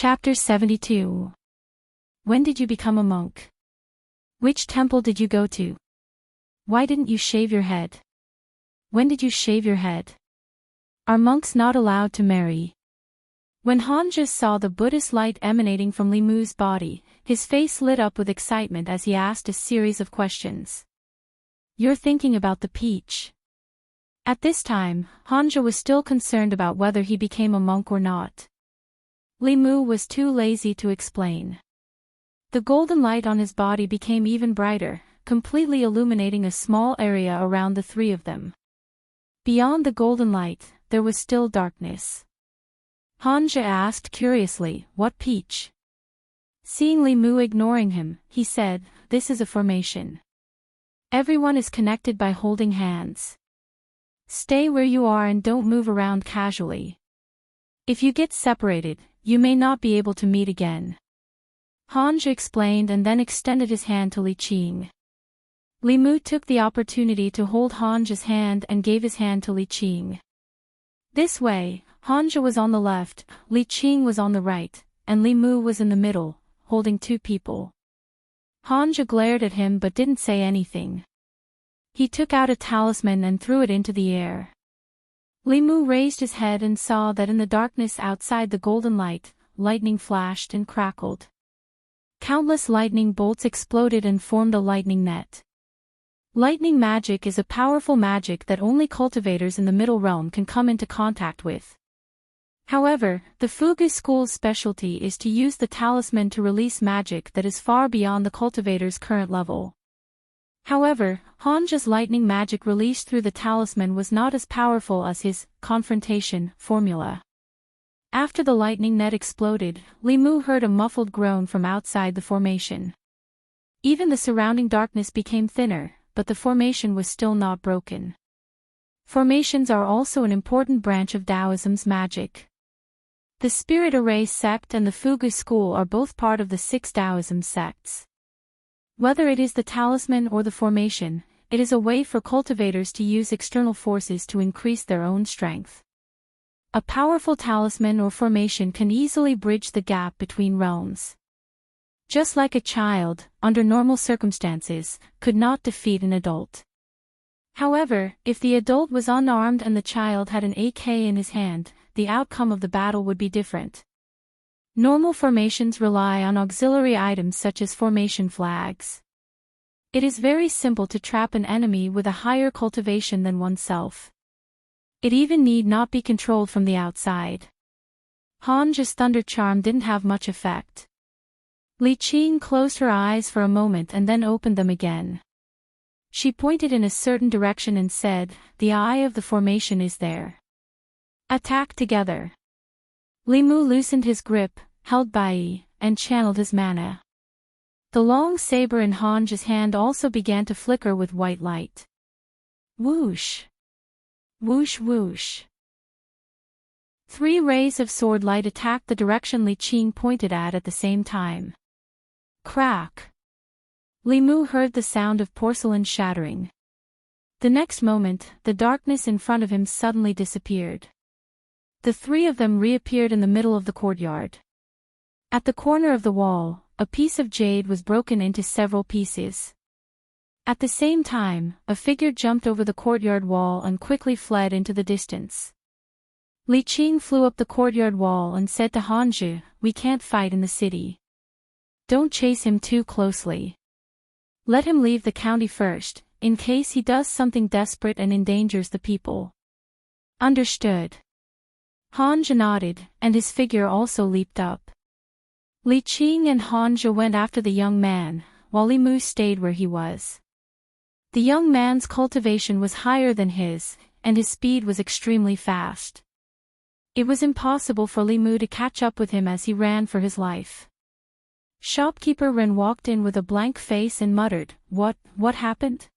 Chapter 72. When did you become a monk? Which temple did you go to? Why didn't you shave your head? When did you shave your head? Are monks not allowed to marry? When Hanja saw the Buddhist light emanating from Li Mu's body, his face lit up with excitement as he asked a series of questions. You're thinking about the peach. At this time, Hanja was still concerned about whether he became a monk or not. Li Mu was too lazy to explain. The golden light on his body became even brighter, completely illuminating a small area around the three of them. Beyond the golden light, there was still darkness. Hanja asked curiously, "What peach?" Seeing Li Mu ignoring him, he said, "This is a formation. Everyone is connected by holding hands. Stay where you are and don't move around casually. If you get separated, you may not be able to meet again." Hanja explained and then extended his hand to Li Qing. Li Mu took the opportunity to hold Hanja's hand and gave his hand to Li Qing. This way, Hanja was on the left, Li Qing was on the right, and Li Mu was in the middle, holding two people. Hanja glared at him but didn't say anything. He took out a talisman and threw it into the air. Li Mu raised his head and saw that in the darkness outside the golden light, lightning flashed and crackled. Countless lightning bolts exploded and formed a lightning net. Lightning magic is a powerful magic that only cultivators in the middle realm can come into contact with. However, the Fugu school's specialty is to use the talisman to release magic that is far beyond the cultivator's current level. However, Hanja's lightning magic released through the talisman was not as powerful as his confrontation formula. After the lightning net exploded, Li Mu heard a muffled groan from outside the formation. Even the surrounding darkness became thinner, but the formation was still not broken. Formations are also an important branch of Taoism's magic. The Spirit Array sect and the Fugu school are both part of the 6 Taoism sects. Whether it is the talisman or the formation, it is a way for cultivators to use external forces to increase their own strength. A powerful talisman or formation can easily bridge the gap between realms. Just like a child, under normal circumstances, could not defeat an adult. However, if the adult was unarmed and the child had an AK in his hand, the outcome of the battle would be different. Normal formations rely on auxiliary items such as formation flags. It is very simple to trap an enemy with a higher cultivation than oneself. It even need not be controlled from the outside. Hanja's thunder charm didn't have much effect. Li Qing closed her eyes for a moment and then opened them again. She pointed in a certain direction and said, "The eye of the formation is there. Attack together." Li Mu loosened his grip, held Bai, and channeled his mana. The long saber in Hanja's hand also began to flicker with white light. Whoosh! Whoosh whoosh! 3 rays of sword light attacked the direction Li Qing pointed at the same time. Crack! Li Mu heard the sound of porcelain shattering. The next moment, the darkness in front of him suddenly disappeared. The 3 of them reappeared in the middle of the courtyard. At the corner of the wall, a piece of jade was broken into several pieces. At the same time, a figure jumped over the courtyard wall and quickly fled into the distance. Li Qing flew up the courtyard wall and said to Hanja, "We can't fight in the city. Don't chase him too closely. Let him leave the county first, in case he does something desperate and endangers the people." Understood. Hanja nodded, and his figure also leaped up. Li Qing and Hanja went after the young man, while Li Mu stayed where he was. The young man's cultivation was higher than his, and his speed was extremely fast. It was impossible for Li Mu to catch up with him as he ran for his life. Shopkeeper Ren walked in with a blank face and muttered, What happened?"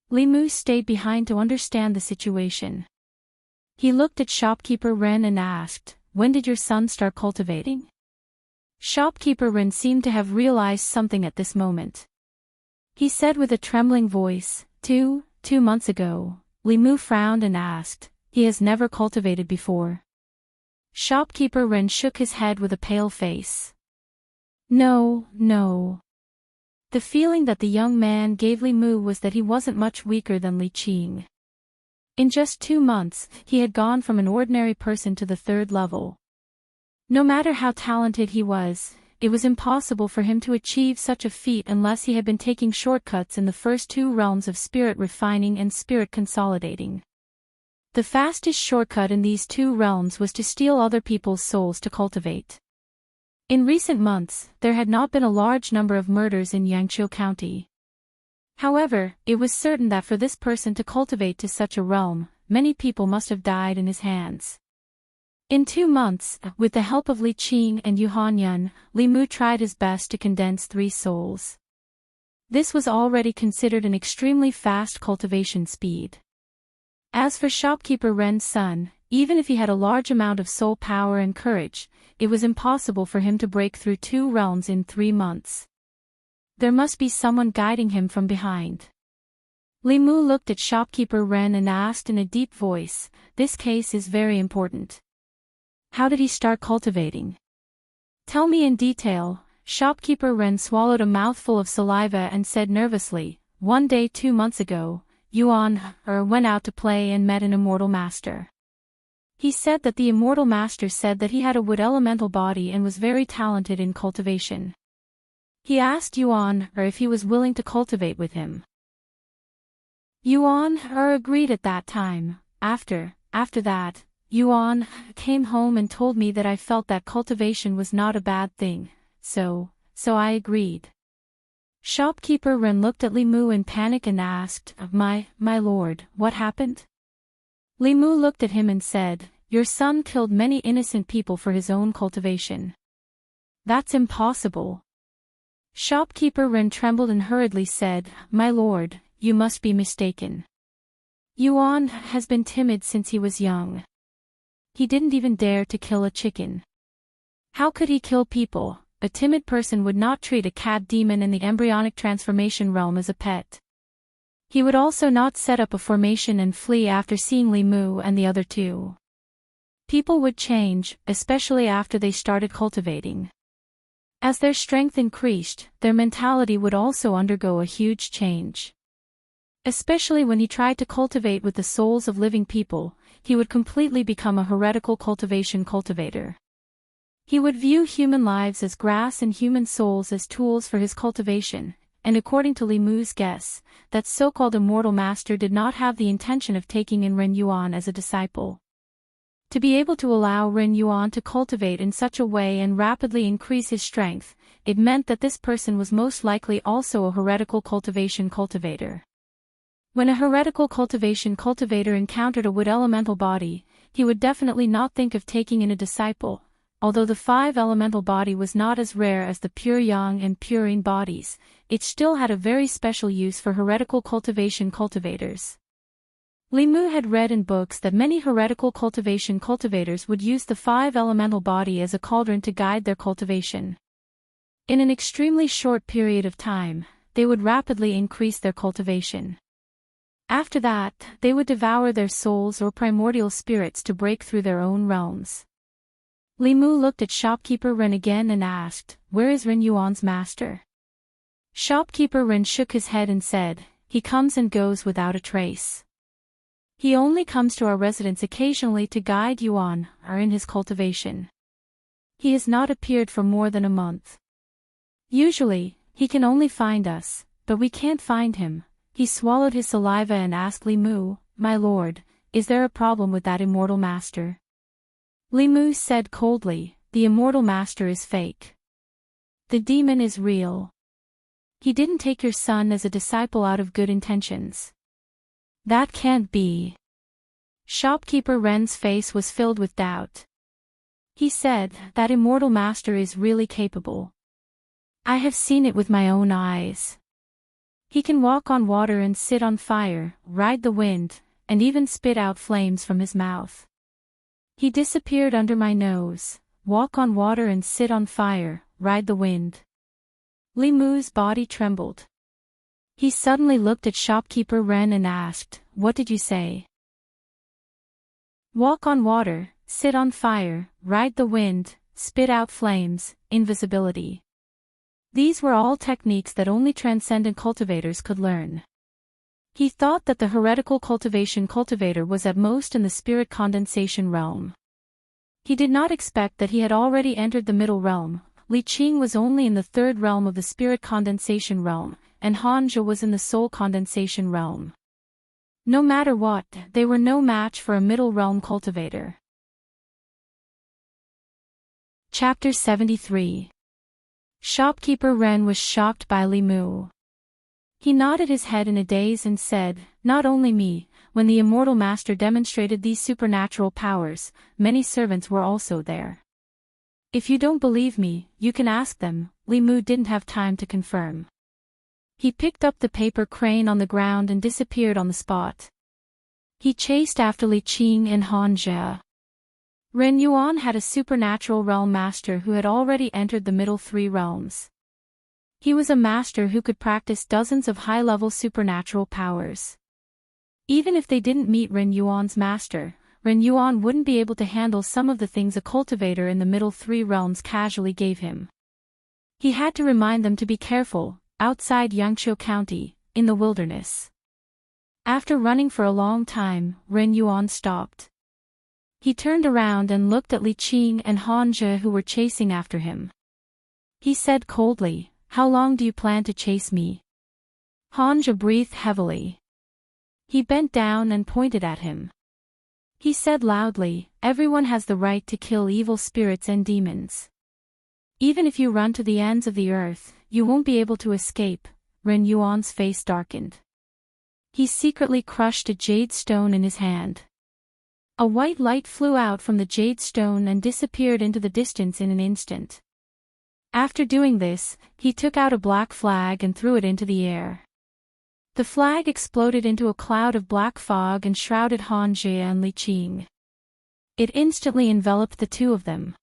Li Mu stayed behind to understand the situation. He looked at Shopkeeper Ren and asked, "When did your son start cultivating?" Shopkeeper Ren seemed to have realized something at this moment. He said with a trembling voice, Two months ago." Li Mu frowned and asked, "He has never cultivated before?" Shopkeeper Ren shook his head with a pale face. No, no. The feeling that the young man gave Li Mu was that he wasn't much weaker than Li Qing. In just 2 months, he had gone from an ordinary person to the 3rd level. No matter how talented he was, it was impossible for him to achieve such a feat unless he had been taking shortcuts in the first 2 realms of spirit refining and spirit consolidating. The fastest shortcut in these 2 realms was to steal other people's souls to cultivate. In recent months, there had not been a large number of murders in Yangqiu County. However, it was certain that for this person to cultivate to such a realm, many people must have died in his hands. In 2 months, with the help of Li Qing and Yu Hanyun, Li Mu tried his best to condense 3 souls. This was already considered an extremely fast cultivation speed. As for Shopkeeper Ren's son, even if he had a large amount of soul power and courage, it was impossible for him to break through 2 realms in 3 months. There must be someone guiding him from behind. Li Mu looked at Shopkeeper Ren and asked in a deep voice, "This case is very important. How did he start cultivating? Tell me in detail." Shopkeeper Ren swallowed a mouthful of saliva and said nervously, "One day 2 months ago, Yuan went out to play and met an immortal master. He said that the immortal master said that he had a wood elemental body and was very talented in cultivation. He asked Yuan if he was willing to cultivate with him. Yuan agreed at that time. After that, Yuan came home and told me that I felt that cultivation was not a bad thing, so I agreed." Shopkeeper Ren looked at Li Mu in panic and asked, My lord, what happened?" Li Mu looked at him and said, "Your son killed many innocent people for his own cultivation." "That's impossible." Shopkeeper Ren trembled and hurriedly said, "My lord, you must be mistaken. Yuan has been timid since he was young. He didn't even dare to kill a chicken. How could he kill people? A timid person would not treat a cat demon in the embryonic transformation realm as a pet. He would also not set up a formation and flee after seeing Li Mu and the other 2. People would change, especially after they started cultivating. As their strength increased, their mentality would also undergo a huge change. Especially when he tried to cultivate with the souls of living people, he would completely become a heretical cultivation cultivator. He would view human lives as grass and human souls as tools for his cultivation, and according to Li Mu's guess, that so-called immortal master did not have the intention of taking in Ren Yuan as a disciple. To be able to allow Ren Yuan to cultivate in such a way and rapidly increase his strength, it meant that this person was most likely also a heretical cultivation cultivator. When a heretical cultivation cultivator encountered a wood elemental body, he would definitely not think of taking in a disciple. Although the 5 elemental body was not as rare as the pure yang and pure yin bodies, it still had a very special use for heretical cultivation cultivators. Li Mu had read in books that many heretical cultivation cultivators would use the 5 elemental body as a cauldron to guide their cultivation. In an extremely short period of time, they would rapidly increase their cultivation. After that, they would devour their souls or primordial spirits to break through their own realms. Li Mu looked at Shopkeeper Ren again and asked, "Where is Ren Yuan's master?" Shopkeeper Ren shook his head and said, "He comes and goes without a trace. He only comes to our residence occasionally to guide Yuan in his cultivation. He has not appeared for more than a month. Usually, he can only find us, but we can't find him." He swallowed his saliva and asked Li Mu, "My lord, is there a problem with that immortal master?" Li Mu said coldly, "The immortal master is fake. The demon is real. He didn't take your son as a disciple out of good intentions. That can't be." Shopkeeper Ren's face was filled with doubt. He said, "That immortal master is really capable. I have seen it with my own eyes. He can walk on water and sit on fire, ride the wind, and even spit out flames from his mouth. He disappeared under my nose, walk on water and sit on fire, ride the wind." Li Mu's body trembled. He suddenly looked at Shopkeeper Ren and asked, "What did you say?" "Walk on water, sit on fire, ride the wind, spit out flames, invisibility. These were all techniques that only transcendent cultivators could learn. He thought that the heretical cultivation cultivator was at most in the spirit condensation realm. He did not expect that he had already entered the middle realm. Li Qing was only in the third realm of the spirit condensation realm, and Han Zhe was in the soul condensation realm. No matter what, they were no match for a middle realm cultivator. Chapter 73. Shopkeeper Ren was shocked by Li Mu. He nodded his head in a daze and said, "Not only me, when the immortal master demonstrated these supernatural powers, many servants were also there. If you don't believe me, you can ask them." Li Mu didn't have time to confirm. He picked up the paper crane on the ground and disappeared on the spot. He chased after Li Qing and Han Zhe. Ren Yuan had a supernatural realm master who had already entered the middle three realms. He was a master who could practice dozens of high-level supernatural powers. Even if they didn't meet Ren Yuan's master, Ren Yuan wouldn't be able to handle some of the things a cultivator in the middle three realms casually gave him. He had to remind them to be careful, outside Yangqiu County, in the wilderness. After running for a long time, Ren Yuan stopped. He turned around and looked at Li Qing and Han Zhe who were chasing after him. He said coldly, "How long do you plan to chase me?" Han Zhe breathed heavily. He bent down and pointed at him. He said loudly, "Everyone has the right to kill evil spirits and demons. Even if you run to the ends of the earth, you won't be able to escape." Ren Yuan's face darkened. He secretly crushed a jade stone in his hand. A white light flew out from the jade stone and disappeared into the distance in an instant. After doing this, he took out a black flag and threw it into the air. The flag exploded into a cloud of black fog and shrouded Han Zhe and Li Qing. It instantly enveloped the two of them.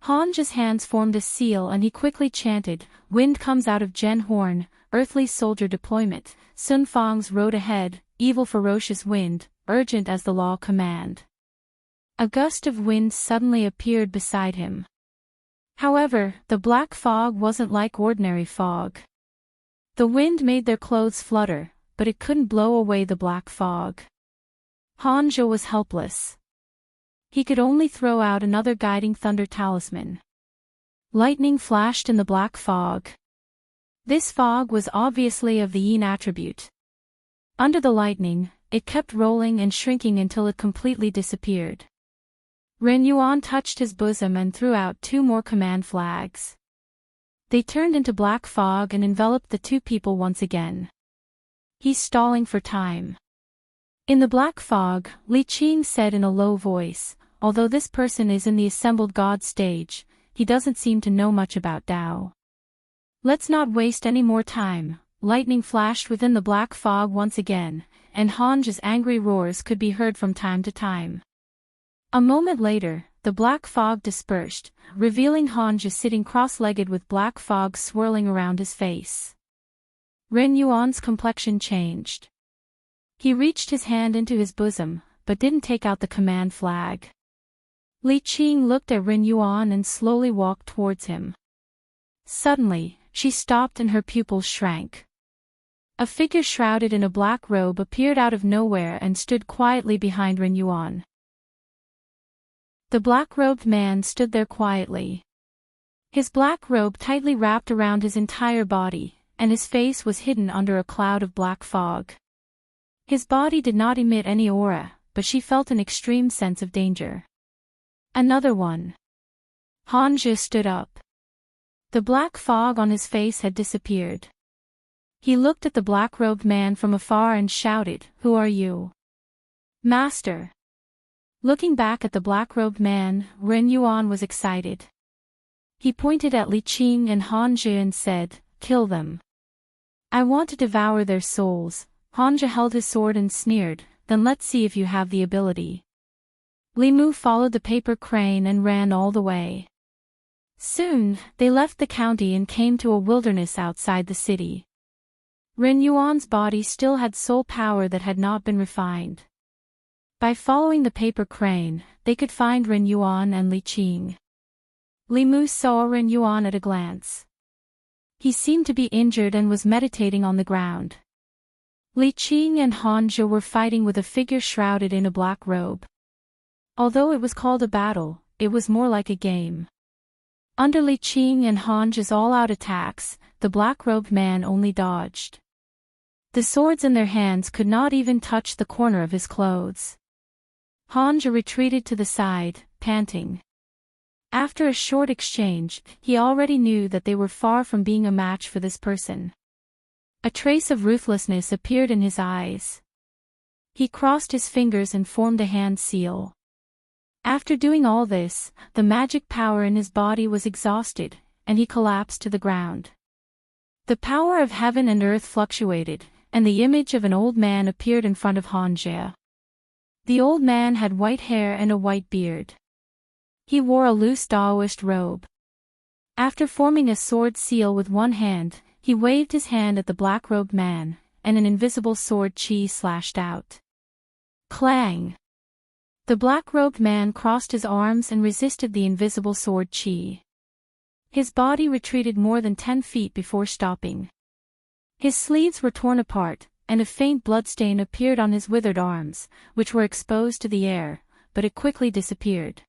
Han Zhe's hands formed a seal and he quickly chanted, "Wind comes out of Zhen Horn, earthly soldier deployment, Sun Fang's road ahead, evil ferocious wind, urgent as the law command." A gust of wind suddenly appeared beside him. However, the black fog wasn't like ordinary fog. The wind made their clothes flutter, but it couldn't blow away the black fog. Han Zhe was helpless. He could only throw out another guiding thunder talisman. Lightning flashed in the black fog. This fog was obviously of the yin attribute. Under the lightning, it kept rolling and shrinking until it completely disappeared. Ren Yuan touched his bosom and threw out two more command flags. They turned into black fog and enveloped the two people once again. "He's stalling for time." In the black fog, Li Qing said in a low voice, "Although this person is in the assembled god stage, he doesn't seem to know much about Dao. Let's not waste any more time." Lightning flashed within the black fog once again, and Han Zhe's angry roars could be heard from time to time. A moment later, the black fog dispersed, revealing Han Zhe sitting cross-legged with black fog swirling around his face. Ren Yuan's complexion changed. He reached his hand into his bosom, but didn't take out the command flag. Li Qing looked at Ren Yuan and slowly walked towards him. Suddenly, she stopped and her pupils shrank. A figure shrouded in a black robe appeared out of nowhere and stood quietly behind Ren Yuan. The black-robed man stood there quietly. His black robe tightly wrapped around his entire body, and his face was hidden under a cloud of black fog. His body did not emit any aura, but she felt an extreme sense of danger. "Another one." Han Zhe stood up. The black fog on his face had disappeared. He looked at the black-robed man from afar and shouted, "Who are you?" "Master." Looking back at the black-robed man, Ren Yuan was excited. He pointed at Li Qing and Han Zhe and said, "Kill them. I want to devour their souls." Han Zhe held his sword and sneered, "Then let's see if you have the ability." Li Mu followed the paper crane and ran all the way. Soon, they left the county and came to a wilderness outside the city. Ren Yuan's body still had soul power that had not been refined. By following the paper crane, they could find Ren Yuan and Li Qing. Li Mu saw Ren Yuan at a glance. He seemed to be injured and was meditating on the ground. Li Qing and Han Zhe were fighting with a figure shrouded in a black robe. Although it was called a battle, it was more like a game. Under Li Qing and Han Zhe's all-out attacks, the black-robed man only dodged. The swords in their hands could not even touch the corner of his clothes. Han Zhe retreated to the side, panting. After a short exchange, he already knew that they were far from being a match for this person. A trace of ruthlessness appeared in his eyes. He crossed his fingers and formed a hand seal. After doing all this, the magic power in his body was exhausted, and he collapsed to the ground. The power of heaven and earth fluctuated, and the image of an old man appeared in front of Han Zhe. The old man had white hair and a white beard. He wore a loose Daoist robe. After forming a sword seal with one hand, he waved his hand at the black-robed man, and an invisible sword chi slashed out. Clang! The black-robed man crossed his arms and resisted the invisible sword chi. His body retreated more than 10 feet before stopping. His sleeves were torn apart, and a faint bloodstain appeared on his withered arms, which were exposed to the air, but it quickly disappeared.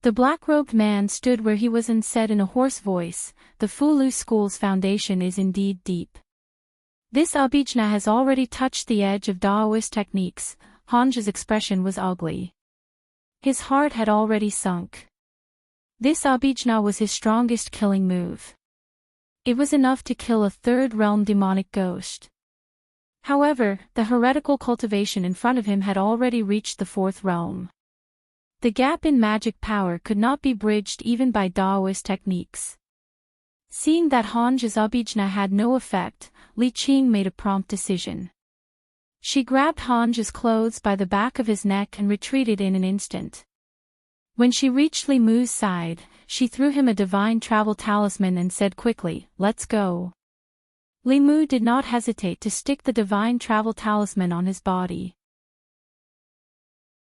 The black-robed man stood where he was and said in a hoarse voice, "The Fulu school's foundation is indeed deep. This abhijna has already touched the edge of Daoist techniques." Han Zhe's expression was ugly. His heart had already sunk. This abhijna was his strongest killing move. It was enough to kill a third-realm demonic ghost. However, the heretical cultivation in front of him had already reached the fourth realm. The gap in magic power could not be bridged even by Daoist techniques. Seeing that Han Zhe's abhijna had no effect, Li Qing made a prompt decision. She grabbed Han Zhe's clothes by the back of his neck and retreated in an instant. When she reached Li Mu's side, she threw him a divine travel talisman and said quickly, "Let's go." Li Mu did not hesitate to stick the divine travel talisman on his body.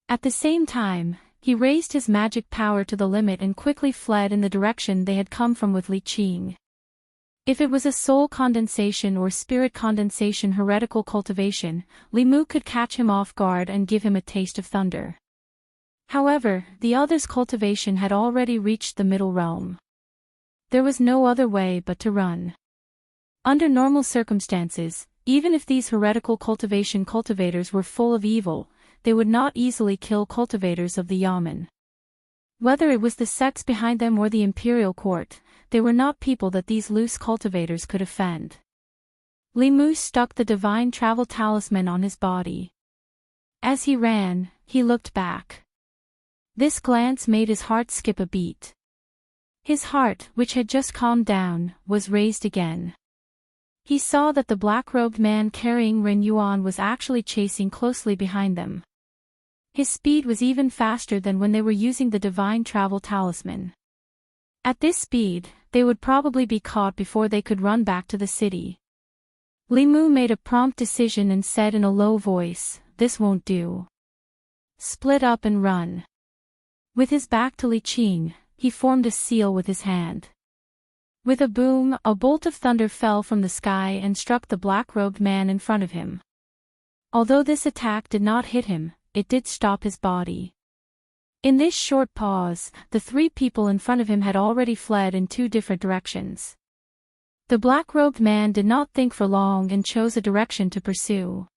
At the same time, he raised his magic power to the limit and quickly fled in the direction they had come from with Li Qing. If it was a soul condensation or spirit condensation heretical cultivation, Li Mu could catch him off guard and give him a taste of thunder. However, the other's cultivation had already reached the middle realm. There was no other way but to run. Under normal circumstances, even if these heretical cultivation cultivators were full of evil, they would not easily kill cultivators of the Yamen. Whether it was the sects behind them or the imperial court, they were not people that these loose cultivators could offend. Li Mu stuck the divine travel talisman on his body. As he ran, he looked back. This glance made his heart skip a beat. His heart, which had just calmed down, was raised again. He saw that the black-robed man carrying Ren Yuan was actually chasing closely behind them. His speed was even faster than when they were using the divine travel talisman. At this speed, they would probably be caught before they could run back to the city. Li Mu made a prompt decision and said in a low voice, "This won't do. Split up and run." With his back to Li Qing, he formed a seal with his hand. With a boom, a bolt of thunder fell from the sky and struck the black-robed man in front of him. Although this attack did not hit him, it did stop his body. In this short pause, the three people in front of him had already fled in two different directions. The black-robed man did not think for long and chose a direction to pursue.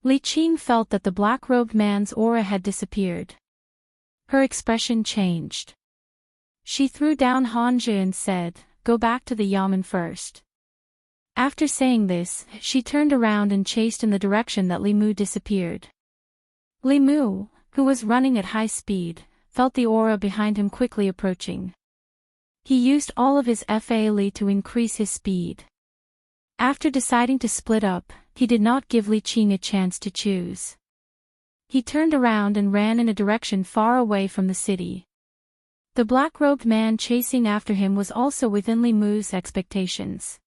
Li Qing felt that the black-robed man's aura had disappeared. Her expression changed. She threw down Han Zhe and said, "Go back to the Yamen first." After saying this, she turned around and chased in the direction that Li Mu disappeared. Li Mu, who was running at high speed, felt the aura behind him quickly approaching. He used all of his Fa to increase his speed. After deciding to split up, he did not give Li Qing a chance to choose. He turned around and ran in a direction far away from the city. The black-robed man chasing after him was also within Li Mu's expectations.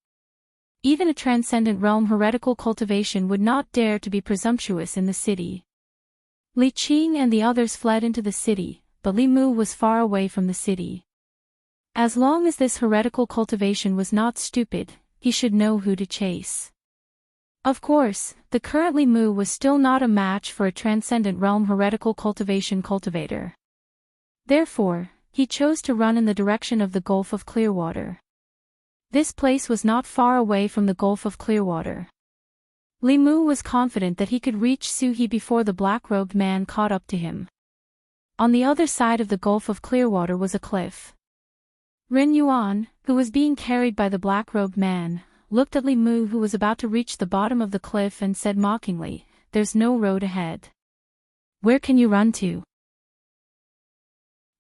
Even a transcendent realm heretical cultivation would not dare to be presumptuous in the city. Li Qing and the others fled into the city, but Li Mu was far away from the city. As long as this heretical cultivation was not stupid, he should know who to chase. Of course, the current Li Mu was still not a match for a transcendent realm heretical cultivation cultivator. Therefore, he chose to run in the direction of the Gulf of Clearwater. This place was not far away from the Gulf of Clearwater. Li Mu was confident that he could reach Su He before the black-robed man caught up to him. On the other side of the Gulf of Clearwater was a cliff. Ren Yuan, who was being carried by the black-robed man, looked at Li Mu who was about to reach the bottom of the cliff and said mockingly, "There's no road ahead. Where can you run to?"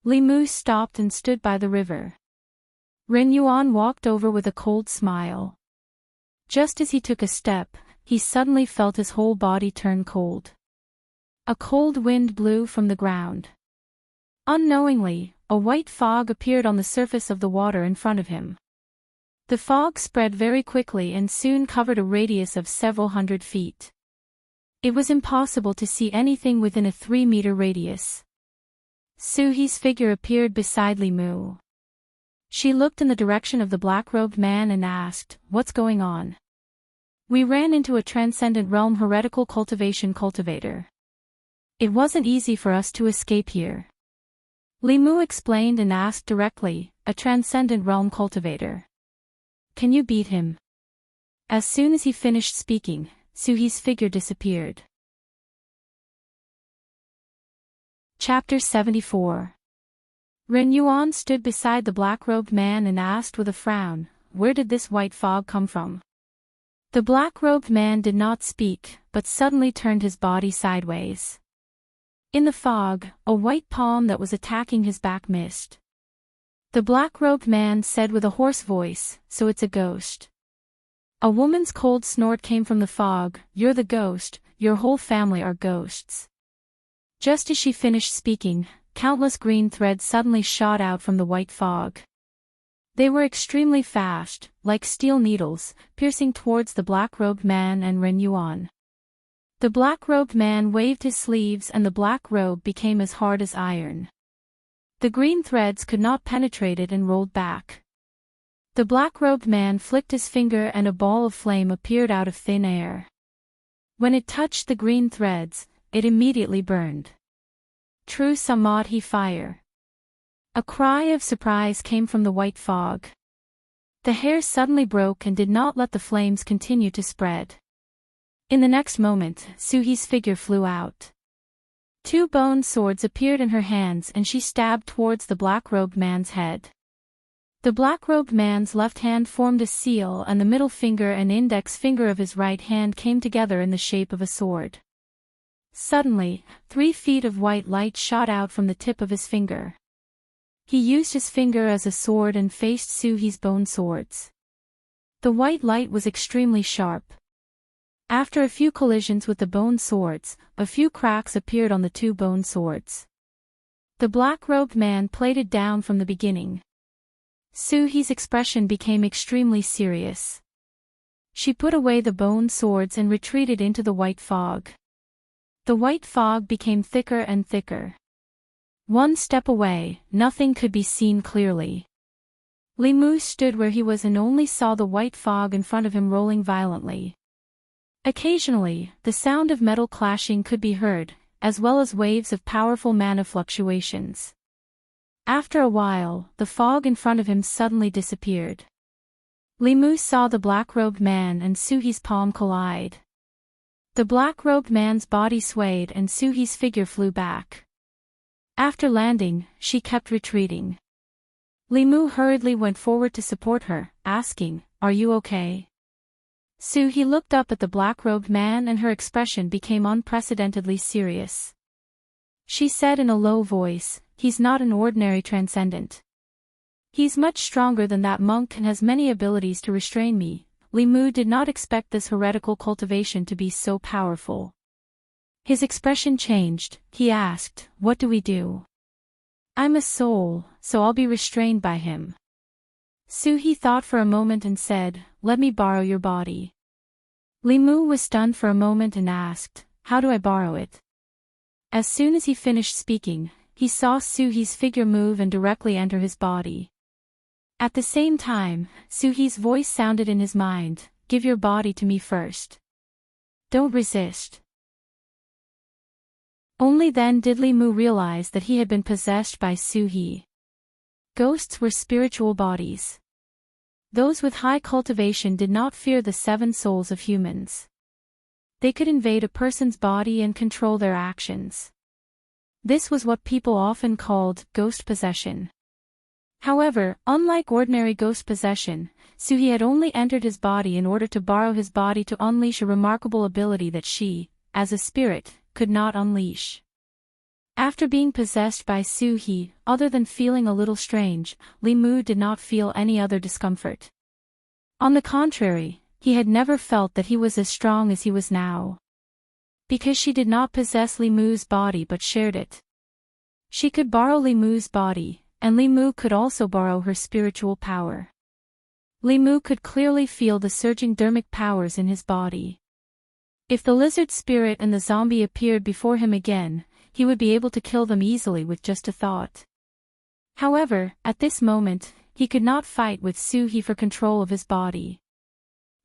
Li Mu stopped and stood by the river. Ren Yuan walked over with a cold smile. Just as he took a step, he suddenly felt his whole body turn cold. A cold wind blew from the ground. Unknowingly, a white fog appeared on the surface of the water in front of him. The fog spread very quickly and soon covered a radius of several hundred feet. It was impossible to see anything within a 3-meter radius. Su He's figure appeared beside Li Mu. She looked in the direction of the black-robed man and asked, "What's going on?" "We ran into a transcendent realm heretical cultivation cultivator. It wasn't easy for us to escape here." Li Mu explained and asked directly, "A transcendent realm cultivator. Can you beat him?" As soon as he finished speaking, Su He's figure disappeared. Chapter 74. Ren Yuan stood beside the black-robed man and asked with a frown, "Where did this white fog come from?" The black-robed man did not speak, but suddenly turned his body sideways. In the fog, a white palm that was attacking his back missed. The black-robed man said with a hoarse voice, "So it's a ghost." A woman's cold snort came from the fog, "You're the ghost, your whole family are ghosts." Just as she finished speaking, countless green threads suddenly shot out from the white fog. They were extremely fast, like steel needles, piercing towards the black-robed man and Ren Yuan. The black-robed man waved his sleeves and the black robe became as hard as iron. The green threads could not penetrate it and rolled back. The black-robed man flicked his finger and a ball of flame appeared out of thin air. When it touched the green threads, it immediately burned. True Samadhi fire. A cry of surprise came from the white fog. The hair suddenly broke and did not let the flames continue to spread. In the next moment, Su He's figure flew out. 2 bone swords appeared in her hands and she stabbed towards the black-robed man's head. The black-robed man's left hand formed a seal and the middle finger and index finger of his right hand came together in the shape of a sword. Suddenly, 3 feet of white light shot out from the tip of his finger. He used his finger as a sword and faced Su He's bone swords. The white light was extremely sharp. After a few collisions with the bone swords, a few cracks appeared on the 2 bone swords. The black-robed man played it down from the beginning. Su He's expression became extremely serious. She put away the bone swords and retreated into the white fog. The white fog became thicker and thicker. 1 step away, nothing could be seen clearly. Li Mu stood where he was and only saw the white fog in front of him rolling violently. Occasionally, the sound of metal clashing could be heard, as well as waves of powerful mana fluctuations. After a while, the fog in front of him suddenly disappeared. Li Mu saw the black-robed man and Su He's palm collide. The black-robed man's body swayed and Su He's figure flew back. After landing, she kept retreating. Li Mu hurriedly went forward to support her, asking, "Are you okay?" Su He looked up at the black-robed man and her expression became unprecedentedly serious. She said in a low voice, "He's not an ordinary transcendent. He's much stronger than that monk and has many abilities to restrain me." Li Mu did not expect this heretical cultivation to be so powerful. His expression changed. He asked, "What do we do?" "I'm a soul, so I'll be restrained by him." Su He thought for a moment and said, "Let me borrow your body." Li Mu was stunned for a moment and asked, "How do I borrow it?" As soon as he finished speaking, he saw Su He's figure move and directly enter his body. At the same time, Su He's voice sounded in his mind, "Give your body to me first. Don't resist." Only then did Li Mu realize that he had been possessed by Su He. Ghosts were spiritual bodies. Those with high cultivation did not fear the 7 souls of humans. They could invade a person's body and control their actions. This was what people often called ghost possession. However, unlike ordinary ghost possession, Su He had only entered his body in order to borrow his body to unleash a remarkable ability that she, as a spirit, could not unleash. After being possessed by Su He, other than feeling a little strange, Li Mu did not feel any other discomfort. On the contrary, he had never felt that he was as strong as he was now. Because she did not possess Li Mu's body but shared it. She could borrow Li Mu's body, and Li Mu could also borrow her spiritual power. Li Mu could clearly feel the surging dermic powers in his body. If the lizard spirit and the zombie appeared before him again, he would be able to kill them easily with just a thought. However, at this moment, he could not fight with Su He for control of his body.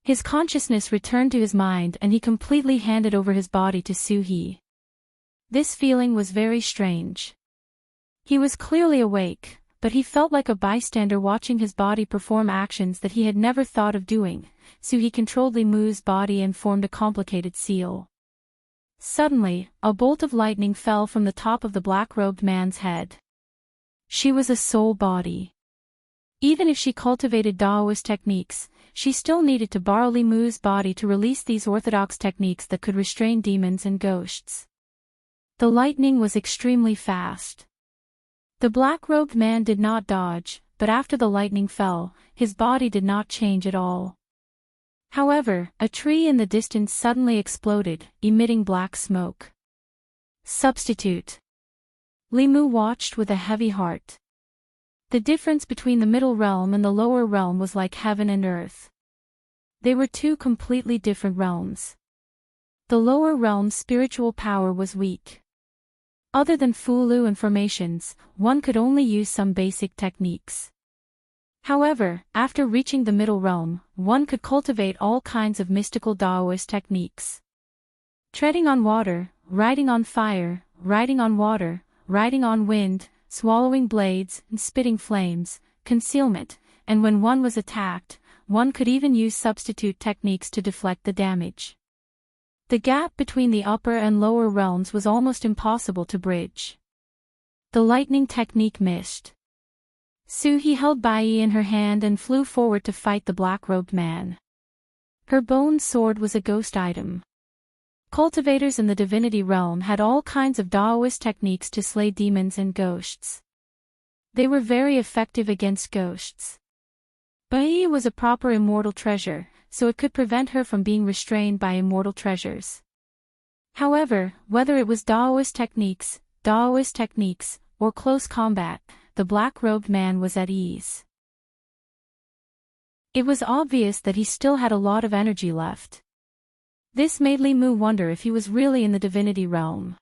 His consciousness returned to his mind and he completely handed over his body to Su He. This feeling was very strange. He was clearly awake, but he felt like a bystander watching his body perform actions that he had never thought of doing. Su He controlled Li Mu's body and formed a complicated seal. Suddenly, a bolt of lightning fell from the top of the black-robed man's head. She was a soul body. Even if she cultivated Daoist techniques, she still needed to borrow Li Mu's body to release these orthodox techniques that could restrain demons and ghosts. The lightning was extremely fast. The black-robed man did not dodge, but after the lightning fell, his body did not change at all. However, a tree in the distance suddenly exploded, emitting black smoke. Substitute. Li Mu watched with a heavy heart. The difference between the middle realm and the lower realm was like heaven and earth. They were 2 completely different realms. The lower realm's spiritual power was weak. Other than Fulu and formations, one could only use some basic techniques. However, after reaching the middle realm, one could cultivate all kinds of mystical Daoist techniques. Treading on water, riding on fire, riding on water, riding on wind, swallowing blades, and spitting flames, concealment, and when one was attacked, one could even use substitute techniques to deflect the damage. The gap between the upper and lower realms was almost impossible to bridge. The lightning technique missed. Su He held Bai in her hand and flew forward to fight the black-robed man. Her bone sword was a ghost item. Cultivators in the divinity realm had all kinds of Daoist techniques to slay demons and ghosts. They were very effective against ghosts. Bai was a proper immortal treasure, so it could prevent her from being restrained by immortal treasures. However, whether it was Daoist techniques, or close combat, the black-robed man was at ease. It was obvious that he still had a lot of energy left. This made Li Mu wonder if he was really in the divinity realm.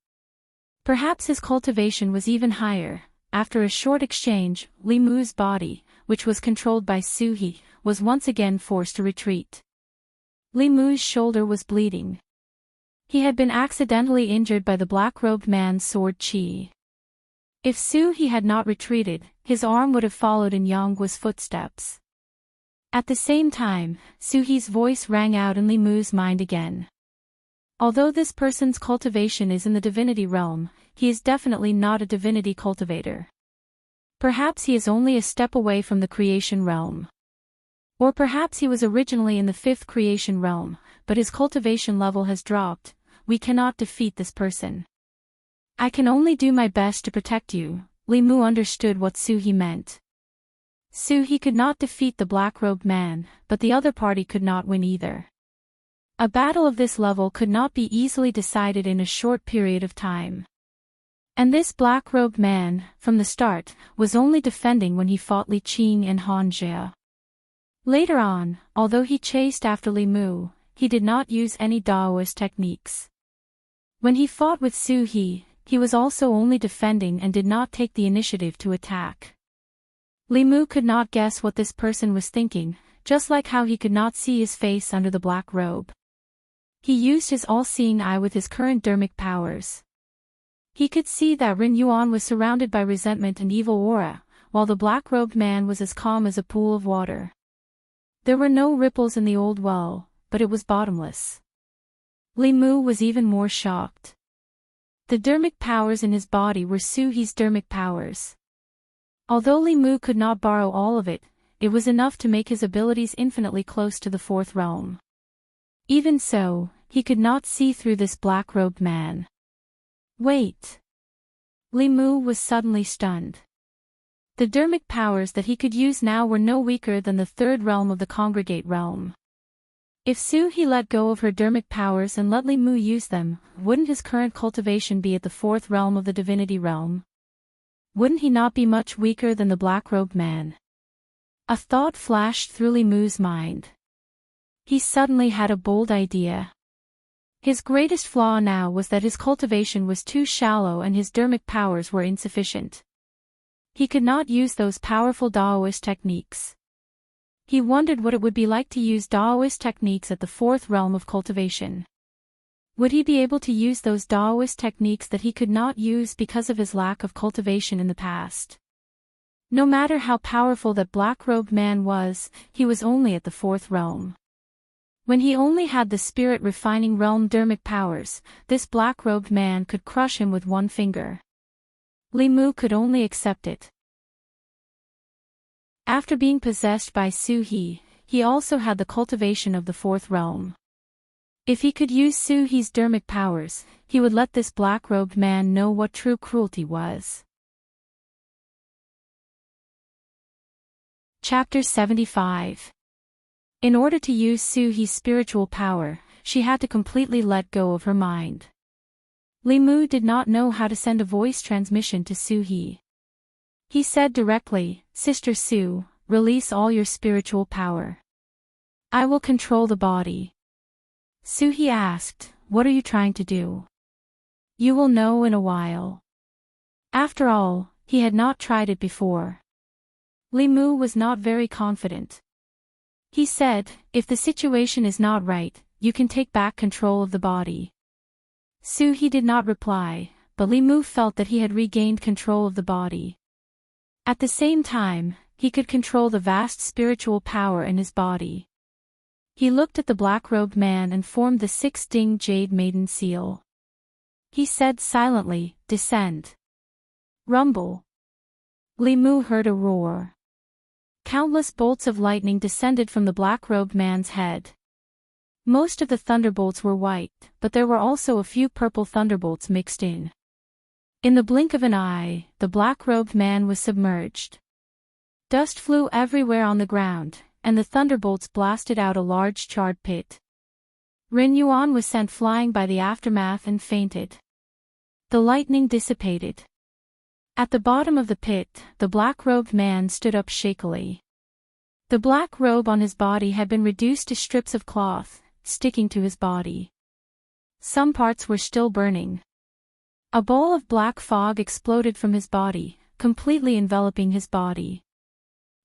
Perhaps his cultivation was even higher. After a short exchange, Li Mu's body, which was controlled by Su He, was once again forced to retreat. Li Mu's shoulder was bleeding. He had been accidentally injured by the black-robed man's sword chi. If Su He had not retreated, his arm would have followed in Yongguo's footsteps. At the same time, Su He's voice rang out in Li Mu's mind again. Although this person's cultivation is in the divinity realm, he is definitely not a divinity cultivator. Perhaps he is only a step away from the creation realm. Or perhaps he was originally in the 5th creation realm, but his cultivation level has dropped. We cannot defeat this person. I can only do my best to protect you. Li Mu understood what Su He meant. Su He could not defeat the black-robed man, but the other party could not win either. A battle of this level could not be easily decided in a short period of time. And this black-robed man, from the start, was only defending when he fought Li Qing and Han Jia. Later on, although he chased after Li Mu, he did not use any Daoist techniques. When he fought with Su He, he was also only defending and did not take the initiative to attack. Li Mu could not guess what this person was thinking, just like how he could not see his face under the black robe. He used his all-seeing eye with his current dermic powers. He could see that Ren Yuan was surrounded by resentment and evil aura, while the black-robed man was as calm as a pool of water. There were no ripples in the old well, but it was bottomless. Li Mu was even more shocked. The dermic powers in his body were Su He's dermic powers. Although Li Mu could not borrow all of it, it was enough to make his abilities infinitely close to the fourth realm. Even so, he could not see through this black-robed man. Wait! Li Mu was suddenly stunned. The dermic powers that he could use now were no weaker than the third realm of the congregate realm. If Su He let go of her dermic powers and let Li Mu use them, wouldn't his current cultivation be at the fourth realm of the divinity realm? Wouldn't he not be much weaker than the black-robed man? A thought flashed through Li Mu's mind. He suddenly had a bold idea. His greatest flaw now was that his cultivation was too shallow and his dermic powers were insufficient. He could not use those powerful Daoist techniques. He wondered what it would be like to use Daoist techniques at the fourth realm of cultivation. Would he be able to use those Daoist techniques that he could not use because of his lack of cultivation in the past? No matter how powerful that black-robed man was, he was only at the fourth realm. When he only had the spirit-refining realm dermic powers, this black-robed man could crush him with one finger. Li Mu could only accept it. After being possessed by Su He, he also had the cultivation of the fourth realm. If he could use Su He's dermic powers, he would let this black-robed man know what true cruelty was. Chapter 75. In order to use Su He's spiritual power, she had to completely let go of her mind. Li Mu did not know how to send a voice transmission to Su He. He said directly, "Sister Su, release all your spiritual power. I will control the body." Su He asked, "What are you trying to do?" "You will know in a while." After all, he had not tried it before. Li Mu was not very confident. He said, "If the situation is not right, you can take back control of the body." Su He did not reply, but Li Mu felt that he had regained control of the body. At the same time, he could control the vast spiritual power in his body. He looked at the black-robed man and formed the 6 Ding Jade Maiden seal. He said silently, "Descend." Rumble. Li Mu heard a roar. Countless bolts of lightning descended from the black-robed man's head. Most of the thunderbolts were white, but there were also a few purple thunderbolts mixed in. In the blink of an eye, the black-robed man was submerged. Dust flew everywhere on the ground, and the thunderbolts blasted out a large charred pit. Ren Yuan was sent flying by the aftermath and fainted. The lightning dissipated. At the bottom of the pit, the black-robed man stood up shakily. The black robe on his body had been reduced to strips of cloth, sticking to his body. Some parts were still burning. A ball of black fog exploded from his body, completely enveloping his body.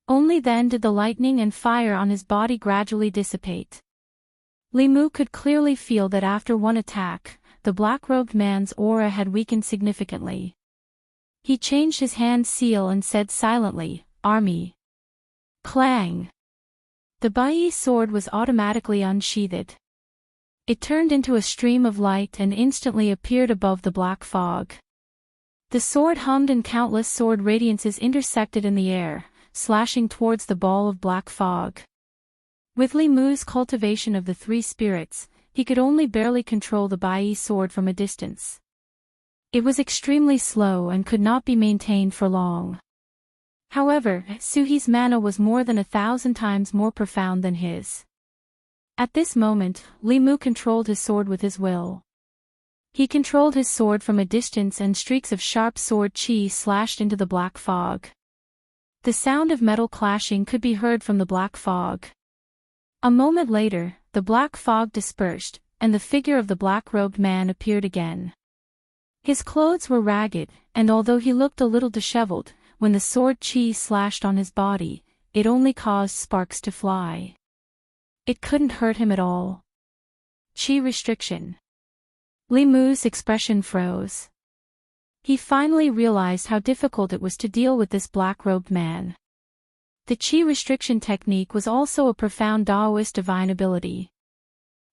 Only then did the lightning and fire on his body gradually dissipate. Li Mu could clearly feel that after one attack, the black-robed man's aura had weakened significantly. He changed his hand seal and said silently, "Army." Clang! The Bai sword was automatically unsheathed. It turned into a stream of light and instantly appeared above the black fog. The sword hummed and countless sword radiances intersected in the air, slashing towards the ball of black fog. With Li Mu's cultivation of the three spirits, he could only barely control the Bai sword from a distance. It was extremely slow and could not be maintained for long. However, Su He's mana was more than 1,000 times more profound than his. At this moment, Li Mu controlled his sword with his will. He controlled his sword from a distance and streaks of sharp sword chi slashed into the black fog. The sound of metal clashing could be heard from the black fog. A moment later, the black fog dispersed, and the figure of the black-robed man appeared again. His clothes were ragged, and although he looked a little disheveled, when the sword chi slashed on his body, it only caused sparks to fly. It couldn't hurt him at all. Chi restriction. Li Mu's expression froze. He finally realized how difficult it was to deal with this black-robed man. The chi restriction technique was also a profound Daoist divine ability.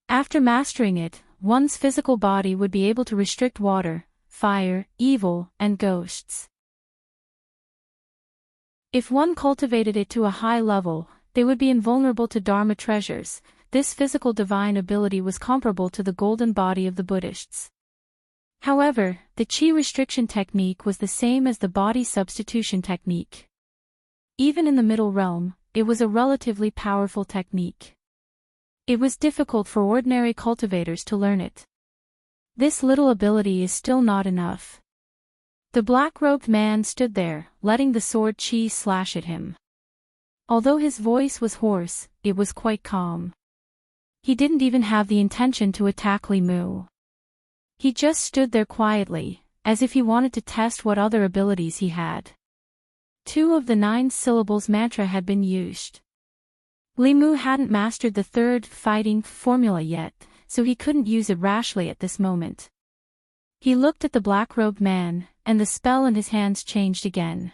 After mastering it, one's physical body would be able to restrict water, fire, evil, and ghosts. If one cultivated it to a high level, they would be invulnerable to Dharma treasures. This physical divine ability was comparable to the golden body of the Buddhists. However, the chi restriction technique was the same as the body substitution technique. Even in the middle realm, it was a relatively powerful technique. It was difficult for ordinary cultivators to learn it. This little ability is still not enough. The black-robed man stood there, letting the sword chi slash at him. Although his voice was hoarse, it was quite calm. He didn't even have the intention to attack Li Mu. He just stood there quietly, as if he wanted to test what other abilities he had. 2 of the 9 syllables mantra had been used. Li Mu hadn't mastered the third fighting formula yet, so he couldn't use it rashly at this moment. He looked at the black-robed man, and the spell in his hands changed again.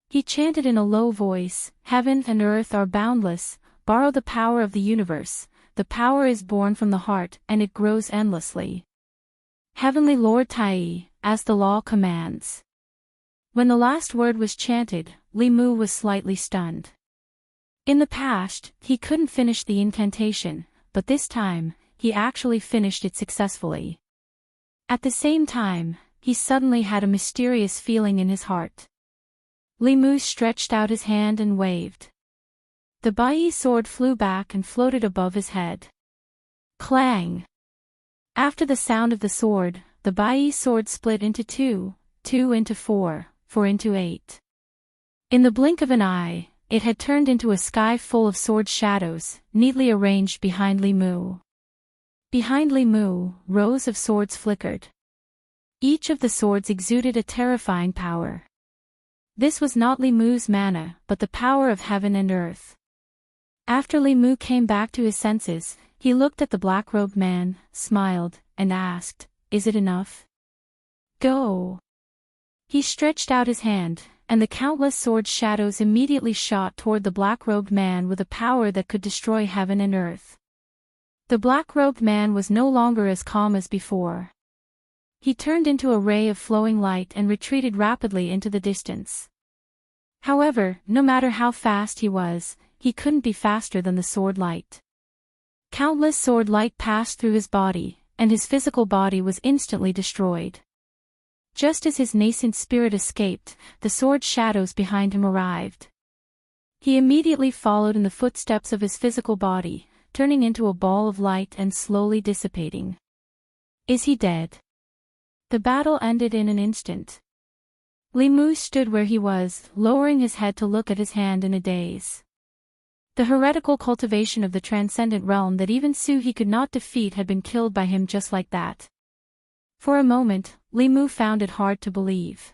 He chanted in a low voice, "Heaven and earth are boundless, borrow the power of the universe, the power is born from the heart and it grows endlessly. Heavenly Lord Tai, as the law commands." When the last word was chanted, Li Mu was slightly stunned. In the past, he couldn't finish the incantation, but this time, he actually finished it successfully. At the same time, he suddenly had a mysterious feeling in his heart. Li Mu stretched out his hand and waved. The Bai sword flew back and floated above his head. Clang! After the sound of the sword, the Bai sword split into 2, 2 into 4, 4 into 8. In the blink of an eye, it had turned into a sky full of sword shadows, neatly arranged behind Li Mu. Behind Li Mu, rows of swords flickered. Each of the swords exuded a terrifying power. This was not Li Mu's mana, but the power of heaven and earth. After Li Mu came back to his senses, he looked at the black-robed man, smiled, and asked, "Is it enough? Go." He stretched out his hand, and the countless sword shadows immediately shot toward the black-robed man with a power that could destroy heaven and earth. The black-robed man was no longer as calm as before. He turned into a ray of flowing light and retreated rapidly into the distance. However, no matter how fast he was, he couldn't be faster than the sword light. Countless sword light passed through his body, and his physical body was instantly destroyed. Just as his nascent spirit escaped, the sword shadows behind him arrived. He immediately followed in the footsteps of his physical body, turning into a ball of light and slowly dissipating. Is he dead? The battle ended in an instant. Li Mu stood where he was, lowering his head to look at his hand in a daze. The heretical cultivation of the transcendent realm that even Su he could not defeat had been killed by him just like that. For a moment, Li Mu found it hard to believe.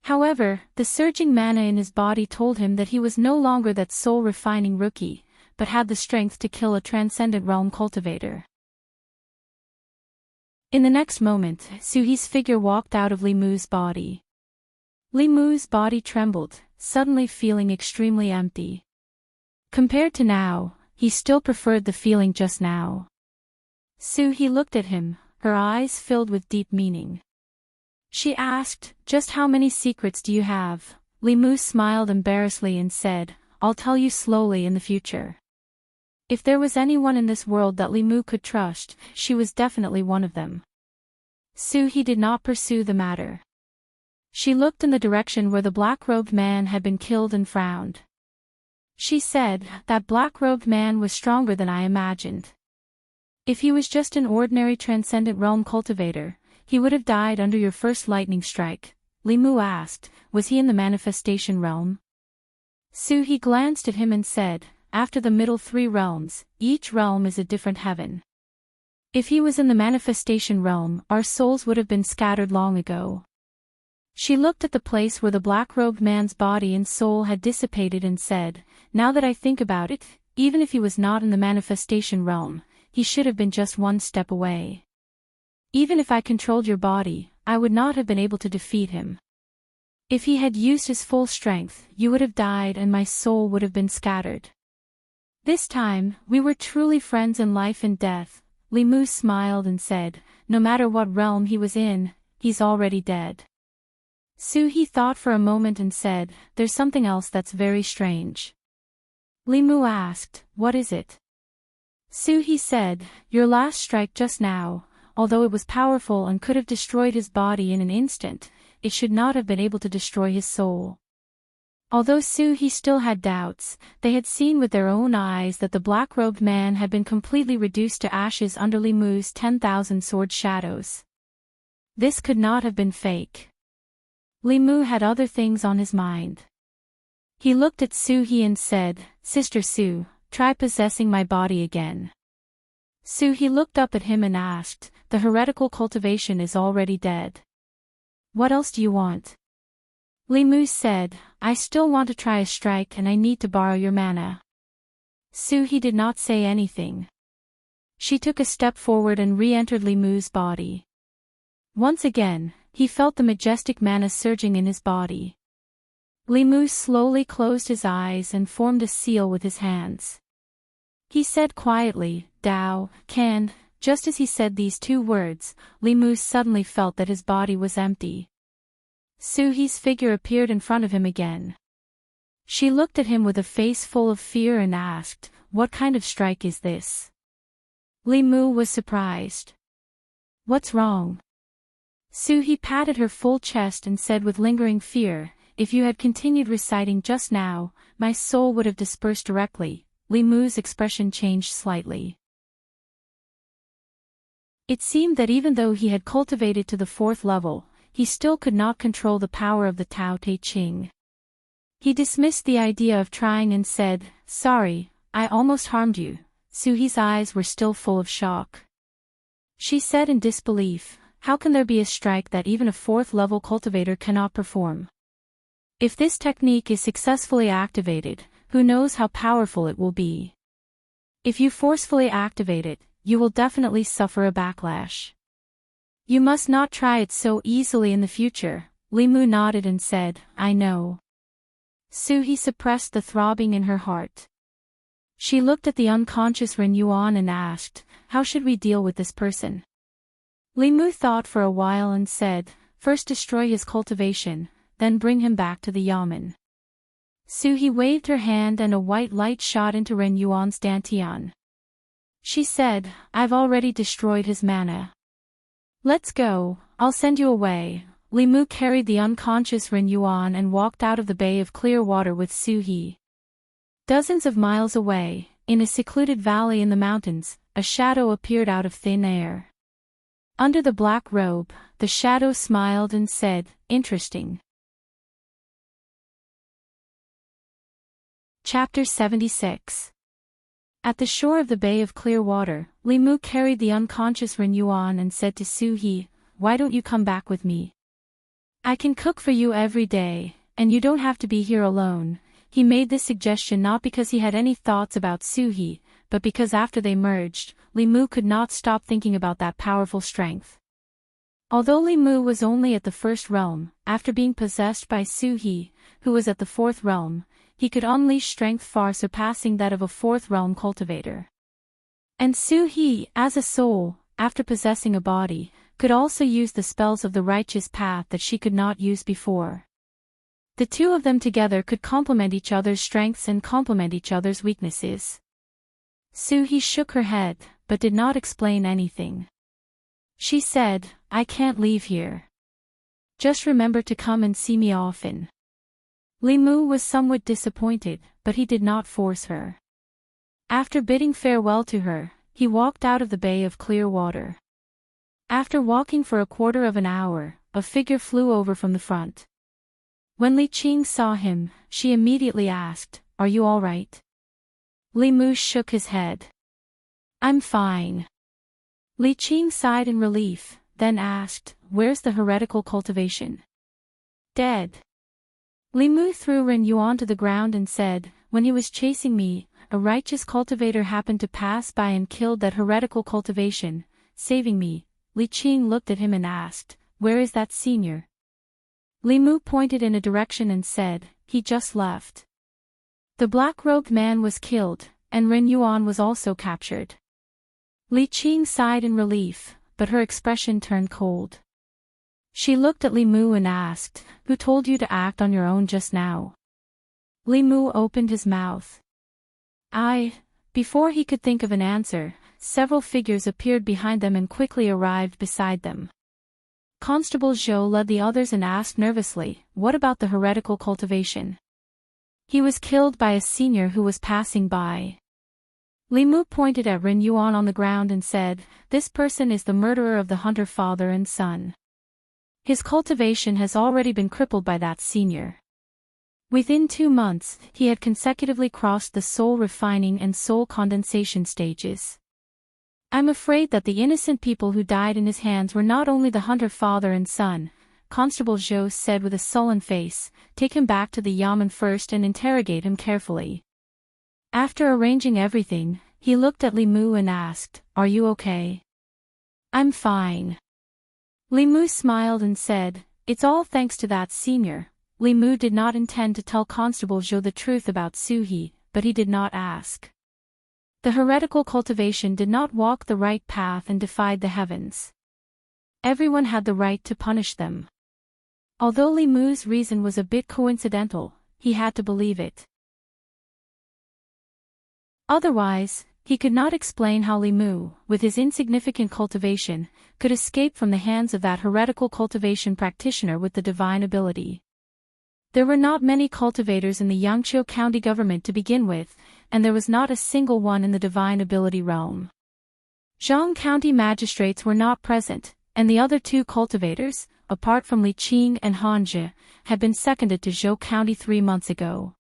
However, the surging mana in his body told him that he was no longer that soul-refining rookie, but had the strength to kill a transcendent realm cultivator. In the next moment, Suhi's figure walked out of Li Mu's body. Li Mu's body trembled, suddenly feeling extremely empty. Compared to now, he still preferred the feeling just now. Suhi looked at him, her eyes filled with deep meaning. She asked, "Just how many secrets do you have?" Li Mu smiled embarrassedly and said, "I'll tell you slowly in the future." If there was anyone in this world that Li Mu could trust, she was definitely one of them. Suhi did not pursue the matter. She looked in the direction where the black-robed man had been killed and frowned. She said, "That black-robed man was stronger than I imagined. If he was just an ordinary transcendent realm cultivator, he would have died under your first lightning strike." Li Mu asked, "Was he in the manifestation realm?" Suhi glanced at him and said, "After the middle 3 realms, each realm is a different heaven." If he was in the manifestation realm, our souls would have been scattered long ago. She looked at the place where the black-robed man's body and soul had dissipated and said, now that I think about it, even if he was not in the manifestation realm, he should have been just one step away. Even if I controlled your body, I would not have been able to defeat him. If he had used his full strength, you would have died and my soul would have been scattered. This time, we were truly friends in life and death. Li Mu smiled and said, no matter what realm he was in, he's already dead. Su He thought for a moment and said, there's something else that's very strange. Li Mu asked, what is it? Su He said, your last strike just now, although it was powerful and could have destroyed his body in an instant, it should not have been able to destroy his soul. Although Su He still had doubts, they had seen with their own eyes that the black-robed man had been completely reduced to ashes under Li Mu's 10,000 sword shadows. This could not have been fake. Li Mu had other things on his mind. He looked at Su He and said, Sister Su, try possessing my body again. Su He looked up at him and asked, the heretical cultivation is already dead. What else do you want? Li Mu said, I still want to try a strike and I need to borrow your mana. Su He did not say anything. She took a step forward and re-entered Li Mu's body. Once again, he felt the majestic mana surging in his body. Li Mu slowly closed his eyes and formed a seal with his hands. He said quietly, Dao, can. Just as he said these two words, Li Mu suddenly felt that his body was empty. Su He's figure appeared in front of him again. She looked at him with a face full of fear and asked, what kind of strike is this? Li Mu was surprised. What's wrong? Su He patted her full chest and said with lingering fear, if you had continued reciting just now, my soul would have dispersed directly. Li Mu's expression changed slightly. It seemed that even though he had cultivated to the 4th level, he still could not control the power of the Tao Te Ching. He dismissed the idea of trying and said, sorry, I almost harmed you. Su He's eyes were still full of shock. She said in disbelief, how can there be a strike that even a 4th level cultivator cannot perform? If this technique is successfully activated, who knows how powerful it will be? If you forcefully activate it, you will definitely suffer a backlash. You must not try it so easily in the future. Li Mu nodded and said, I know. Su He suppressed the throbbing in her heart. She looked at the unconscious Ren Yuan and asked, how should we deal with this person? Li Mu thought for a while and said, first destroy his cultivation, then bring him back to the yamen. Su He waved her hand and a white light shot into Ren Yuan's dantian. She said, I've already destroyed his mana. Let's go, I'll send you away. Li Mu carried the unconscious Ren Yuan and walked out of the bay of clear water with Su He. Dozens of miles away, in a secluded valley in the mountains, a shadow appeared out of thin air. Under the black robe, the shadow smiled and said, interesting. Chapter 76. At the shore of the Bay of Clear Water, Li Mu carried the unconscious Ren Yuan and said to Su He, why don't you come back with me? I can cook for you every day, and you don't have to be here alone. He made this suggestion not because he had any thoughts about Su He, but because after they merged, Li Mu could not stop thinking about that powerful strength. Although Li Mu was only at the 1st realm, after being possessed by Su He, who was at the 4th realm, he could unleash strength far surpassing that of a 4th realm cultivator. And Su He, as a soul, after possessing a body, could also use the spells of the righteous path that she could not use before. The two of them together could complement each other's strengths and complement each other's weaknesses. Su He shook her head, but did not explain anything. She said, I can't leave here. Just remember to come and see me often. Li Mu was somewhat disappointed, but he did not force her. After bidding farewell to her, he walked out of the Bay of Clear Water. After walking for a quarter of an hour, a figure flew over from the front. When Li Qing saw him, she immediately asked, are you all right? Li Mu shook his head. I'm fine. Li Qing sighed in relief, then asked, "Where's the heretical cultivation?" "Dead." Li Mu threw Ren Yuan to the ground and said, "When he was chasing me, a righteous cultivator happened to pass by and killed that heretical cultivation, saving me." Li Qing looked at him and asked, "Where is that senior?" Li Mu pointed in a direction and said, "He just left." The black-robed man was killed, and Ren Yuan was also captured. Li Qing sighed in relief, but her expression turned cold. She looked at Li Mu and asked, "Who told you to act on your own just now?" Li Mu opened his mouth. Before he could think of an answer, several figures appeared behind them and quickly arrived beside them. Constable Zhou led the others and asked nervously, "What about the heretical cultivation?" "He was killed by a senior who was passing by." Li Mu pointed at Ren Yuan on the ground and said, "This person is the murderer of the hunter father and son. His cultivation has already been crippled by that senior." Within 2 months, he had consecutively crossed the soul refining and soul condensation stages. "I'm afraid that the innocent people who died in his hands were not only the hunter father and son," Constable Zhou said with a sullen face. "Take him back to the yamen first and interrogate him carefully." After arranging everything, he looked at Li Mu and asked, "Are you okay?" "I'm fine." Li Mu smiled and said, "It's all thanks to that senior." Li Mu did not intend to tell Constable Zhou the truth about Su He, but he did not ask. The heretical cultivation did not walk the right path and defied the heavens. Everyone had the right to punish them. Although Li Mu's reason was a bit coincidental, he had to believe it. Otherwise, he could not explain how Li Mu, with his insignificant cultivation, could escape from the hands of that heretical cultivation practitioner with the divine ability. There were not many cultivators in the Yangqiu County government to begin with, and there was not a single one in the divine ability realm. Zhang County magistrates were not present, and the other 2 cultivators, apart from Li Qing and Han Zhe, had been seconded to Zhou County 3 months ago.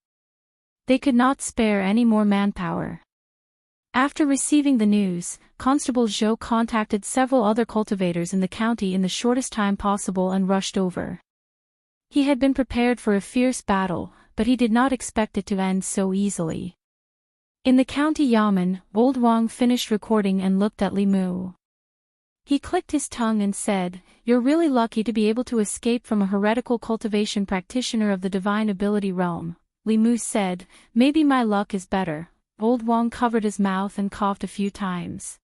They could not spare any more manpower. After receiving the news, Constable Zhou contacted several other cultivators in the county in the shortest time possible and rushed over. He had been prepared for a fierce battle, but he did not expect it to end so easily. In the county yamen, Old Wang finished recording and looked at Li Mu. He clicked his tongue and said, "You're really lucky to be able to escape from a heretical cultivation practitioner of the divine ability realm." Li Mu said, "Maybe my luck is better." Old Wang covered his mouth and coughed a few times.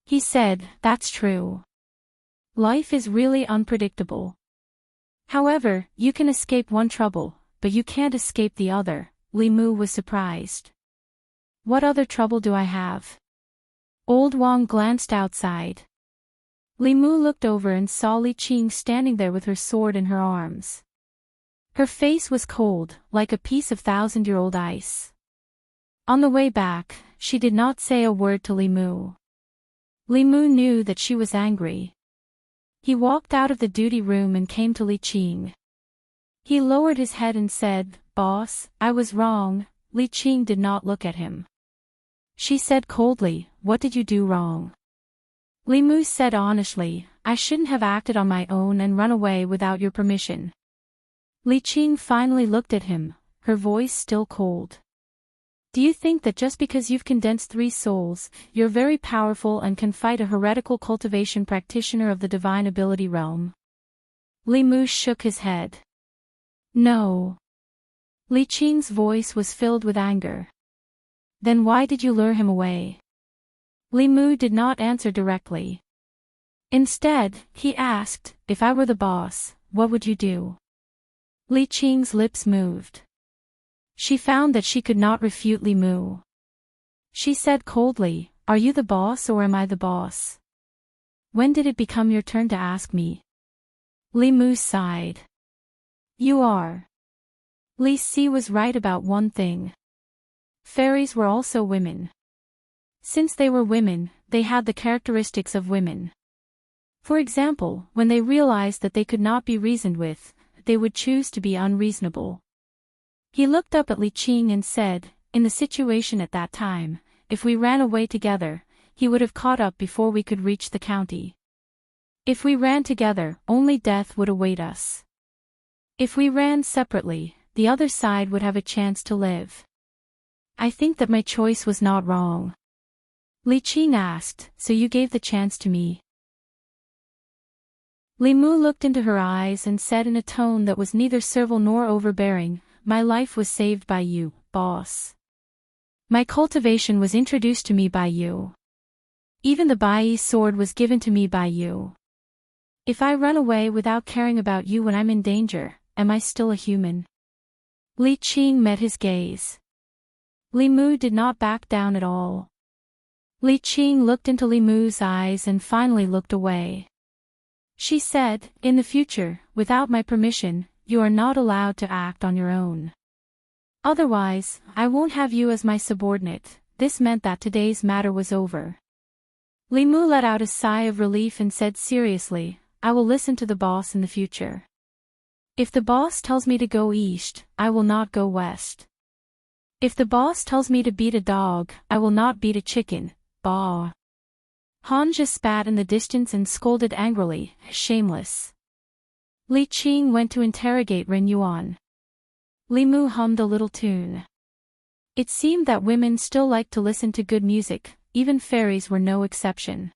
He said, "That's true. Life is really unpredictable. However, you can escape one trouble, but you can't escape the other." Li Mu was surprised. "What other trouble do I have?" Old Wang glanced outside. Li Mu looked over and saw Li Qing standing there with her sword in her arms. Her face was cold, like a piece of 1,000-year-old ice. On the way back, she did not say a word to Li Mu. Li Mu knew that she was angry. He walked out of the duty room and came to Li Qing. He lowered his head and said, "Boss, I was wrong." Li Qing did not look at him. She said coldly, "What did you do wrong?" Li Mu said honestly, "I shouldn't have acted on my own and run away without your permission." Li Qing finally looked at him, her voice still cold. "Do you think that just because you've condensed 3 souls, you're very powerful and can fight a heretical cultivation practitioner of the divine ability realm?" Li Mu shook his head. "No." Li Qing's voice was filled with anger. "Then why did you lure him away?" Li Mu did not answer directly. Instead, he asked, "If I were the boss, what would you do?" Li Qing's lips moved. She found that she could not refute Li Mu. She said coldly, "Are you the boss or am I the boss? When did it become your turn to ask me?" Li Mu sighed. "You are." Li Si was right about one thing. Fairies were also women. Since they were women, they had the characteristics of women. For example, when they realized that they could not be reasoned with, they would choose to be unreasonable. He looked up at Li Qing and said, "In the situation at that time, if we ran away together, he would have caught up before we could reach the county. If we ran together, only death would await us. If we ran separately, the other side would have a chance to live. I think that my choice was not wrong. Li Qing asked, so you gave the chance to me? Li Mu looked into her eyes and said in a tone that was neither servile nor overbearing, my life was saved by you, boss. My cultivation was introduced to me by you. Even the Bai sword was given to me by you. If I run away without caring about you when I'm in danger, am I still a human? Li Qing met his gaze. Li Mu did not back down at all. Li Qing looked into Li Mu's eyes and finally looked away. She said, in the future, without my permission, you are not allowed to act on your own. Otherwise, I won't have you as my subordinate. This meant that today's matter was over. Li Mu let out a sigh of relief and said seriously, I will listen to the boss in the future. If the boss tells me to go east, I will not go west. If the boss tells me to beat a dog, I will not beat a chicken. Bah. Hanja spat in the distance and scolded angrily, shameless. Li Qing went to interrogate Ren Yuan. Li Mu hummed a little tune. It seemed that women still liked to listen to good music, even fairies were no exception.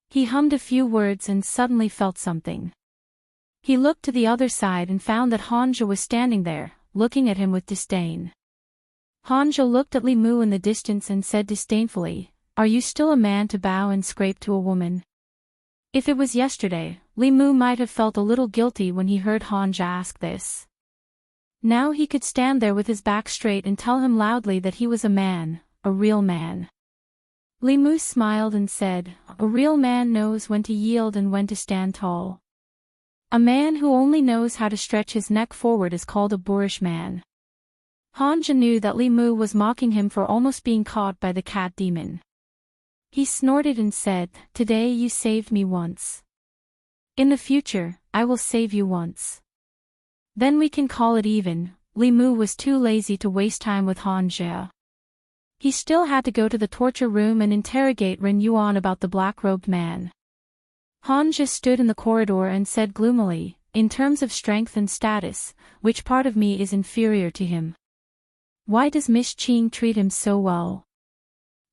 He hummed a few words and suddenly felt something. He looked to the other side and found that Hanja was standing there, looking at him with disdain. Hanja looked at Li Mu in the distance and said disdainfully, are you still a man to bow and scrape to a woman? If it was yesterday, Li Mu might have felt a little guilty when he heard Hanja ask this. Now he could stand there with his back straight and tell him loudly that he was a man, a real man. Li Mu smiled and said, a real man knows when to yield and when to stand tall. A man who only knows how to stretch his neck forward is called a boorish man. Hanja knew that Li Mu was mocking him for almost being caught by the cat demon. He snorted and said, today you saved me once. In the future, I will save you once. Then we can call it even. Li Mu was too lazy to waste time with Hanja. He still had to go to the torture room and interrogate Ren Yuan about the black-robed man. Hanja stood in the corridor and said gloomily, in terms of strength and status, which part of me is inferior to him? Why does Miss Qing treat him so well?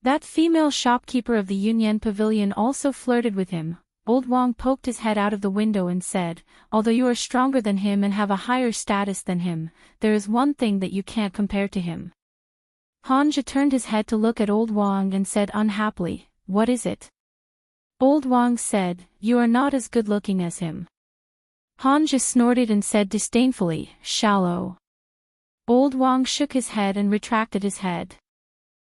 That female shopkeeper of the Yunyan pavilion also flirted with him. Old Wang poked his head out of the window and said, although you are stronger than him and have a higher status than him, there is one thing that you can't compare to him. Hanja turned his head to look at Old Wang and said unhappily, what is it? Old Wang said, you are not as good-looking as him. Hanja snorted and said disdainfully, shallow. Old Wang shook his head and retracted his head.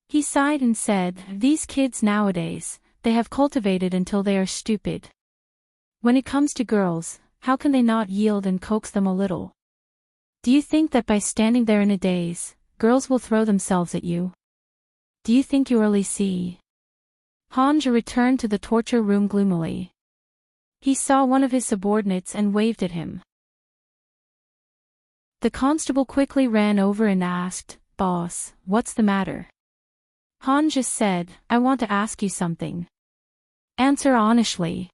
He sighed and said, these kids nowadays, they have cultivated until they are stupid. When it comes to girls, how can they not yield and coax them a little? Do you think that by standing there in a daze, girls will throw themselves at you? Do you think you really see? Hanja returned to the torture room gloomily. He saw one of his subordinates and waved at him. The constable quickly ran over and asked, boss, what's the matter? Hanja said, I want to ask you something. Answer honestly.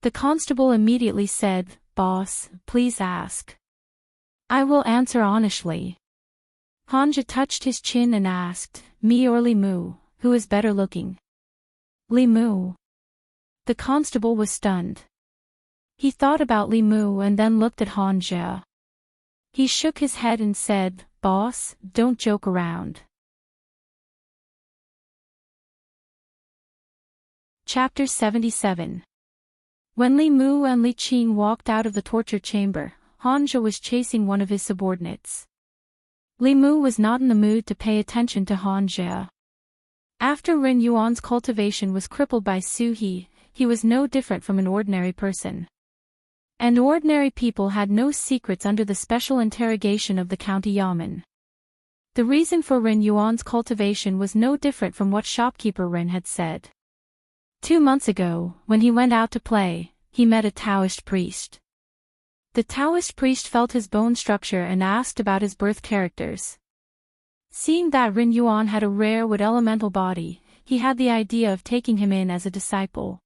The constable immediately said, boss, please ask. I will answer honestly. Hanja touched his chin and asked, me or Li Mu, who is better looking? Li Mu. The constable was stunned. He thought about Li Mu and then looked at Hanja. He shook his head and said, boss, don't joke around. Chapter 77. When Li Mu and Li Qing walked out of the torture chamber, Hanja was chasing one of his subordinates. Li Mu was not in the mood to pay attention to Hanja. After Ren Yuan's cultivation was crippled by Su He, he was no different from an ordinary person. And ordinary people had no secrets under the special interrogation of the county yamen. The reason for Ren Yuan's cultivation was no different from what shopkeeper Ren had said. 2 months ago, when he went out to play, he met a Daoist priest. The Daoist priest felt his bone structure and asked about his birth characters. Seeing that Ren Yuan had a rare wood elemental body, he had the idea of taking him in as a disciple.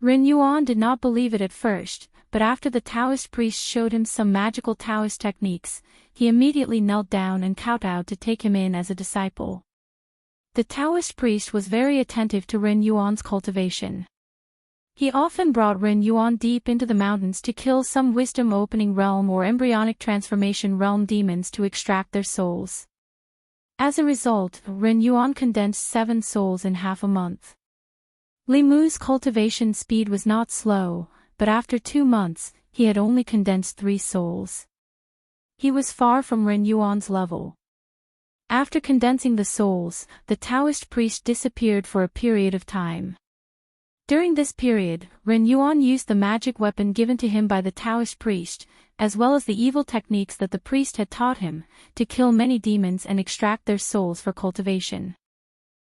Ren Yuan did not believe it at first, but after the Taoist priest showed him some magical Taoist techniques, he immediately knelt down and kowtowed to take him in as a disciple. The Taoist priest was very attentive to Ren Yuan's cultivation. He often brought Ren Yuan deep into the mountains to kill some wisdom-opening realm or embryonic transformation realm demons to extract their souls. As a result, Ren Yuan condensed 7 souls in half a month. Li Mu's cultivation speed was not slow, but after 2 months, he had only condensed 3 souls. He was far from Ren Yuan's level. After condensing the souls, the Taoist priest disappeared for a period of time. During this period, Ren Yuan used the magic weapon given to him by the Taoist priest, as well as the evil techniques that the priest had taught him, to kill many demons and extract their souls for cultivation.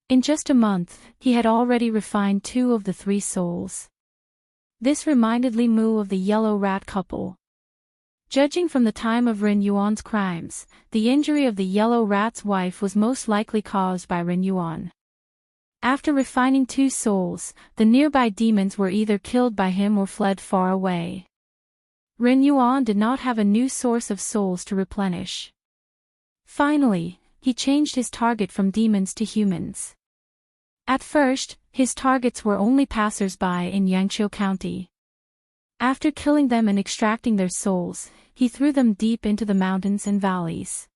In just a month, he had already refined 2 of the 3 souls. This reminded Li Mu of the yellow rat couple. Judging from the time of Ren Yuan's crimes, the injury of the yellow rat's wife was most likely caused by Ren Yuan. After refining 2 souls, the nearby demons were either killed by him or fled far away. Ren Yuan did not have a new source of souls to replenish. Finally, he changed his target from demons to humans. At first, his targets were only passers-by in Yangqiu County. After killing them and extracting their souls, he threw them deep into the mountains and valleys.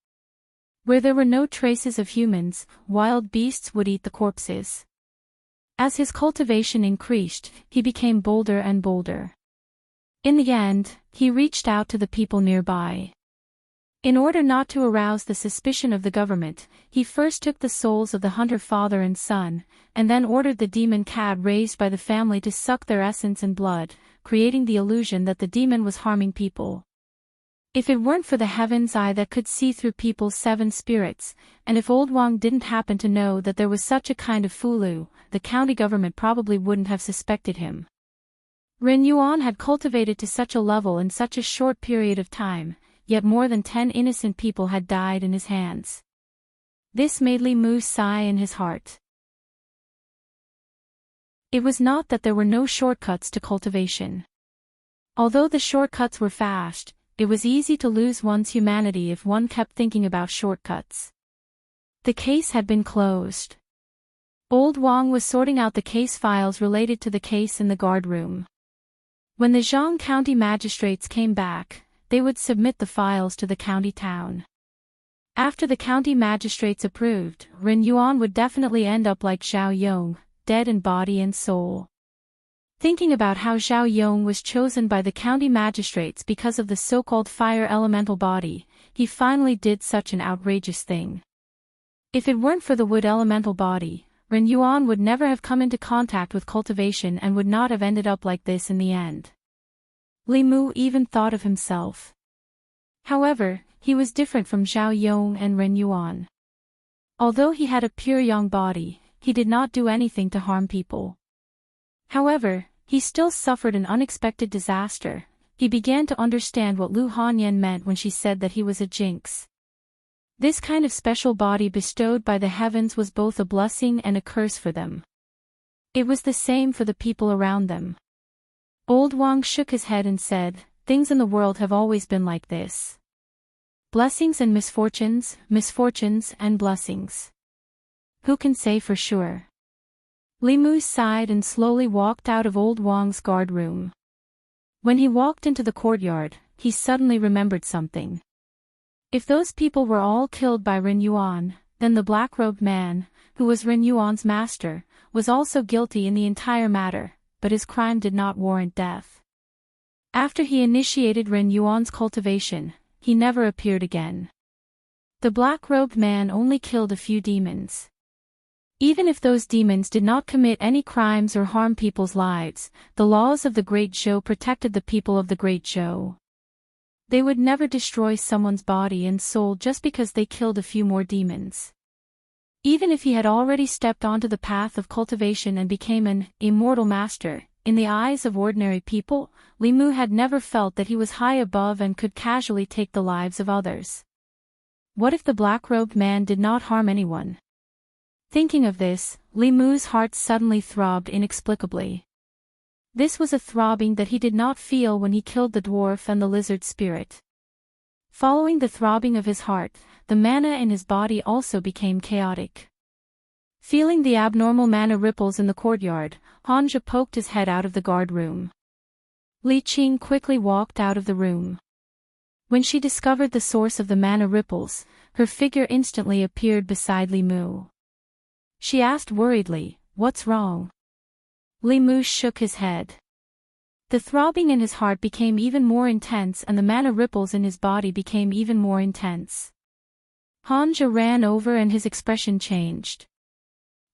Where there were no traces of humans, wild beasts would eat the corpses. As his cultivation increased, he became bolder and bolder. In the end, he reached out to the people nearby. In order not to arouse the suspicion of the government, he first took the souls of the hunter father and son, and then ordered the demon cat raised by the family to suck their essence and blood, creating the illusion that the demon was harming people. If it weren't for the heaven's eye that could see through people's 7 spirits, and if Old Wang didn't happen to know that there was such a kind of fulu, the county government probably wouldn't have suspected him. Ren Yuan had cultivated to such a level in such a short period of time, yet more than 10 innocent people had died in his hands. This made Li Mu sigh in his heart. It was not that there were no shortcuts to cultivation. Although the shortcuts were fast, it was easy to lose one's humanity if one kept thinking about shortcuts. The case had been closed. Old Wang was sorting out the case files related to the case in the guard room. When the Zhang County magistrates came back, they would submit the files to the county town. After the county magistrates approved, Ren Yuan would definitely end up like Zhao Yong, dead in body and soul. Thinking about how Zhao Yong was chosen by the county magistrates because of the so-called fire elemental body, he finally did such an outrageous thing. If it weren't for the wood elemental body, Ren Yuan would never have come into contact with cultivation and would not have ended up like this in the end. Li Mu even thought of himself. However, he was different from Zhao Yong and Ren Yuan. Although he had a pure yang body, he did not do anything to harm people. However, he still suffered an unexpected disaster. He began to understand what Lu Hanyan meant when she said that he was a jinx. This kind of special body bestowed by the heavens was both a blessing and a curse for them. It was the same for the people around them. Old Wang shook his head and said, "Things in the world have always been like this. Blessings and misfortunes, misfortunes and blessings. Who can say for sure?" Li Mu sighed and slowly walked out of Old Wang's guard room. When he walked into the courtyard, he suddenly remembered something. If those people were all killed by Ren Yuan, then the black-robed man, who was Ren Yuan's master, was also guilty in the entire matter, but his crime did not warrant death. After he initiated Ren Yuan's cultivation, he never appeared again. The black-robed man only killed a few demons. Even if those demons did not commit any crimes or harm people's lives, the laws of the Great Zhou protected the people of the Great Zhou. They would never destroy someone's body and soul just because they killed a few more demons. Even if he had already stepped onto the path of cultivation and became an immortal master, in the eyes of ordinary people, Li Mu had never felt that he was high above and could casually take the lives of others. What if the black-robed man did not harm anyone? Thinking of this, Li Mu's heart suddenly throbbed inexplicably. This was a throbbing that he did not feel when he killed the dwarf and the lizard spirit. Following the throbbing of his heart, the mana in his body also became chaotic. Feeling the abnormal mana ripples in the courtyard, Hanja poked his head out of the guard room. Li Qing quickly walked out of the room. When she discovered the source of the mana ripples, her figure instantly appeared beside Li Mu. She asked worriedly, "What's wrong?" Li Mu shook his head. The throbbing in his heart became even more intense and the mana ripples in his body became even more intense. Hanja ran over and his expression changed.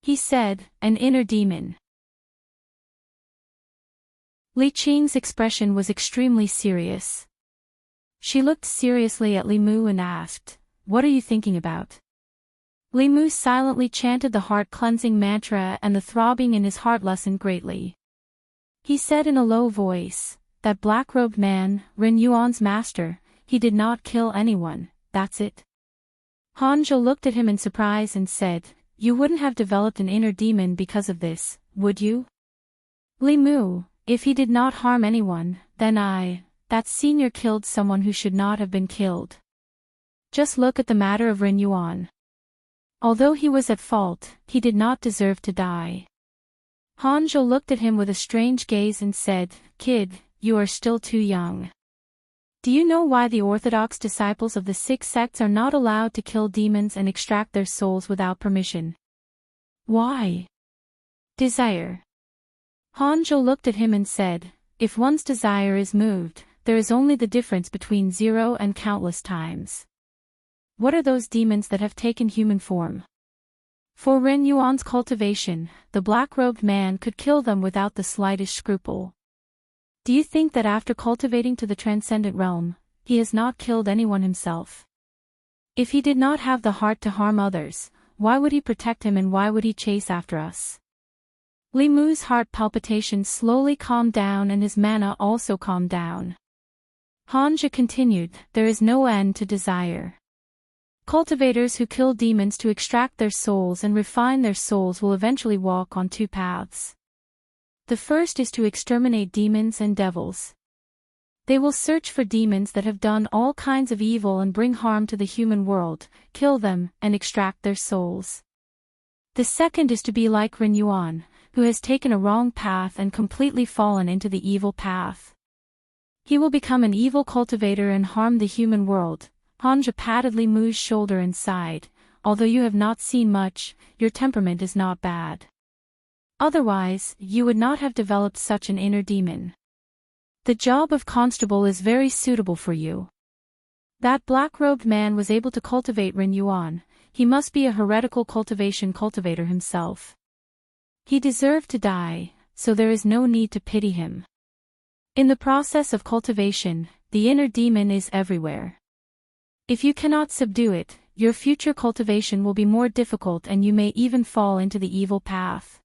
He said, "An inner demon." Li Qing's expression was extremely serious. She looked seriously at Li Mu and asked, "What are you thinking about?" Li Mu silently chanted the heart-cleansing mantra and the throbbing in his heart lessened greatly. He said in a low voice, "That black-robed man, Ren Yuan's master, he did not kill anyone, that's it." Hanja looked at him in surprise and said, "You wouldn't have developed an inner demon because of this, would you?" Li Mu, "If he did not harm anyone, then that senior killed someone who should not have been killed. Just look at the matter of Ren Yuan. Although he was at fault, he did not deserve to die." Hanja looked at him with a strange gaze and said, "Kid, you are still too young. Do you know why the orthodox disciples of the 6 sects are not allowed to kill demons and extract their souls without permission?" "Why?" "Desire." Hanja looked at him and said, "If one's desire is moved, there is only the difference between 0 and countless times. What are those demons that have taken human form? For Ren Yuan's cultivation, the black-robed man could kill them without the slightest scruple. Do you think that after cultivating to the transcendent realm, he has not killed anyone himself? If he did not have the heart to harm others, why would he protect him and why would he chase after us?" Li Mu's heart palpitations slowly calmed down and his mana also calmed down. Hanja continued, "There is no end to desire. Cultivators who kill demons to extract their souls and refine their souls will eventually walk on 2 paths. The first is to exterminate demons and devils. They will search for demons that have done all kinds of evil and bring harm to the human world, kill them, and extract their souls. The second is to be like Ren Yuan, who has taken a wrong path and completely fallen into the evil path. He will become an evil cultivator and harm the human world." Hanja patted Li Mu's shoulder and sighed, "Although you have not seen much, your temperament is not bad. Otherwise, you would not have developed such an inner demon. The job of constable is very suitable for you. That black-robed man was able to cultivate Ren Yuan, he must be a heretical cultivation cultivator himself. He deserved to die, so there is no need to pity him. In the process of cultivation, the inner demon is everywhere. If you cannot subdue it, your future cultivation will be more difficult and you may even fall into the evil path."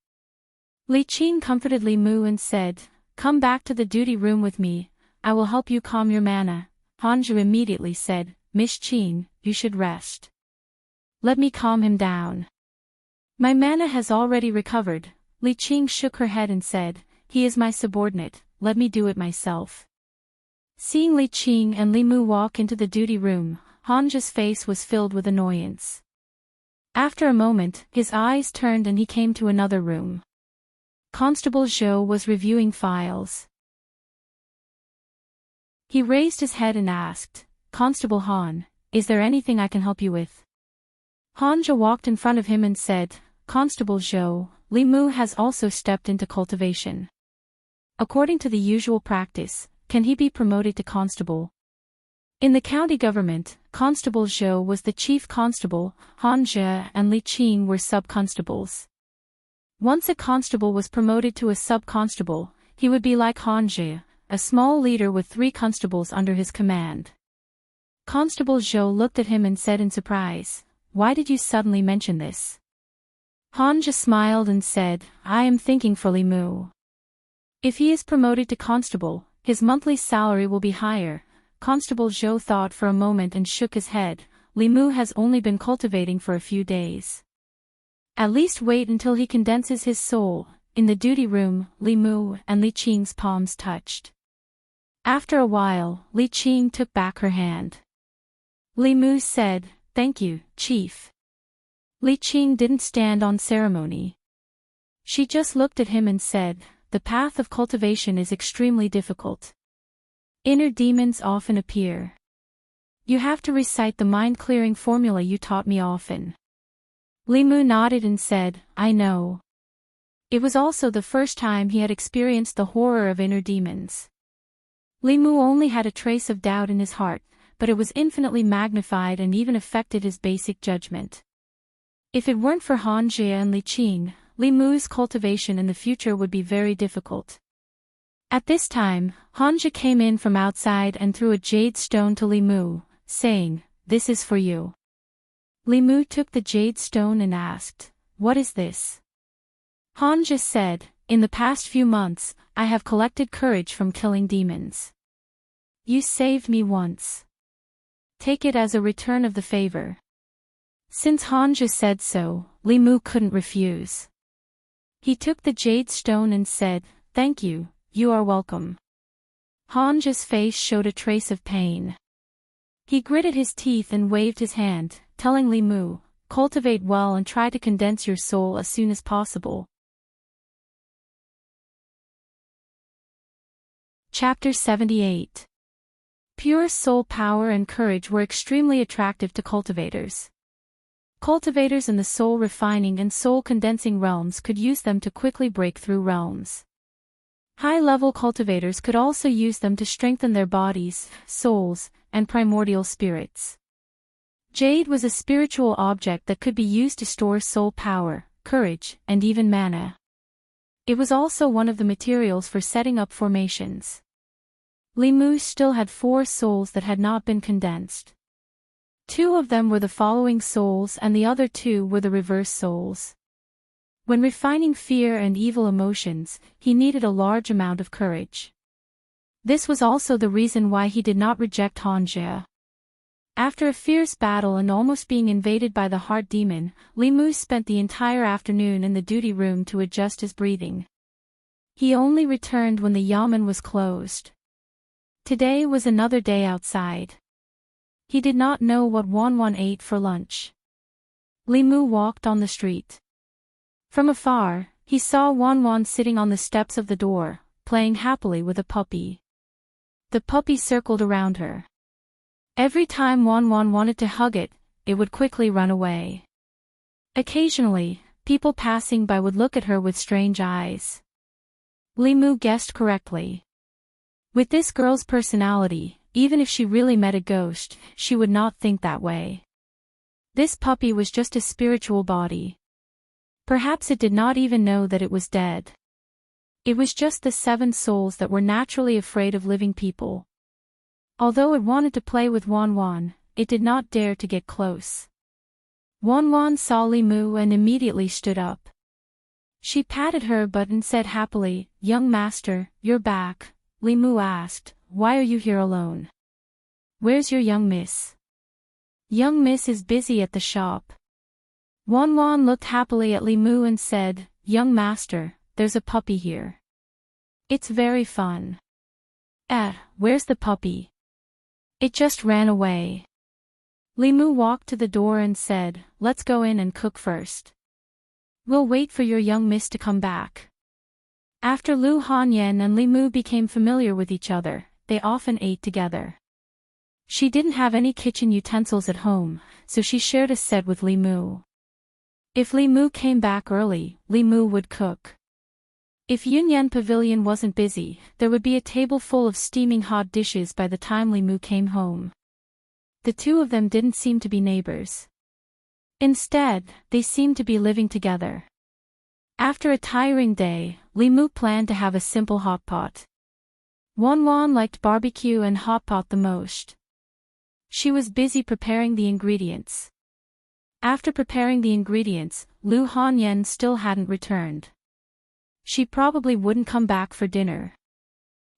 Li Qing comforted Li Mu and said, "Come back to the duty room with me, I will help you calm your mana." Hanja immediately said, "Miss Qing, you should rest. Let me calm him down." "My mana has already recovered." Li Qing shook her head and said, "He is my subordinate, let me do it myself." Seeing Li Qing and Li Mu walk into the duty room, Hanja's face was filled with annoyance. After a moment, his eyes turned and he came to another room. Constable Zhou was reviewing files. He raised his head and asked, "Constable Han, is there anything I can help you with?" Hanja walked in front of him and said, "Constable Zhou, Li Mu has also stepped into cultivation. According to the usual practice, can he be promoted to constable?" In the county government, Constable Zhou was the chief constable, Hanja and Li Qing were sub-constables. Once a constable was promoted to a sub-constable, he would be like Hanja, a small leader with 3 constables under his command. Constable Zhou looked at him and said in surprise, "Why did you suddenly mention this?" Hanja smiled and said, "I am thinking for Li Mu. If he is promoted to constable, his monthly salary will be higher." Constable Zhou thought for a moment and shook his head. "Li Mu has only been cultivating for a few days. At least wait until he condenses his soul. In the duty room, Li Mu and Li Qing's palms touched. After a while, Li Qing took back her hand. Li Mu said, "Thank you, Chief." Li Qing didn't stand on ceremony. She just looked at him and said, "The path of cultivation is extremely difficult. Inner demons often appear. You have to recite the mind-clearing formula you taught me often." Li Mu nodded and said, "I know." It was also the first time he had experienced the horror of inner demons. Li Mu only had a trace of doubt in his heart, but it was infinitely magnified and even affected his basic judgment. If it weren't for Han Jie and Li Qing, Li Mu's cultivation in the future would be very difficult. At this time, Han Jie came in from outside and threw a jade stone to Li Mu, saying, "This is for you." Li Mu took the jade stone and asked, "What is this?" Han Jie said, "In the past few months, I have collected courage from killing demons. You saved me once. Take it as a return of the favor." Since Han Jie said so, Li Mu couldn't refuse. He took the jade stone and said, "Thank you, you are welcome." Han Jie's face showed a trace of pain. He gritted his teeth and waved his hand, telling Li Mu, "Cultivate well and try to condense your soul as soon as possible." Chapter 78. Pure soul power and courage were extremely attractive to cultivators. Cultivators in the soul refining and soul condensing realms could use them to quickly break through realms. High-level cultivators could also use them to strengthen their bodies, souls, and primordial spirits. Jade was a spiritual object that could be used to store soul power, courage, and even mana. It was also one of the materials for setting up formations. Li Mu still had 4 souls that had not been condensed. 2 of them were the following souls and the other 2 were the reverse souls. When refining fear and evil emotions, he needed a large amount of courage. This was also the reason why he did not reject Han Jie. After a fierce battle and almost being invaded by the heart demon, Li Mu spent the entire afternoon in the duty room to adjust his breathing. He only returned when the yamen was closed. Today was another day outside. He did not know what Wanwan ate for lunch. Li Mu walked on the street. From afar, he saw Wanwan sitting on the steps of the door, playing happily with a puppy. The puppy circled around her. Every time Wanwan wanted to hug it, it would quickly run away. Occasionally, people passing by would look at her with strange eyes. Li Mu guessed correctly. With this girl's personality, even if she really met a ghost, she would not think that way. This puppy was just a spiritual body. Perhaps it did not even know that it was dead. It was just the 7 souls that were naturally afraid of living people. Although it wanted to play with Wanwan, it did not dare to get close. Wanwan saw Li Mu and immediately stood up. She patted her butt and said happily, "Young master, you're back." Li Mu asked, "Why are you here alone? Where's your young miss?" "Young miss is busy at the shop." Wanwan looked happily at Li Mu and said, "Young master, there's a puppy here. It's very fun." Where's the puppy?" "It just ran away." Li Mu walked to the door and said, "Let's go in and cook first. We'll wait for your young miss to come back." After Lu Hanyan and Li Mu became familiar with each other, they often ate together. She didn't have any kitchen utensils at home, so she shared a set with Li Mu. If Li Mu came back early, Li Mu would cook. If Yunyan Pavilion wasn't busy, there would be a table full of steaming hot dishes by the time Li Mu came home. The 2 of them didn't seem to be neighbors. Instead, they seemed to be living together. After a tiring day, Li Mu planned to have a simple hot pot. Wanwan liked barbecue and hot pot the most. She was busy preparing the ingredients. After preparing the ingredients, Lu Hanyan still hadn't returned. She probably wouldn't come back for dinner.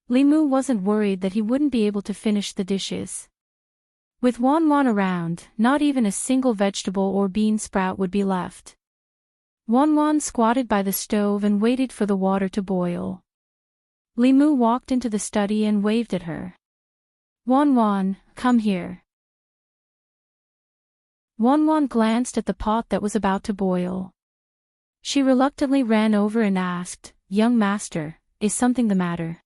Li Mu wasn't worried that he wouldn't be able to finish the dishes. With Wanwan around, not even a single vegetable or bean sprout would be left. Wan Wan squatted by the stove and waited for the water to boil. Li Mu walked into the study and waved at her. Wan Wan, come here. Wan Wan glanced at the pot that was about to boil. She reluctantly ran over and asked, Young master, is something the matter?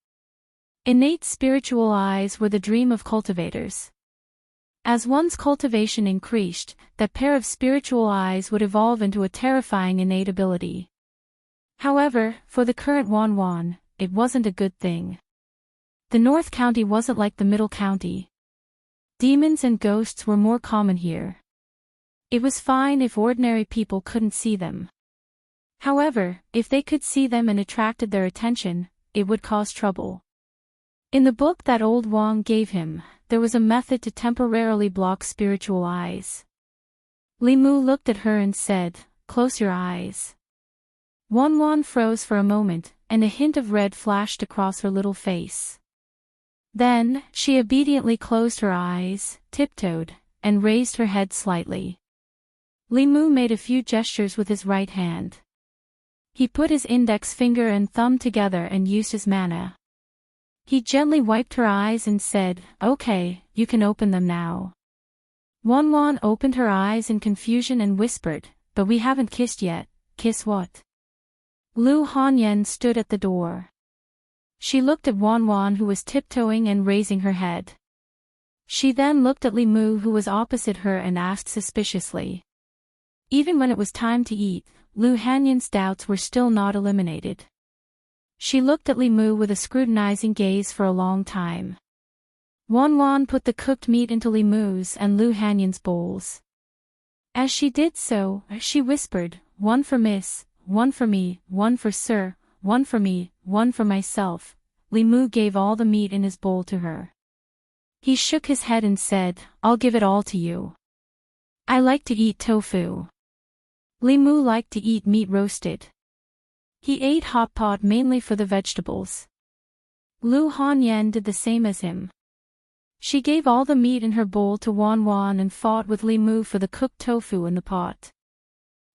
Innate spiritual eyes were the dream of cultivators. As one's cultivation increased, that pair of spiritual eyes would evolve into a terrifying innate ability. However, for the current Wan Wan, it wasn't a good thing. The North County wasn't like the Middle County. Demons and ghosts were more common here. It was fine if ordinary people couldn't see them. However, if they could see them and attracted their attention, it would cause trouble. In the book that old Wang gave him, there was a method to temporarily block spiritual eyes. Li Mu looked at her and said, Close your eyes. Wan Wan froze for a moment, and a hint of red flashed across her little face. Then, she obediently closed her eyes, tiptoed, and raised her head slightly. Li Mu made a few gestures with his right hand. He put his index finger and thumb together and used his mana. He gently wiped her eyes and said, Okay, you can open them now. Wan Wan opened her eyes in confusion and whispered, But we haven't kissed yet. Kiss what? Lu Hanyan stood at the door. She looked at Wan Wan, who was tiptoeing and raising her head. She then looked at Li Mu, who was opposite her, and asked suspiciously. Even when it was time to eat, Lu Hanyan's doubts were still not eliminated. She looked at Li Mu with a scrutinizing gaze for a long time. Wan Wan put the cooked meat into Li Mu's and Lu Hanyan's bowls. As she did so, she whispered, One for Miss, one for me, one for Sir, one for me, one for myself. Li Mu gave all the meat in his bowl to her. He shook his head and said, I'll give it all to you. I like to eat tofu. Li Mu liked to eat meat roasted. He ate hot pot mainly for the vegetables. Lu Hanyan did the same as him. She gave all the meat in her bowl to Wan Wan and fought with Li Mu for the cooked tofu in the pot.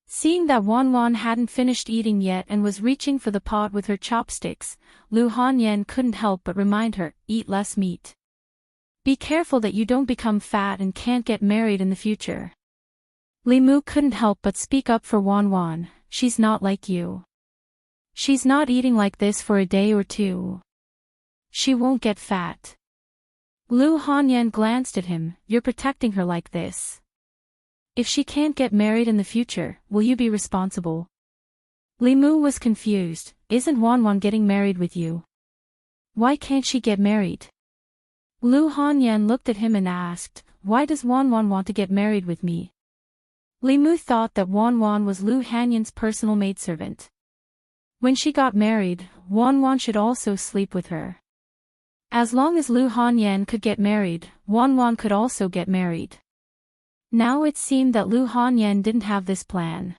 Seeing that Wan Wan hadn't finished eating yet and was reaching for the pot with her chopsticks, Lu Hanyan couldn't help but remind her, Eat less meat. Be careful that you don't become fat and can't get married in the future. Li Mu couldn't help but speak up for Wan Wan, She's not like you. She's not eating like this for a day or two. She won't get fat. Lu Hanyan glanced at him, You're protecting her like this. If she can't get married in the future, will you be responsible? Li Mu was confused, Isn't Wan Wan getting married with you? Why can't she get married? Lu Hanyan looked at him and asked, Why does Wan Wan want to get married with me? Li Mu thought that Wan Wan was Lu Hanyan's personal maidservant. When she got married, Wan Wan should also sleep with her. As long as Lu Hanyan could get married, Wan Wan could also get married. Now it seemed that Lu Hanyan didn't have this plan.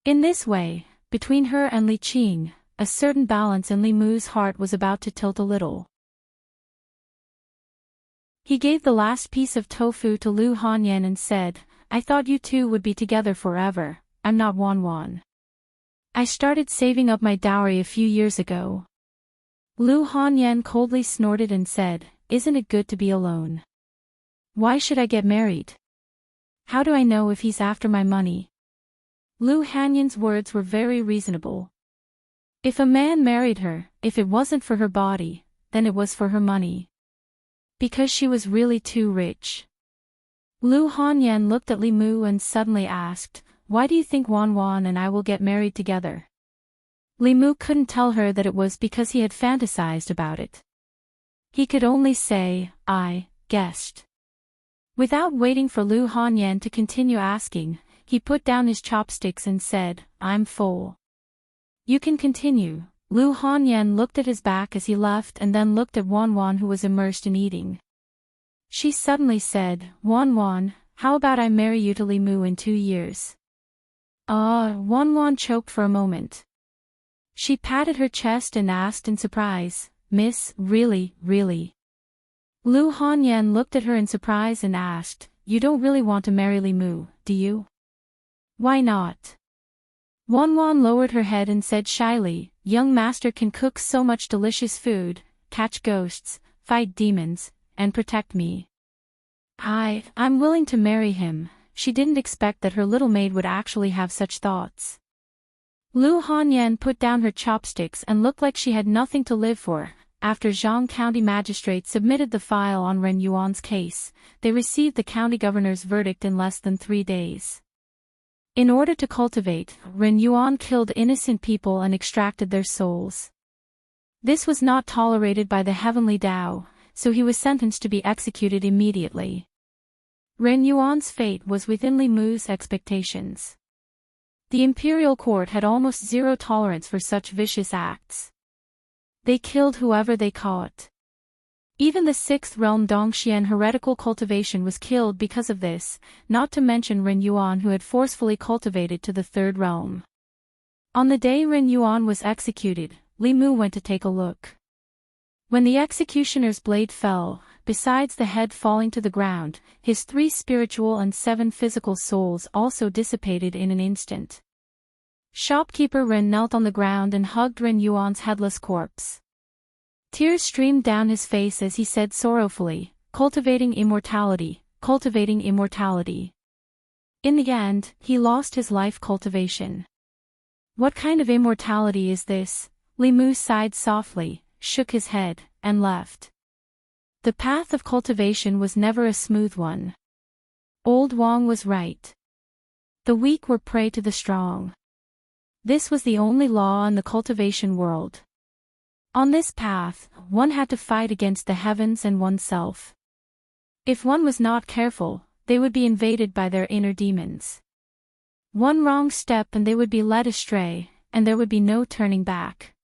In this way, between her and Li Qing, a certain balance in Li Mu's heart was about to tilt a little. He gave the last piece of tofu to Lu Hanyan and said, I thought you two would be together forever. I'm not Wan Wan. I started saving up my dowry a few years ago. Lu Hanyan coldly snorted and said, Isn't it good to be alone? Why should I get married? How do I know if he's after my money? Lu Hanyan's words were very reasonable. If a man married her, if it wasn't for her body, then it was for her money. Because she was really too rich. Lu Hanyan looked at Li Mu and suddenly asked, Why do you think Wan Wan and I will get married together? Li Mu couldn't tell her that it was because he had fantasized about it. He could only say, I guessed. Without waiting for Lu Hanyan to continue asking, he put down his chopsticks and said, I'm full. You can continue. Lu Hanyan looked at his back as he left and then looked at Wan Wan, who was immersed in eating. She suddenly said, Wan Wan, how about I marry you to Li Mu in 2 years? Wan Wan choked for a moment. She patted her chest and asked in surprise, Miss, really, really? Lu Hanyan looked at her in surprise and asked, You don't really want to marry Li Mu, do you? Why not? Wanwan lowered her head and said shyly, "Young master can cook so much delicious food, catch ghosts, fight demons, and protect me. I'm willing to marry him." She didn't expect that her little maid would actually have such thoughts. Lu Hanyan put down her chopsticks and looked like she had nothing to live for. After Zhang County magistrate submitted the file on Ren Yuan's case, they received the county governor's verdict in less than 3 days. In order to cultivate, Ren Yuan killed innocent people and extracted their souls. This was not tolerated by the heavenly Tao, so he was sentenced to be executed immediately. Ren Yuan's fate was within Li Mu's expectations. The imperial court had almost zero tolerance for such vicious acts. They killed whoever they caught. Even the 6th realm Dongxian heretical cultivation was killed because of this, not to mention Ren Yuan, who had forcefully cultivated to the 3rd realm. On the day Ren Yuan was executed, Li Mu went to take a look. When the executioner's blade fell, besides the head falling to the ground, his 3 spiritual and 7 physical souls also dissipated in an instant. Shopkeeper Ren knelt on the ground and hugged Ren Yuan's headless corpse. Tears streamed down his face as he said sorrowfully, "Cultivating immortality, cultivating immortality." In the end, he lost his life cultivation. What kind of immortality is this? Li Mu sighed softly, shook his head, and left. The path of cultivation was never a smooth one. Old Wang was right. The weak were prey to the strong. This was the only law in the cultivation world. On this path, one had to fight against the heavens and oneself. If one was not careful, they would be invaded by their inner demons. One wrong step and they would be led astray, and there would be no turning back.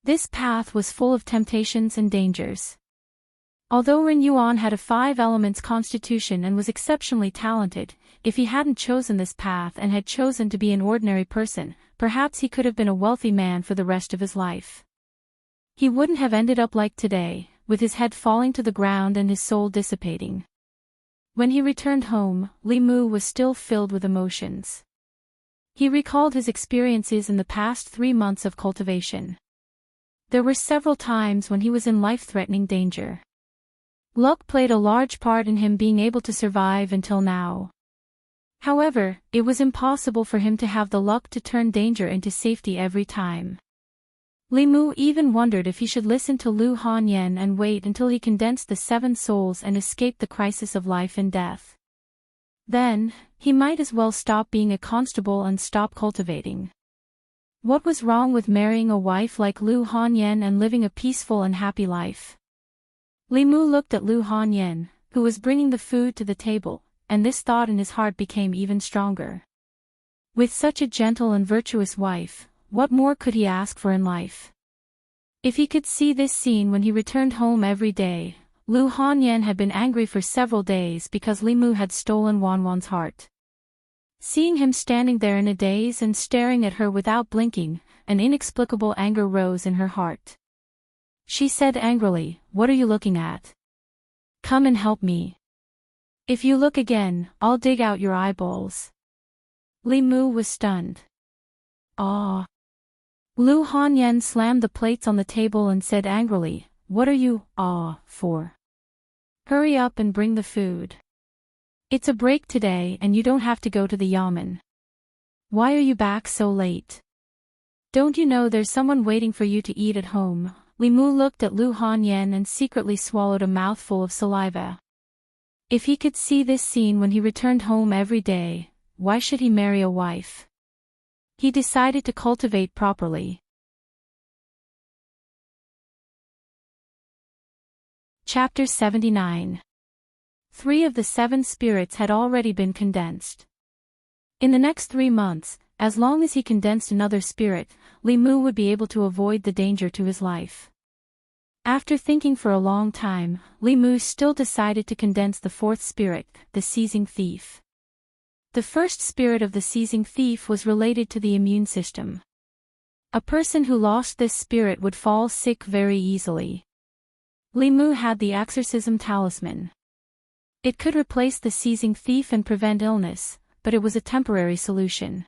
This path was full of temptations and dangers. Although Ren Yuan had a 5 elements constitution and was exceptionally talented, if he hadn't chosen this path and had chosen to be an ordinary person, perhaps he could have been a wealthy man for the rest of his life. He wouldn't have ended up like today, with his head falling to the ground and his soul dissipating. When he returned home, Li Mu was still filled with emotions. He recalled his experiences in the past 3 months of cultivation. There were several times when he was in life-threatening danger. Luck played a large part in him being able to survive until now. However, it was impossible for him to have the luck to turn danger into safety every time. Li Mu even wondered if he should listen to Lu Hanyan and wait until he condensed the 7 souls and escaped the crisis of life and death. Then, he might as well stop being a constable and stop cultivating. What was wrong with marrying a wife like Lu Hanyan and living a peaceful and happy life? Li Mu looked at Lu Hanyan, who was bringing the food to the table, and this thought in his heart became even stronger. With such a gentle and virtuous wife, what more could he ask for in life? If he could see this scene when he returned home every day, Lu Hanyan had been angry for several days because Li Mu had stolen Wanwan's heart. Seeing him standing there in a daze and staring at her without blinking, an inexplicable anger rose in her heart. She said angrily, "What are you looking at? Come and help me. If you look again, I'll dig out your eyeballs." Li Mu was stunned. "Ah." Lu Hanyan slammed the plates on the table and said angrily, "What are you, for? Hurry up and bring the food. It's a break today and you don't have to go to the yamen. Why are you back so late? Don't you know there's someone waiting for you to eat at home?" Li Mu looked at Lu Hanyan and secretly swallowed a mouthful of saliva. If he could see this scene when he returned home every day, why should he marry a wife? He decided to cultivate properly. Chapter 79. 3 of the 7 spirits had already been condensed. In the next 3 months, as long as he condensed another spirit, Li Mu would be able to avoid the danger to his life. After thinking for a long time, Li Mu still decided to condense the 4th spirit, the seizing thief. The first spirit of the seizing thief was related to the immune system. A person who lost this spirit would fall sick very easily. Li Mu had the exorcism talisman. It could replace the seizing thief and prevent illness, but it was a temporary solution.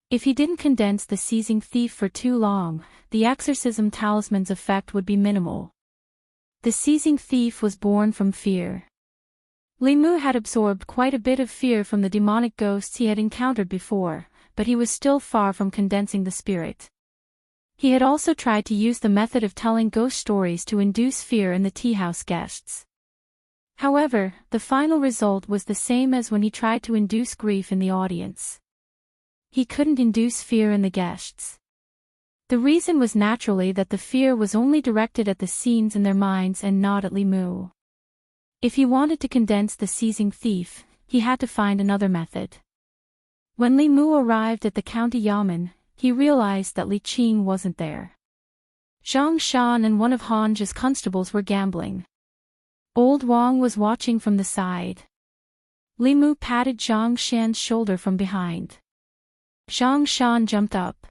If he didn't condense the seizing thief for too long, the exorcism talisman's effect would be minimal. The seizing thief was born from fear. Li Mu had absorbed quite a bit of fear from the demonic ghosts he had encountered before, but he was still far from condensing the spirit. He had also tried to use the method of telling ghost stories to induce fear in the teahouse guests. However, the final result was the same as when he tried to induce grief in the audience. He couldn't induce fear in the guests. The reason was naturally that the fear was only directed at the scenes in their minds and not at Li Mu. If he wanted to condense the seizing thief, he had to find another method. When Li Mu arrived at the county yamen, he realized that Li Qing wasn't there. Zhang Shan and one of Han's constables were gambling. Old Wang was watching from the side. Li Mu patted Zhang Shan's shoulder from behind. Zhang Shan jumped up.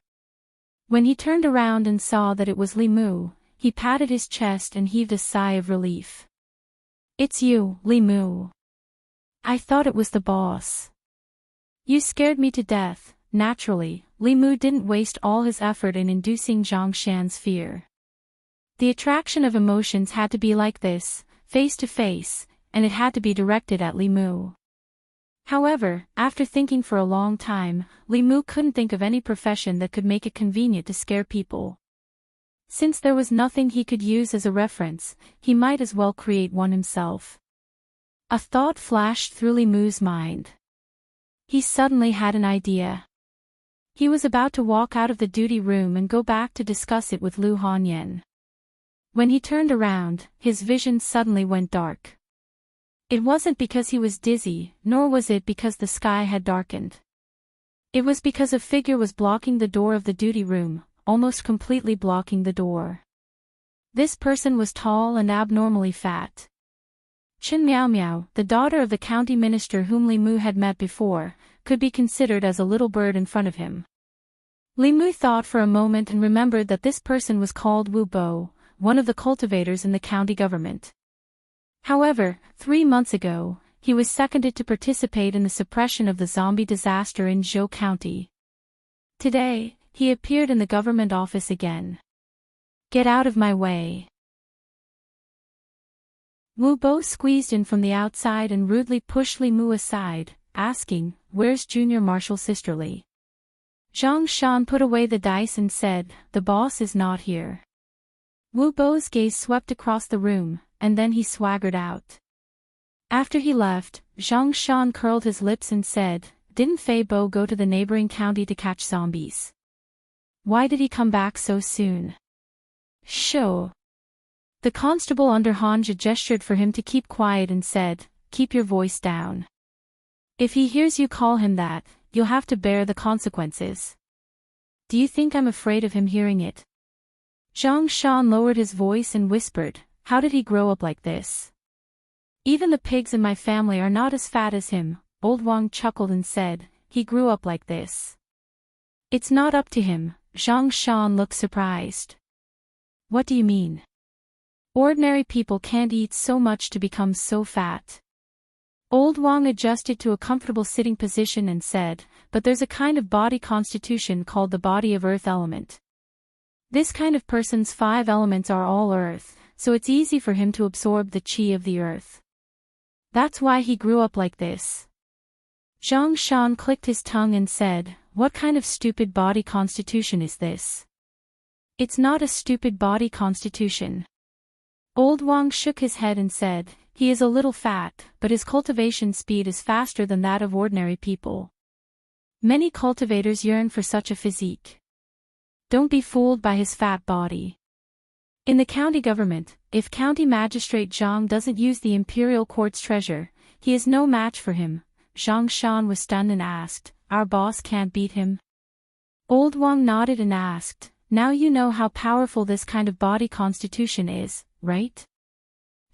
When he turned around and saw that it was Li Mu, he patted his chest and heaved a sigh of relief. "It's you, Li Mu. I thought it was the boss. You scared me to death." Naturally, Li Mu didn't waste all his effort in inducing Zhang Shan's fear. The attraction of emotions had to be like this, face to face, and it had to be directed at Li Mu. However, after thinking for a long time, Li Mu couldn't think of any profession that could make it convenient to scare people. Since there was nothing he could use as a reference, he might as well create one himself. A thought flashed through Li Mu's mind. He suddenly had an idea. He was about to walk out of the duty room and go back to discuss it with Lu Hanyan. When he turned around, his vision suddenly went dark. It wasn't because he was dizzy, nor was it because the sky had darkened. It was because a figure was blocking the door of the duty room, almost completely blocking the door. This person was tall and abnormally fat. Chen Miao Miao, the daughter of the county minister whom Li Mu had met before, could be considered as a little bird in front of him. Li Mu thought for a moment and remembered that this person was called Wu Bo, one of the cultivators in the county government. However, 3 months ago, he was seconded to participate in the suppression of the zombie disaster in Zhou County. Today, he appeared in the government office again. "Get out of my way." Wu Bo squeezed in from the outside and rudely pushed Li Mu aside, asking, "Where's Junior Marshal Sisterly?" Zhang Shan put away the dice and said, "The boss is not here." Wu Bo's gaze swept across the room, and then he swaggered out. After he left, Zhang Shan curled his lips and said, "Didn't Fei Bo go to the neighboring county to catch zombies? Why did he come back so soon?" "Sho." The constable under Hanja gestured for him to keep quiet and said, "Keep your voice down. If he hears you call him that, you'll have to bear the consequences." "Do you think I'm afraid of him hearing it?" Zhang Shan lowered his voice and whispered, "How did he grow up like this? Even the pigs in my family are not as fat as him." Old Wang chuckled and said, "He grew up like this. It's not up to him." Zhang Shan looked surprised. "What do you mean? Ordinary people can't eat so much to become so fat." Old Wang adjusted to a comfortable sitting position and said, "But there's a kind of body constitution called the body of earth element. This kind of person's 5 elements are all earth, so it's easy for him to absorb the qi of the earth. That's why he grew up like this." Zhang Shan clicked his tongue and said, "What kind of stupid body constitution is this?" "It's not a stupid body constitution." Old Wang shook his head and said, "He is a little fat, but his cultivation speed is faster than that of ordinary people. Many cultivators yearn for such a physique. Don't be fooled by his fat body. In the county government, if County Magistrate Zhang doesn't use the imperial court's treasure, he is no match for him." Zhang Shan was stunned and asked, "Our boss can't beat him?" Old Wang nodded and asked, "Now you know how powerful this kind of body constitution is, right?"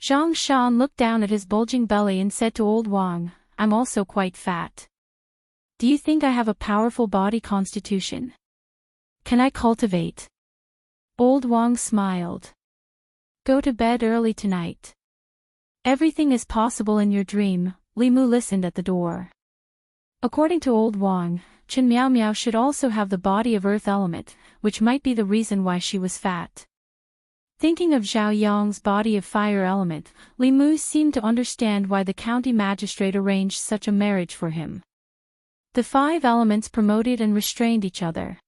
Zhang Shan looked down at his bulging belly and said to Old Wang, "I'm also quite fat. Do you think I have a powerful body constitution? Can I cultivate?" Old Wang smiled. "Go to bed early tonight. Everything is possible in your dream." Li Mu listened at the door. According to Old Wang, Chen Miao Miao should also have the body of earth element, which might be the reason why she was fat. Thinking of Zhao Yong's body of fire element, Li Mu seemed to understand why the county magistrate arranged such a marriage for him. The 5 elements promoted and restrained each other.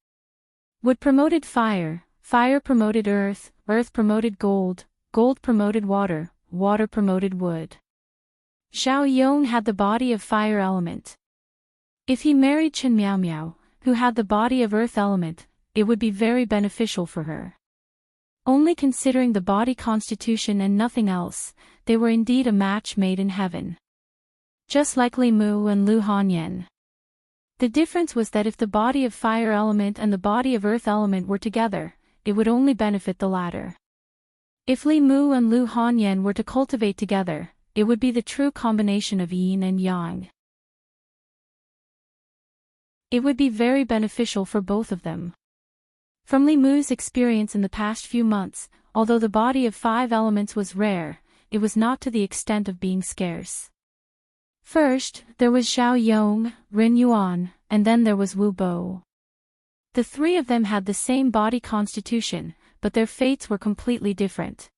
Wood promoted fire, fire promoted earth, earth promoted gold, gold promoted water, water promoted wood. Zhao Yong had the body of fire element. If he married Chen Miao Miao, who had the body of earth element, it would be very beneficial for her. Only considering the body constitution and nothing else, they were indeed a match made in heaven. Just like Li Mu and Lu Hanyan. The difference was that if the body of fire element and the body of earth element were together, it would only benefit the latter. If Li Mu and Lu Hanyan were to cultivate together, it would be the true combination of yin and yang. It would be very beneficial for both of them. From Li Mu's experience in the past few months, although the body of 5 elements was rare, it was not to the extent of being scarce. First, there was Zhao Yong, Rin Yuan, and then there was Wu Bo. The 3 of them had the same body constitution, but their fates were completely different.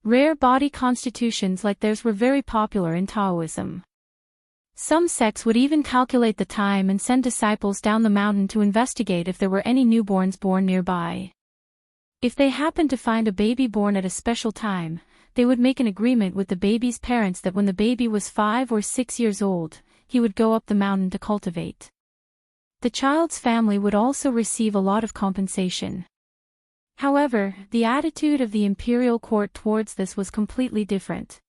Rare body constitutions like theirs were very popular in Taoism. Some sects would even calculate the time and send disciples down the mountain to investigate if there were any newborns born nearby. If they happened to find a baby born at a special time, they would make an agreement with the baby's parents that when the baby was 5 or 6 years old, he would go up the mountain to cultivate. The child's family would also receive a lot of compensation. However, the attitude of the imperial court towards this was completely different.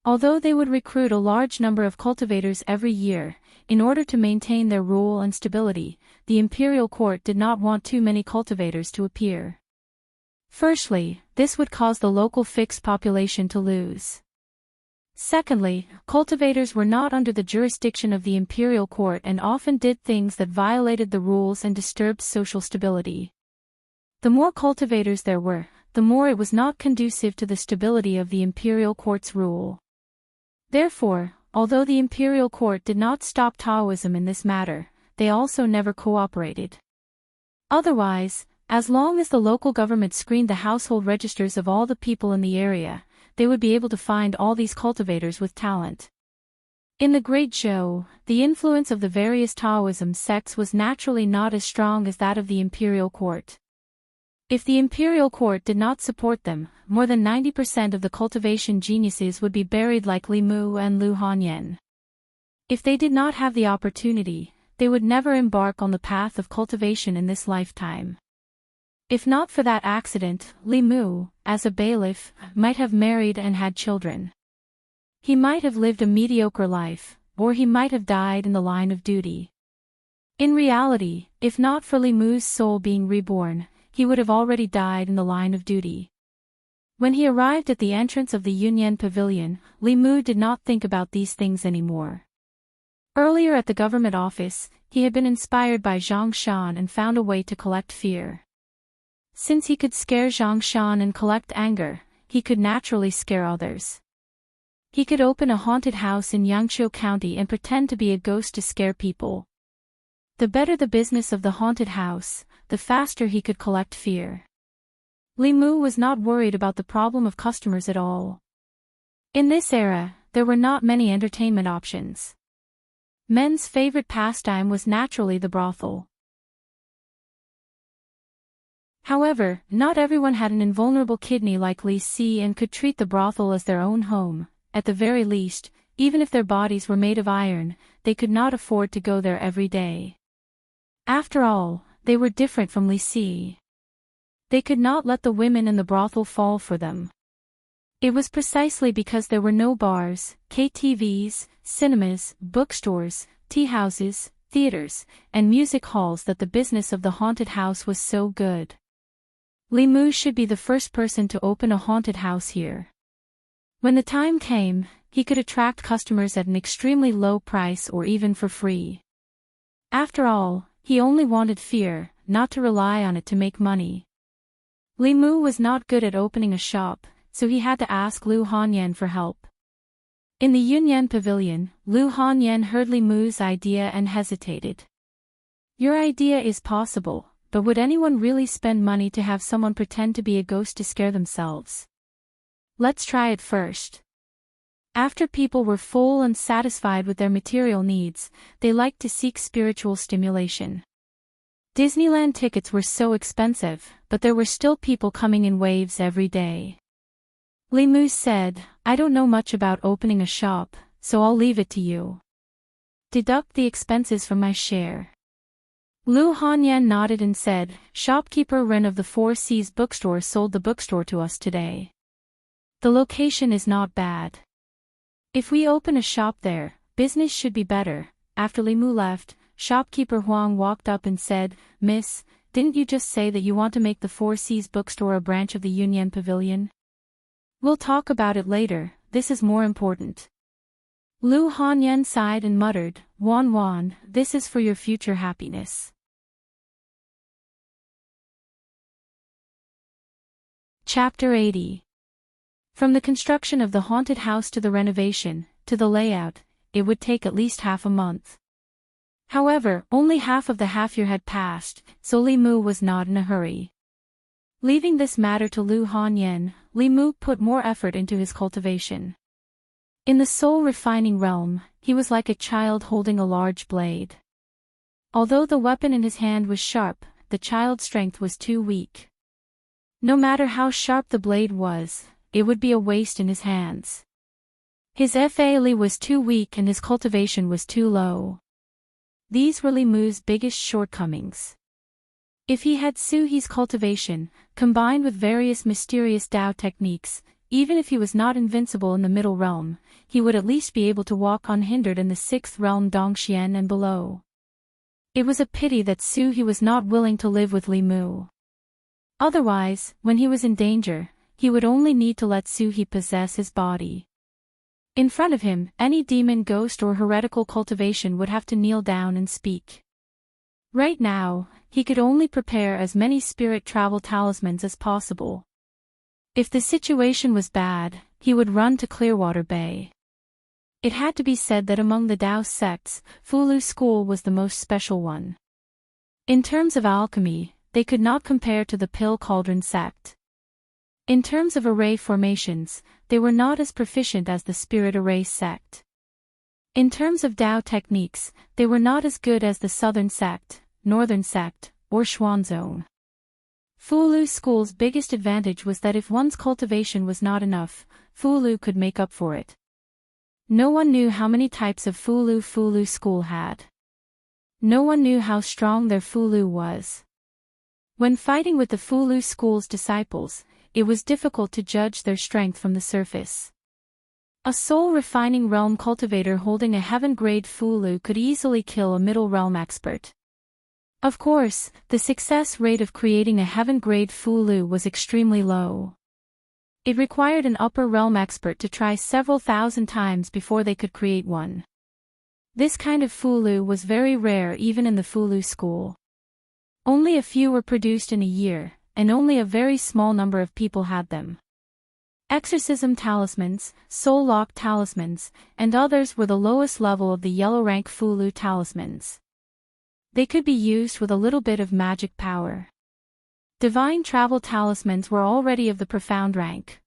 Although they would recruit a large number of cultivators every year, in order to maintain their rule and stability, the imperial court did not want too many cultivators to appear. Firstly, this would cause the local fixed population to lose. Secondly, cultivators were not under the jurisdiction of the imperial court and often did things that violated the rules and disturbed social stability. The more cultivators there were, the more it was not conducive to the stability of the imperial court's rule. Therefore, although the imperial court did not stop Taoism in this matter, they also never cooperated. Otherwise, as long as the local government screened the household registers of all the people in the area, they would be able to find all these cultivators with talent. In the Great Zhou, the influence of the various Taoism sects was naturally not as strong as that of the imperial court. If the imperial court did not support them, more than 90% of the cultivation geniuses would be buried like Li Mu and Lu Hanyan. If they did not have the opportunity, they would never embark on the path of cultivation in this lifetime. If not for that accident, Li Mu, as a bailiff, might have married and had children. He might have lived a mediocre life, or he might have died in the line of duty. In reality, if not for Li Mu's soul being reborn, he would have already died in the line of duty. When he arrived at the entrance of the Yunyan Pavilion, Li Mu did not think about these things anymore. Earlier at the government office, he had been inspired by Zhang Shan and found a way to collect fear. Since he could scare Zhang Shan and collect anger, he could naturally scare others. He could open a haunted house in Yangqiu County and pretend to be a ghost to scare people. The better the business of the haunted house, the faster he could collect fear. Li Mu was not worried about the problem of customers at all. In this era, there were not many entertainment options. Men's favorite pastime was naturally the brothel. However, not everyone had an invulnerable kidney like Li Si and could treat the brothel as their own home. At the very least, even if their bodies were made of iron, they could not afford to go there every day. After all, they were different from Li Si. They could not let the women in the brothel fall for them. It was precisely because there were no bars, KTVs, cinemas, bookstores, tea houses, theaters, and music halls that the business of the haunted house was so good. Li Mu should be the first person to open a haunted house here. When the time came, he could attract customers at an extremely low price or even for free. After all, he only wanted fear, not to rely on it to make money. Li Mu was not good at opening a shop, so he had to ask Lu Hanyan for help. In the Yunyan pavilion, Lu Hanyan heard Li Mu's idea and hesitated. Your idea is possible, but would anyone really spend money to have someone pretend to be a ghost to scare themselves? Let's try it first. After people were full and satisfied with their material needs, they liked to seek spiritual stimulation. Disneyland tickets were so expensive, but there were still people coming in waves every day. Li Mu said, I don't know much about opening a shop, so I'll leave it to you. Deduct the expenses from my share. Lu Hanyan nodded and said, Shopkeeper Ren of the Four Seas bookstore sold the bookstore to us today. The location is not bad. If we open a shop there, business should be better. After Li Mu left, shopkeeper Huang walked up and said, Miss, didn't you just say that you want to make the Four Seas bookstore a branch of the Yunyan Pavilion? We'll talk about it later, this is more important. Lu Hanyan sighed and muttered, Wan, this is for your future happiness. Chapter 80. From the construction of the haunted house to the renovation, to the layout, it would take at least half a month. However, only half of the half-year had passed, so Li Mu was not in a hurry. Leaving this matter to Lu Hanyan, Li Mu put more effort into his cultivation. In the soul-refining realm, he was like a child holding a large blade. Although the weapon in his hand was sharp, the child's strength was too weak. No matter how sharp the blade was, it would be a waste in his hands. His Fa was too weak and his cultivation was too low. These were Li Mu's biggest shortcomings. If he had Suhi's cultivation, combined with various mysterious Dao techniques, even if he was not invincible in the middle realm, he would at least be able to walk unhindered in the sixth realm Dongxian and below. It was a pity that Suhi was not willing to live with Li Mu. Otherwise, when he was in danger, he would only need to let Suhi possess his body. In front of him, any demon ghost or heretical cultivation would have to kneel down and speak. Right now, he could only prepare as many spirit travel talismans as possible. If the situation was bad, he would run to Clearwater Bay. It had to be said that among the Daoist sects, Fulu school was the most special one. In terms of alchemy, they could not compare to the Pill Cauldron sect. In terms of array formations, they were not as proficient as the Spirit Array sect. In terms of Dao techniques, they were not as good as the Southern sect, Northern sect, or Xuanzong. Fulu school's biggest advantage was that if one's cultivation was not enough, Fulu could make up for it. No one knew how many types of Fulu school had. No one knew how strong their Fulu was. When fighting with the Fulu school's disciples, it was difficult to judge their strength from the surface. A soul-refining realm cultivator holding a heaven-grade Fulu could easily kill a middle realm expert. Of course, the success rate of creating a heaven-grade Fulu was extremely low. It required an upper realm expert to try several thousand times before they could create one. This kind of Fulu was very rare even in the Fulu school. Only a few were produced in a year, and only a very small number of people had them. Exorcism talismans, soul lock talismans, and others were the lowest level of the yellow rank Fulu talismans. They could be used with a little bit of magic power. Divine travel talismans were already of the profound rank.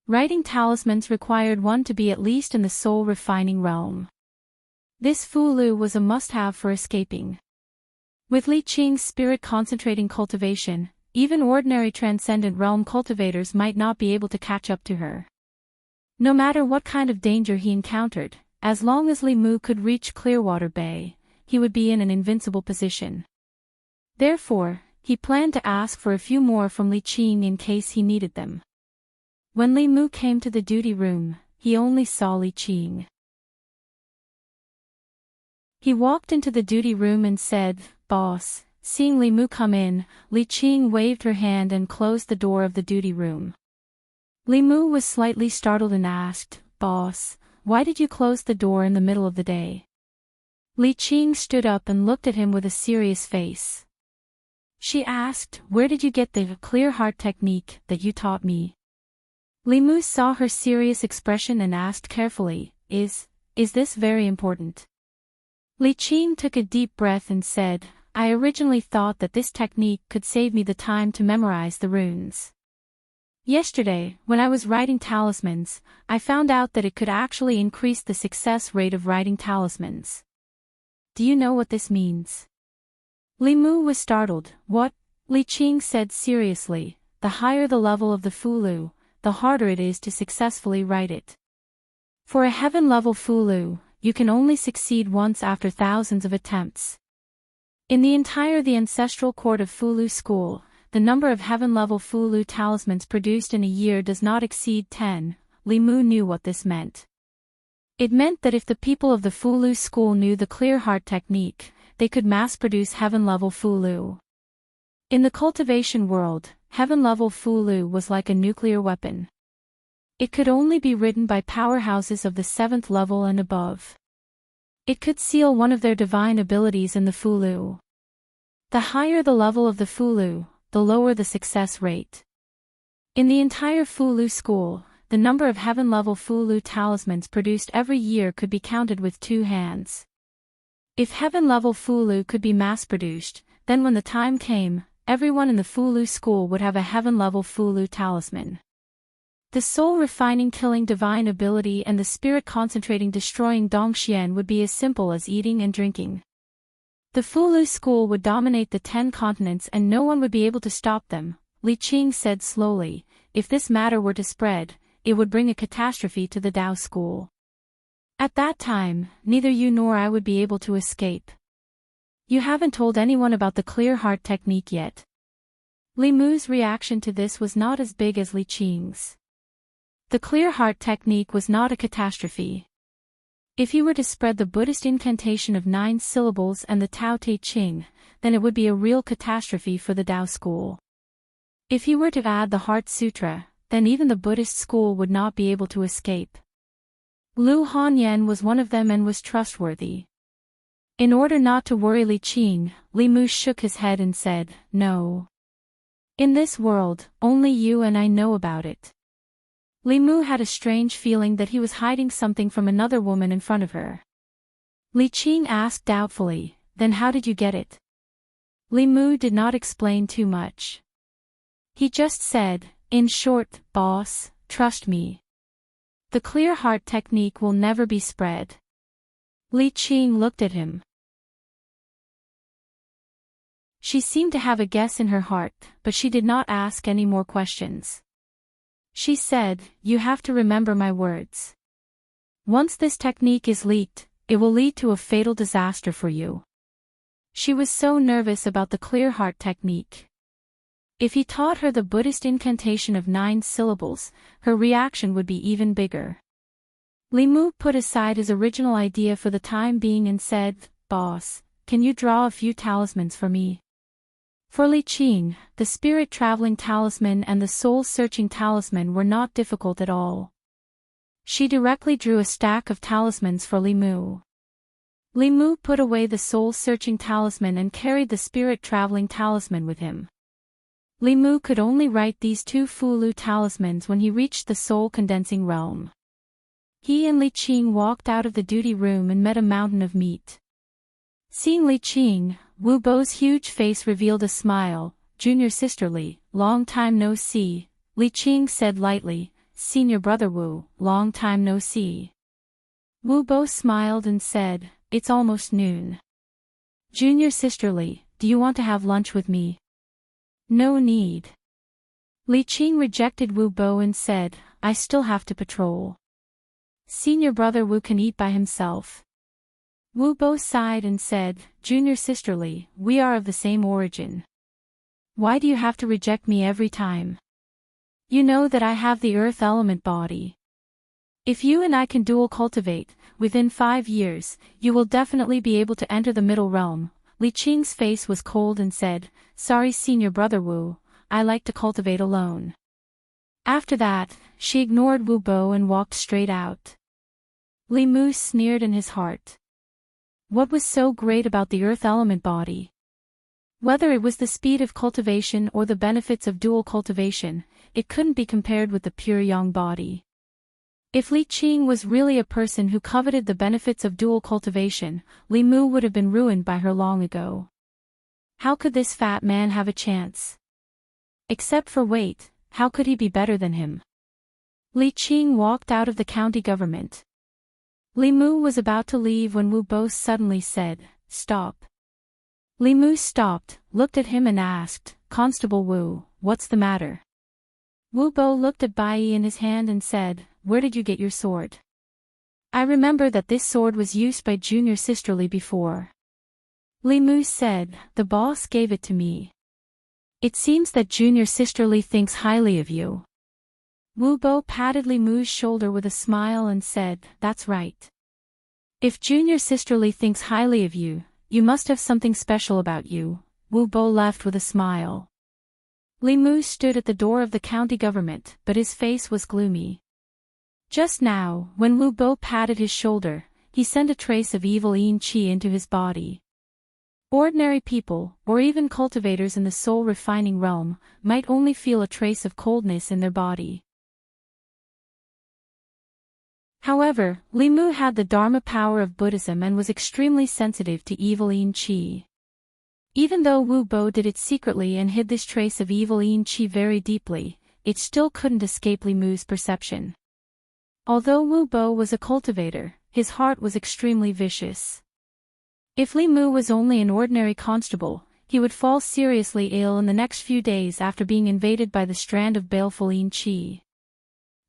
Writing talismans required one to be at least in the soul-refining realm. This Fulu was a must-have for escaping. With Li Qing's spirit-concentrating cultivation, even ordinary transcendent realm cultivators might not be able to catch up to her. No matter what kind of danger he encountered, as long as Li Mu could reach Clearwater Bay, he would be in an invincible position. Therefore, he planned to ask for a few more from Li Qing in case he needed them. When Li Mu came to the duty room, he only saw Li Qing. He walked into the duty room and said, "Boss." Seeing Li Mu come in, Li Qing waved her hand and closed the door of the duty room. Li Mu was slightly startled and asked, "Boss, why did you close the door in the middle of the day?" Li Qing stood up and looked at him with a serious face. She asked, "Where did you get the clear heart technique that you taught me?" Li Mu saw her serious expression and asked carefully, Is this very important? Li Qing took a deep breath and said, I originally thought that this technique could save me the time to memorize the runes. Yesterday, when I was writing talismans, I found out that it could actually increase the success rate of writing talismans. Do you know what this means? Li Mu was startled. What? Li Qing said seriously, the higher the level of the Fulu, the harder it is to successfully write it. For a heaven-level Fulu, you can only succeed once after thousands of attempts. In the ancestral court of Fulu school, the number of heaven-level Fulu talismans produced in a year does not exceed 10. Li Mu knew what this meant. It meant that if the people of the Fulu school knew the clear heart technique, they could mass-produce heaven-level Fulu. In the cultivation world, heaven-level Fulu was like a nuclear weapon. It could only be written by powerhouses of the 7th level and above. It could seal one of their divine abilities in the Fulu. The higher the level of the Fulu, the lower the success rate. In the entire Fulu school, the number of heaven-level Fulu talismans produced every year could be counted with 2 hands. If heaven-level Fulu could be mass-produced, then when the time came, everyone in the Fulu school would have a heaven-level Fulu talisman. The soul-refining killing divine ability and the spirit-concentrating destroying Dongxian would be as simple as eating and drinking. The Fulu school would dominate the 10 continents and no one would be able to stop them, Li Qing said slowly. If this matter were to spread, it would bring a catastrophe to the Dao school. At that time, neither you nor I would be able to escape. You haven't told anyone about the clear heart technique yet. Li Mu's reaction to this was not as big as Li Qing's. The clear heart technique was not a catastrophe. If he were to spread the Buddhist incantation of 9 syllables and the Tao Te Ching, then it would be a real catastrophe for the Dao school. If he were to add the Heart Sutra, then even the Buddhist school would not be able to escape. Lu Hanyan was one of them and was trustworthy. In order not to worry Li Qing, Li Mu shook his head and said, No. In this world, only you and I know about it. Li Mu had a strange feeling that he was hiding something from another woman in front of her. Li Qing asked doubtfully, Then how did you get it? Li Mu did not explain too much. He just said, In short, boss, trust me. The clear heart technique will never be spread. Li Qing looked at him. She seemed to have a guess in her heart, but she did not ask any more questions. She said, You have to remember my words. Once this technique is leaked, it will lead to a fatal disaster for you. She was so nervous about the clear heart technique. If he taught her the Buddhist incantation of 9 syllables, her reaction would be even bigger. Li Mu put aside his original idea for the time being and said, Boss, can you draw a few talismans for me? For Li Qing, the spirit-traveling talisman and the soul-searching talisman were not difficult at all. She directly drew a stack of talismans for Li Mu. Li Mu put away the soul-searching talisman and carried the spirit-traveling talisman with him. Li Mu could only write these 2 Fulu talismans when he reached the soul-condensing realm. He and Li Qing walked out of the duty room and met a mountain of meat. Seeing Li Qing, Wu Bo's huge face revealed a smile. Junior sister Li, long time no see, Li Qing said lightly. Senior brother Wu, long time no see. Wu Bo smiled and said, It's almost noon. Junior sister Li, do you want to have lunch with me? No need. Li Qing rejected Wu Bo and said, I still have to patrol. Senior brother Wu can eat by himself. Wu Bo sighed and said, Junior sister Li, we are of the same origin. Why do you have to reject me every time? You know that I have the earth element body. If you and I can dual cultivate, within 5 years, you will definitely be able to enter the middle realm. Li Qing's face was cold and said, Sorry senior brother Wu, I like to cultivate alone. After that, she ignored Wu Bo and walked straight out. Li Mu sneered in his heart. What was so great about the earth element body? Whether it was the speed of cultivation or the benefits of dual cultivation, it couldn't be compared with the pure yang body. If Li Qing was really a person who coveted the benefits of dual cultivation, Li Mu would have been ruined by her long ago. How could this fat man have a chance? Except for weight, how could he be better than him? Li Qing walked out of the county government. Li Mu was about to leave when Wu Bo suddenly said, "Stop." Li Mu stopped, looked at him and asked, "Constable Wu, what's the matter?" Wu Bo looked at Bai in his hand and said, "Where did you get your sword?" "I remember that this sword was used by Junior Sisterly before." Li Mu said, "The boss gave it to me." "It seems that Junior Sisterly thinks highly of you." Wu Bo patted Li Mu's shoulder with a smile and said, "That's right. If Junior Sisterly thinks highly of you, you must have something special about you." Wu Bo left with a smile. Li Mu stood at the door of the county government, but his face was gloomy. Just now, when Wu Bo patted his shoulder, he sent a trace of evil yin qi into his body. Ordinary people, or even cultivators in the soul-refining realm, might only feel a trace of coldness in their body. However, Li Mu had the Dharma power of Buddhism and was extremely sensitive to evil yin qi. Even though Wu Bo did it secretly and hid this trace of evil yin qi very deeply, it still couldn't escape Li Mu's perception. Although Wu Bo was a cultivator, his heart was extremely vicious. If Li Mu was only an ordinary constable, he would fall seriously ill in the next few days after being invaded by the strand of baleful yin qi.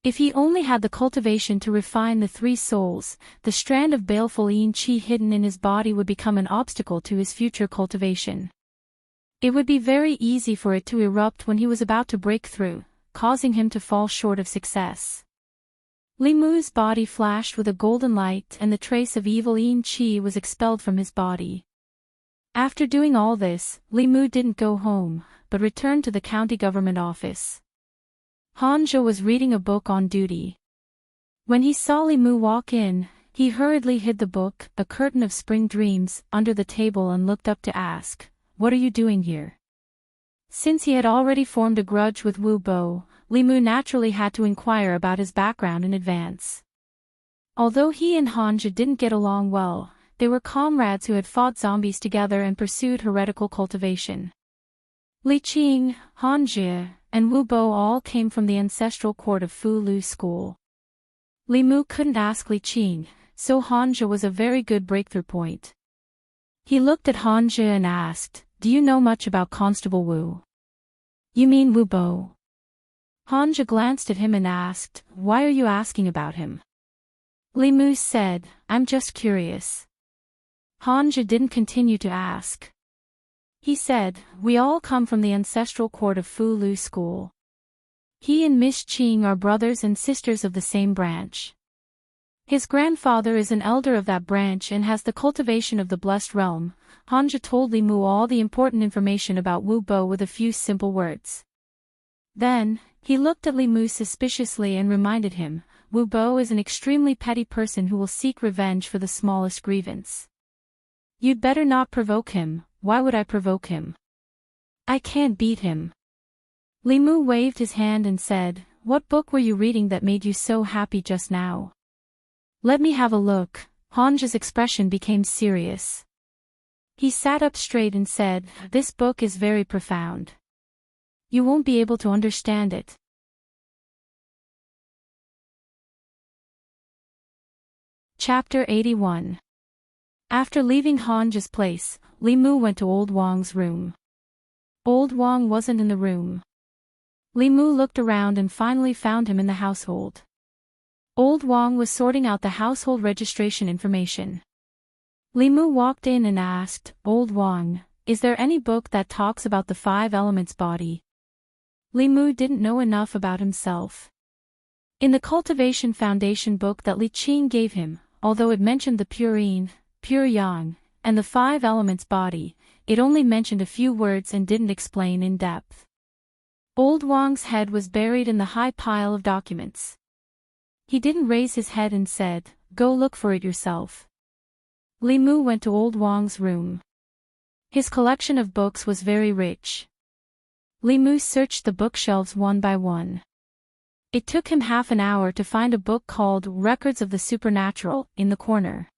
If he only had the cultivation to refine the three souls, the strand of baleful yin qi hidden in his body would become an obstacle to his future cultivation. It would be very easy for it to erupt when he was about to break through, causing him to fall short of success. Li Mu's body flashed with a golden light and the trace of evil yin qi was expelled from his body. After doing all this, Li Mu didn't go home, but returned to the county government office. Hanja was reading a book on duty. When he saw Li Mu walk in, he hurriedly hid the book, A Curtain of Spring Dreams, under the table and looked up to ask, "What are you doing here?" Since he had already formed a grudge with Wu Bo, Li Mu naturally had to inquire about his background in advance. Although he and Hanja didn't get along well, they were comrades who had fought zombies together and pursued heretical cultivation. Li Qing, Hanja, and Wu Bo all came from the ancestral court of Fu Lu school. Li Mu couldn't ask Li Qing, so Hanja was a very good breakthrough point. He looked at Hanja and asked, "Do you know much about Constable Wu?" "You mean Wu Bo?" Hanja glanced at him and asked, "Why are you asking about him?" Li Mu said, "I'm just curious." Hanja didn't continue to ask. He said, "We all come from the ancestral court of Fu Lu school. He and Miss Qing are brothers and sisters of the same branch. His grandfather is an elder of that branch and has the cultivation of the blessed realm." Hanja told Li Mu all the important information about Wu Bo with a few simple words. Then, he looked at Li Mu suspiciously and reminded him, "Wu Bo is an extremely petty person who will seek revenge for the smallest grievance. You'd better not provoke him." "Why would I provoke him? I can't beat him." Li Mu waved his hand and said, "What book were you reading that made you so happy just now?" "Let me have a look." Hanja's expression became serious. He sat up straight and said, "This book is very profound. You won't be able to understand it." Chapter 81. After leaving Hanja's place, Li Mu went to Old Wang's room. Old Wang wasn't in the room. Li Mu looked around and finally found him in the household. Old Wang was sorting out the household registration information. Li Mu walked in and asked, "Old Wang, is there any book that talks about the five elements body?" Li Mu didn't know enough about himself. In the Cultivation Foundation book that Li Qing gave him, although it mentioned the pure yin, pure yang, and the five elements body, it only mentioned a few words and didn't explain in depth. Old Wang's head was buried in the high pile of documents. He didn't raise his head and said, "Go look for it yourself." Li Mu went to Old Wang's room. His collection of books was very rich. Li Mu searched the bookshelves one by one. It took him half an hour to find a book called Records of the Supernatural in the corner.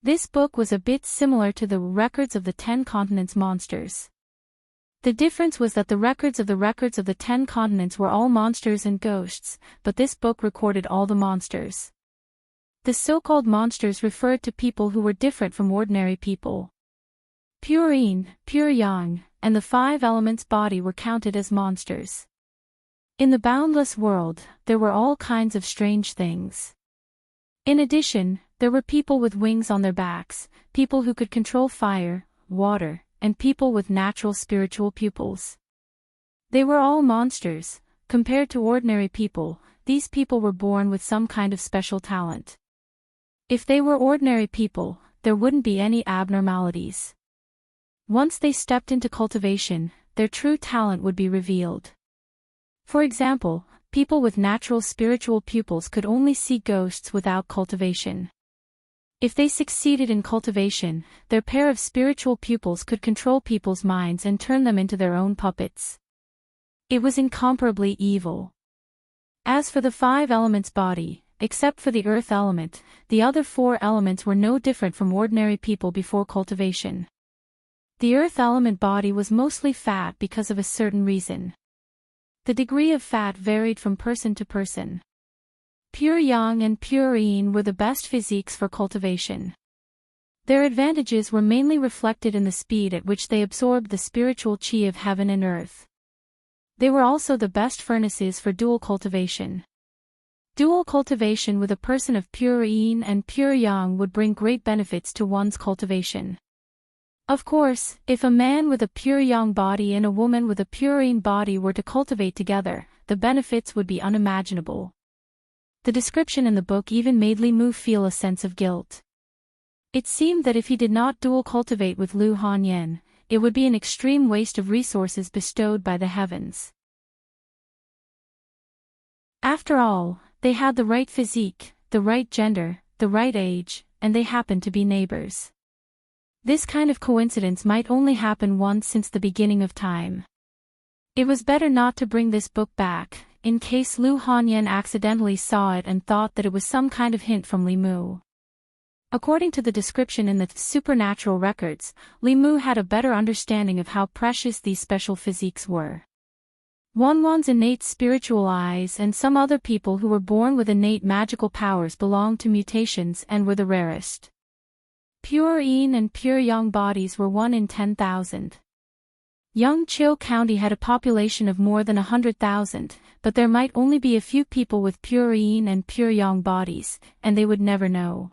This book was a bit similar to the Records of the 10 Continents monsters. The difference was that the records of the 10 continents were all monsters and ghosts, but this book recorded all the monsters. The so-called monsters referred to people who were different from ordinary people. Pure yin, pure yang, and the 5 elements body were counted as monsters. In the boundless world, there were all kinds of strange things. In addition, there were people with wings on their backs, people who could control fire, water, and people with natural spiritual pupils. They were all monsters. Compared to ordinary people, these people were born with some kind of special talent. If they were ordinary people, there wouldn't be any abnormalities. Once they stepped into cultivation, their true talent would be revealed. For example, people with natural spiritual pupils could only see ghosts without cultivation. If they succeeded in cultivation, their pair of spiritual pupils could control people's minds and turn them into their own puppets. It was incomparably evil. As for the 5 elements body, except for the earth element, the other 4 elements were no different from ordinary people before cultivation. The earth element body was mostly fat because of a certain reason. The degree of fat varied from person to person. Pure yang and pure yin were the best physiques for cultivation. Their advantages were mainly reflected in the speed at which they absorbed the spiritual qi of heaven and earth. They were also the best furnaces for dual cultivation. Dual cultivation with a person of pure yin and pure yang would bring great benefits to one's cultivation. Of course, if a man with a pure yang body and a woman with a pure yin body were to cultivate together, the benefits would be unimaginable. The description in the book even made Li Mu feel a sense of guilt. It seemed that if he did not dual cultivate with Lu Hanyan, it would be an extreme waste of resources bestowed by the heavens. After all, they had the right physique, the right gender, the right age, and they happened to be neighbors. This kind of coincidence might only happen once since the beginning of time. It was better not to bring this book back, in case Lu Hanyan accidentally saw it and thought that it was some kind of hint from Li Mu. According to the description in the supernatural records, Li Mu had a better understanding of how precious these special physiques were. Wanwan's innate spiritual eyes and some other people who were born with innate magical powers belonged to mutations and were the rarest. Pure yin and pure yang bodies were 1 in 10,000. Yangqiu County had a population of more than 100,000, but there might only be a few people with pure yin and pure yang bodies, and they would never know.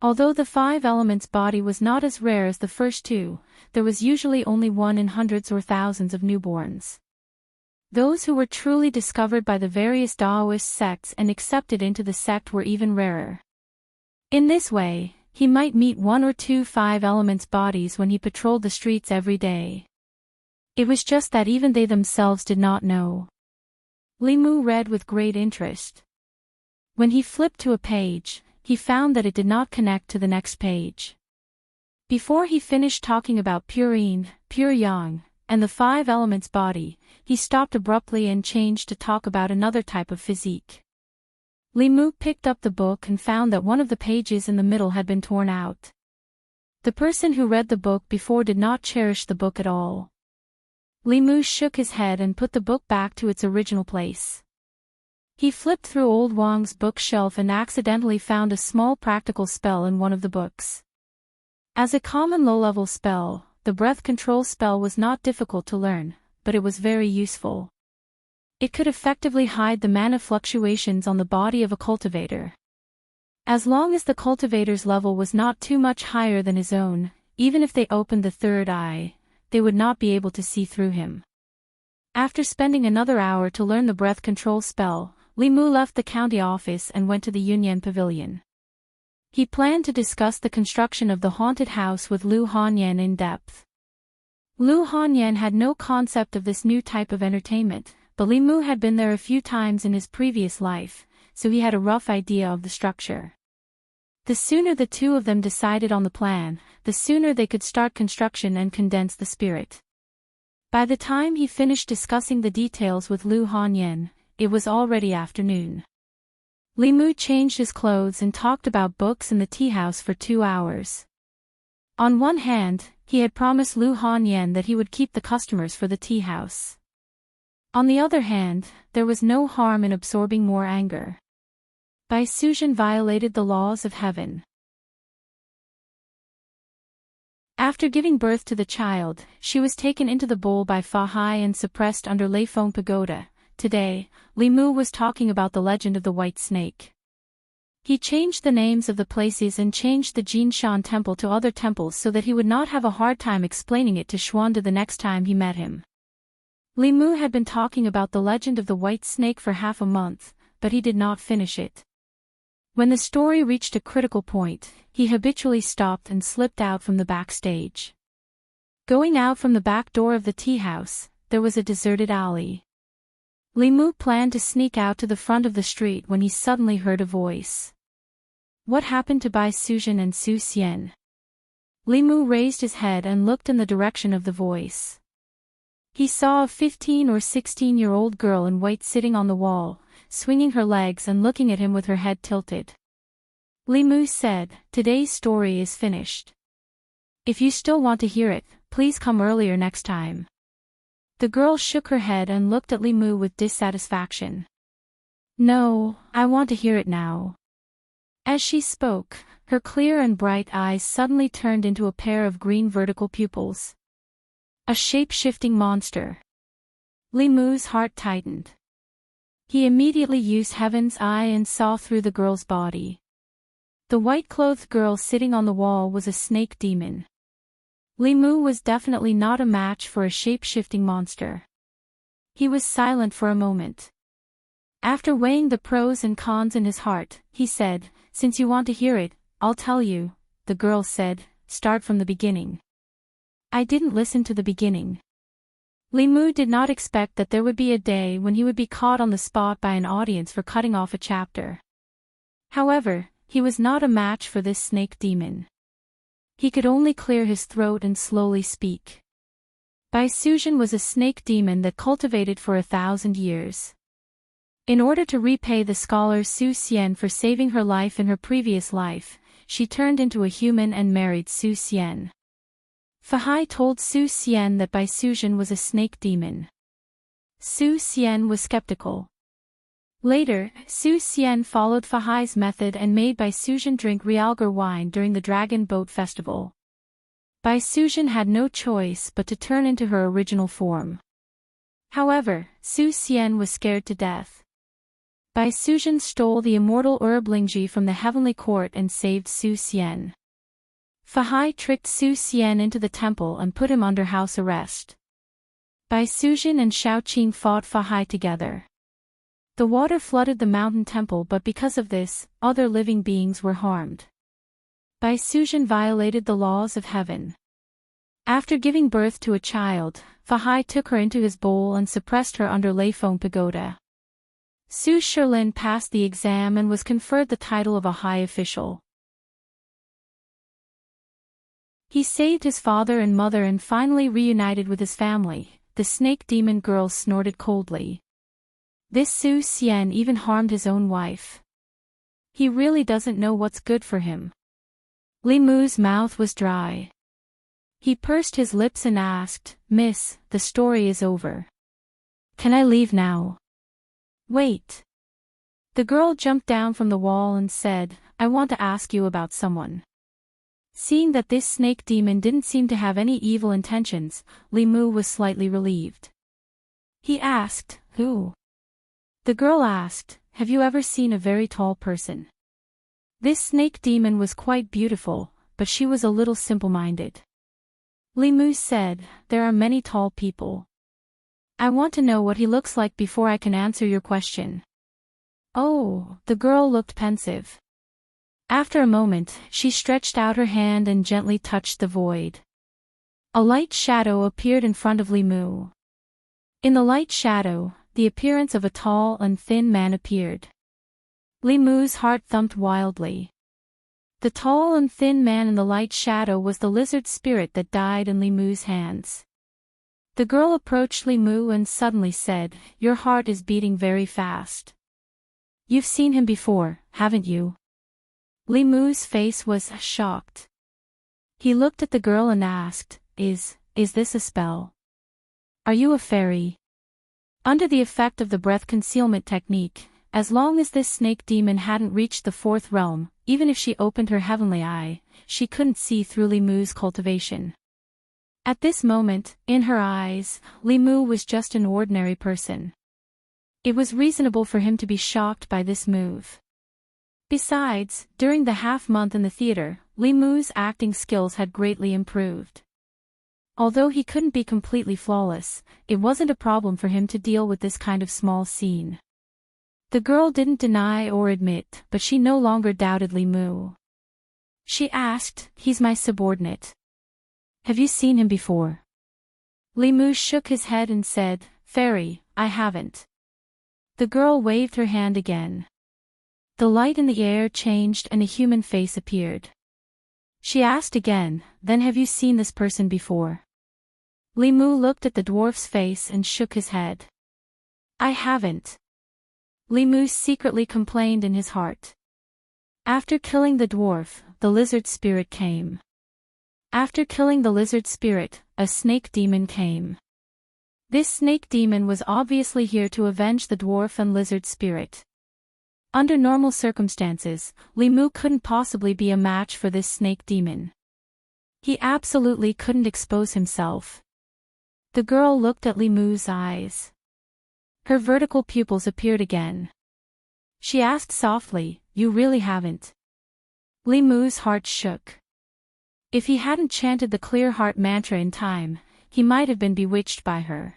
Although the 5 elements body was not as rare as the first 2, there was usually only 1 in hundreds or thousands of newborns. Those who were truly discovered by the various Daoist sects and accepted into the sect were even rarer. In this way, he might meet 1 or 2 5 elements bodies when he patrolled the streets every day. It was just that even they themselves did not know. Li Mu read with great interest. When he flipped to a page, he found that it did not connect to the next page. Before he finished talking about pure yin, pure yang, and the 5 elements body, he stopped abruptly and changed to talk about another type of physique. Li Mu picked up the book and found that one of the pages in the middle had been torn out. The person who read the book before did not cherish the book at all. Li Mu shook his head and put the book back to its original place. He flipped through old Wang's bookshelf and accidentally found a small practical spell in one of the books. As a common low-level spell, the breath control spell was not difficult to learn, but it was very useful. It could effectively hide the mana fluctuations on the body of a cultivator. As long as the cultivator's level was not too much higher than his own, even if they opened the third eye, they would not be able to see through him. After spending another hour to learn the breath control spell, Li Mu left the county office and went to the Yunyan Pavilion. He planned to discuss the construction of the haunted house with Lu Hanyan in depth. Lu Hanyan had no concept of this new type of entertainment, but Li Mu had been there a few times in his previous life, so he had a rough idea of the structure. The sooner the two of them decided on the plan, the sooner they could start construction and condense the spirit. By the time he finished discussing the details with Lu Hanyan, it was already afternoon. Li Mu changed his clothes and talked about books in the tea house for 2 hours. On one hand, he had promised Lu Hanyan that he would keep the customers for the tea house. On the other hand, there was no harm in absorbing more anger. Bai Suzhen violated the laws of heaven. After giving birth to the child, she was taken into the bowl by Fa Hai and suppressed under Leifeng Pagoda. Today, Li Mu was talking about the legend of the white snake. He changed the names of the places and changed the Jinshan temple to other temples so that he would not have a hard time explaining it to Xuande the next time he met him. Li Mu had been talking about the legend of the white snake for half a month, but he did not finish it. When the story reached a critical point, he habitually stopped and slipped out from the backstage. Going out from the back door of the tea house, there was a deserted alley. Li Mu planned to sneak out to the front of the street when he suddenly heard a voice. What happened to Bai Suzhen and Su Xian? Li Mu raised his head and looked in the direction of the voice. He saw a 15 or 16-year-old girl in white sitting on the wall, swinging her legs and looking at him with her head tilted. Li Mu said, "Today's story is finished. If you still want to hear it, please come earlier next time." The girl shook her head and looked at Li Mu with dissatisfaction. "No, I want to hear it now." As she spoke, her clear and bright eyes suddenly turned into a pair of green vertical pupils. A shape-shifting monster. Li Mu's heart tightened. He immediately used Heaven's Eye and saw through the girl's body. The white-clothed girl sitting on the wall was a snake demon. Li Mu was definitely not a match for a shape-shifting monster. He was silent for a moment. After weighing the pros and cons in his heart, he said, "Since you want to hear it, I'll tell you." The girl said, "Start from the beginning." I didn't listen to the beginning. Li Mu did not expect that there would be a day when he would be caught on the spot by an audience for cutting off a chapter. However, he was not a match for this snake demon. He could only clear his throat and slowly speak. Bai Suzhen was a snake demon that cultivated for 1,000 years. In order to repay the scholar Su Xian for saving her life in her previous life, she turned into a human and married Su Xian. Fa Hai told Su Xian that Bai Suzhen was a snake demon. Su Xian was skeptical. Later, Su Xian followed Fa Hai's method and made Bai Suzhen drink realgar wine during the Dragon Boat Festival. Bai Suzhen had no choice but to turn into her original form. However, Su Xian was scared to death. Bai Suzhen stole the immortal herb Lingji from the heavenly court and saved Su Xian. Fa Hai tricked Su Xian into the temple and put him under house arrest. Bai Suzhen and Shaoqing fought Fa Hai together. The water flooded the mountain temple, but because of this, other living beings were harmed. Bai Suzhen violated the laws of heaven. After giving birth to a child, Fa Hai took her into his bowl and suppressed her under Leifeng Pagoda. Su Shilin passed the exam and was conferred the title of a high official. He saved his father and mother and finally reunited with his family. The snake demon girl snorted coldly. This Su Xian even harmed his own wife. He really doesn't know what's good for him. Li Mu's mouth was dry. He pursed his lips and asked, "Miss, the story is over. Can I leave now?" "Wait." The girl jumped down from the wall and said, "I want to ask you about someone." Seeing that this snake demon didn't seem to have any evil intentions, Li Mu was slightly relieved. He asked, "Who?" The girl asked, "Have you ever seen a very tall person?" This snake demon was quite beautiful, but she was a little simple-minded. Li Mu said, "There are many tall people. I want to know what he looks like before I can answer your question." "Oh," the girl looked pensive. After a moment, she stretched out her hand and gently touched the void. A light shadow appeared in front of Li Mu. In the light shadow, the appearance of a tall and thin man appeared. Li Mu's heart thumped wildly. The tall and thin man in the light shadow was the lizard spirit that died in Li Mu's hands. The girl approached Li Mu and suddenly said, "Your heart is beating very fast. You've seen him before, haven't you?" Li Mu's face was shocked. He looked at the girl and asked, Is this a spell? Are you a fairy?" Under the effect of the breath concealment technique, as long as this snake demon hadn't reached the fourth realm, even if she opened her heavenly eye, she couldn't see through Li Mu's cultivation. At this moment, in her eyes, Li Mu was just an ordinary person. It was reasonable for him to be shocked by this move. Besides, during the half-month in the theater, Li Mu's acting skills had greatly improved. Although he couldn't be completely flawless, it wasn't a problem for him to deal with this kind of small scene. The girl didn't deny or admit, but she no longer doubted Li Mu. She asked, "He's my subordinate. Have you seen him before?" Li Mu shook his head and said, "Fairy, I haven't." The girl waved her hand again. The light in the air changed and a human face appeared. She asked again, "Then have you seen this person before?" Li Mu looked at the dwarf's face and shook his head. "I haven't." Li Mu secretly complained in his heart. After killing the dwarf, the lizard spirit came. After killing the lizard spirit, a snake demon came. This snake demon was obviously here to avenge the dwarf and lizard spirit. Under normal circumstances, Li Mu couldn't possibly be a match for this snake demon. He absolutely couldn't expose himself. The girl looked at Li Mu's eyes. Her vertical pupils appeared again. She asked softly, "You really haven't?" Li Mu's heart shook. If he hadn't chanted the clear heart mantra in time, he might have been bewitched by her.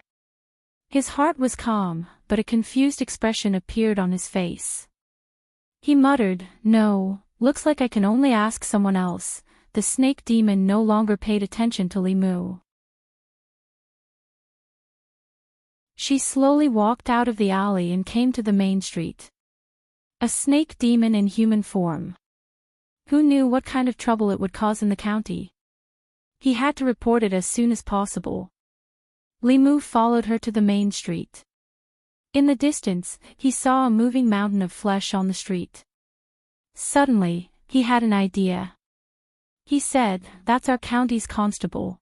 His heart was calm, but a confused expression appeared on his face. He muttered, "No, looks like I can only ask someone else." The snake demon no longer paid attention to Li Mu. She slowly walked out of the alley and came to the main street. A snake demon in human form. Who knew what kind of trouble it would cause in the county? He had to report it as soon as possible. Li Mu followed her to the main street. In the distance, he saw a moving mountain of flesh on the street. Suddenly, he had an idea. He said, "That's our county's constable.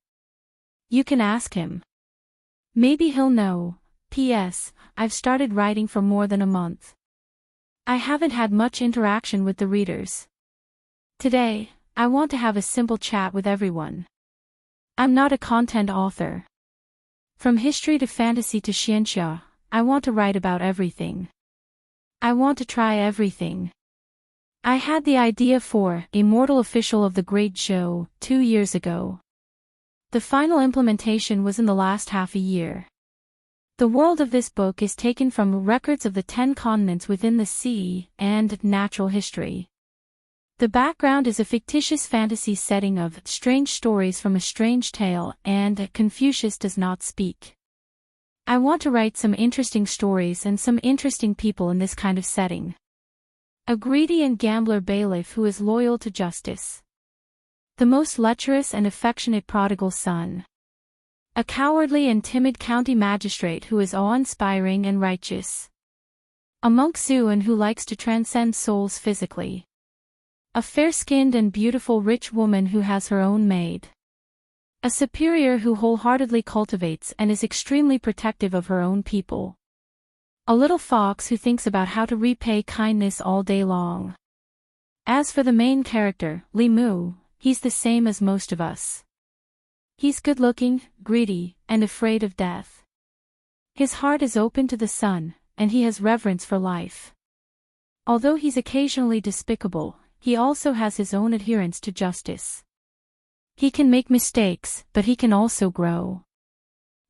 You can ask him. Maybe he'll know. P.S. I've started writing for more than a month. I haven't had much interaction with the readers. Today, I want to have a simple chat with everyone. I'm not a content author. From history to fantasy to xianxia, I want to write about everything. I want to try everything. I had the idea for Immortal official of the Great Show 2 years ago. The final implementation was in the last half a year. The world of this book is taken from records of the 10 continents within the sea and natural history. The background is a fictitious fantasy setting of strange stories from a strange tale and Confucius does not speak. I want to write some interesting stories and some interesting people in this kind of setting. A greedy and gambler bailiff who is loyal to justice. The most lecherous and affectionate prodigal son. A cowardly and timid county magistrate who is awe-inspiring and righteous. A monk Zuan who likes to transcend souls physically. A fair-skinned and beautiful rich woman who has her own maid. A superior who wholeheartedly cultivates and is extremely protective of her own people. A little fox who thinks about how to repay kindness all day long. As for the main character, Li Mu, he's the same as most of us. He's good-looking, greedy, and afraid of death. His heart is open to the sun, and he has reverence for life. Although he's occasionally despicable, he also has his own adherence to justice. He can make mistakes, but he can also grow.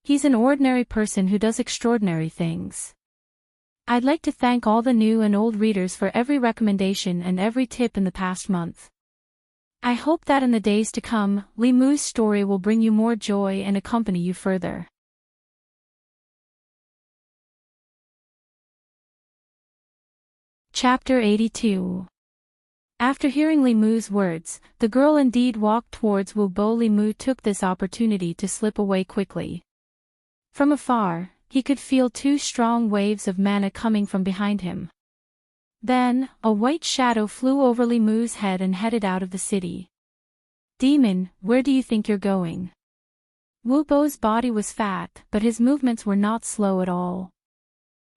He's an ordinary person who does extraordinary things. I'd like to thank all the new and old readers for every recommendation and every tip in the past month. I hope that in the days to come, Li Mu's story will bring you more joy and accompany you further. Chapter 82. After hearing Li Mu's words, the girl indeed walked towards Wu Bo. Li Mu took this opportunity to slip away quickly. From afar, he could feel two strong waves of mana coming from behind him. Then, a white shadow flew over Li Mu's head and headed out of the city. Demon, where do you think you're going? Wu Bo's body was fat, but his movements were not slow at all.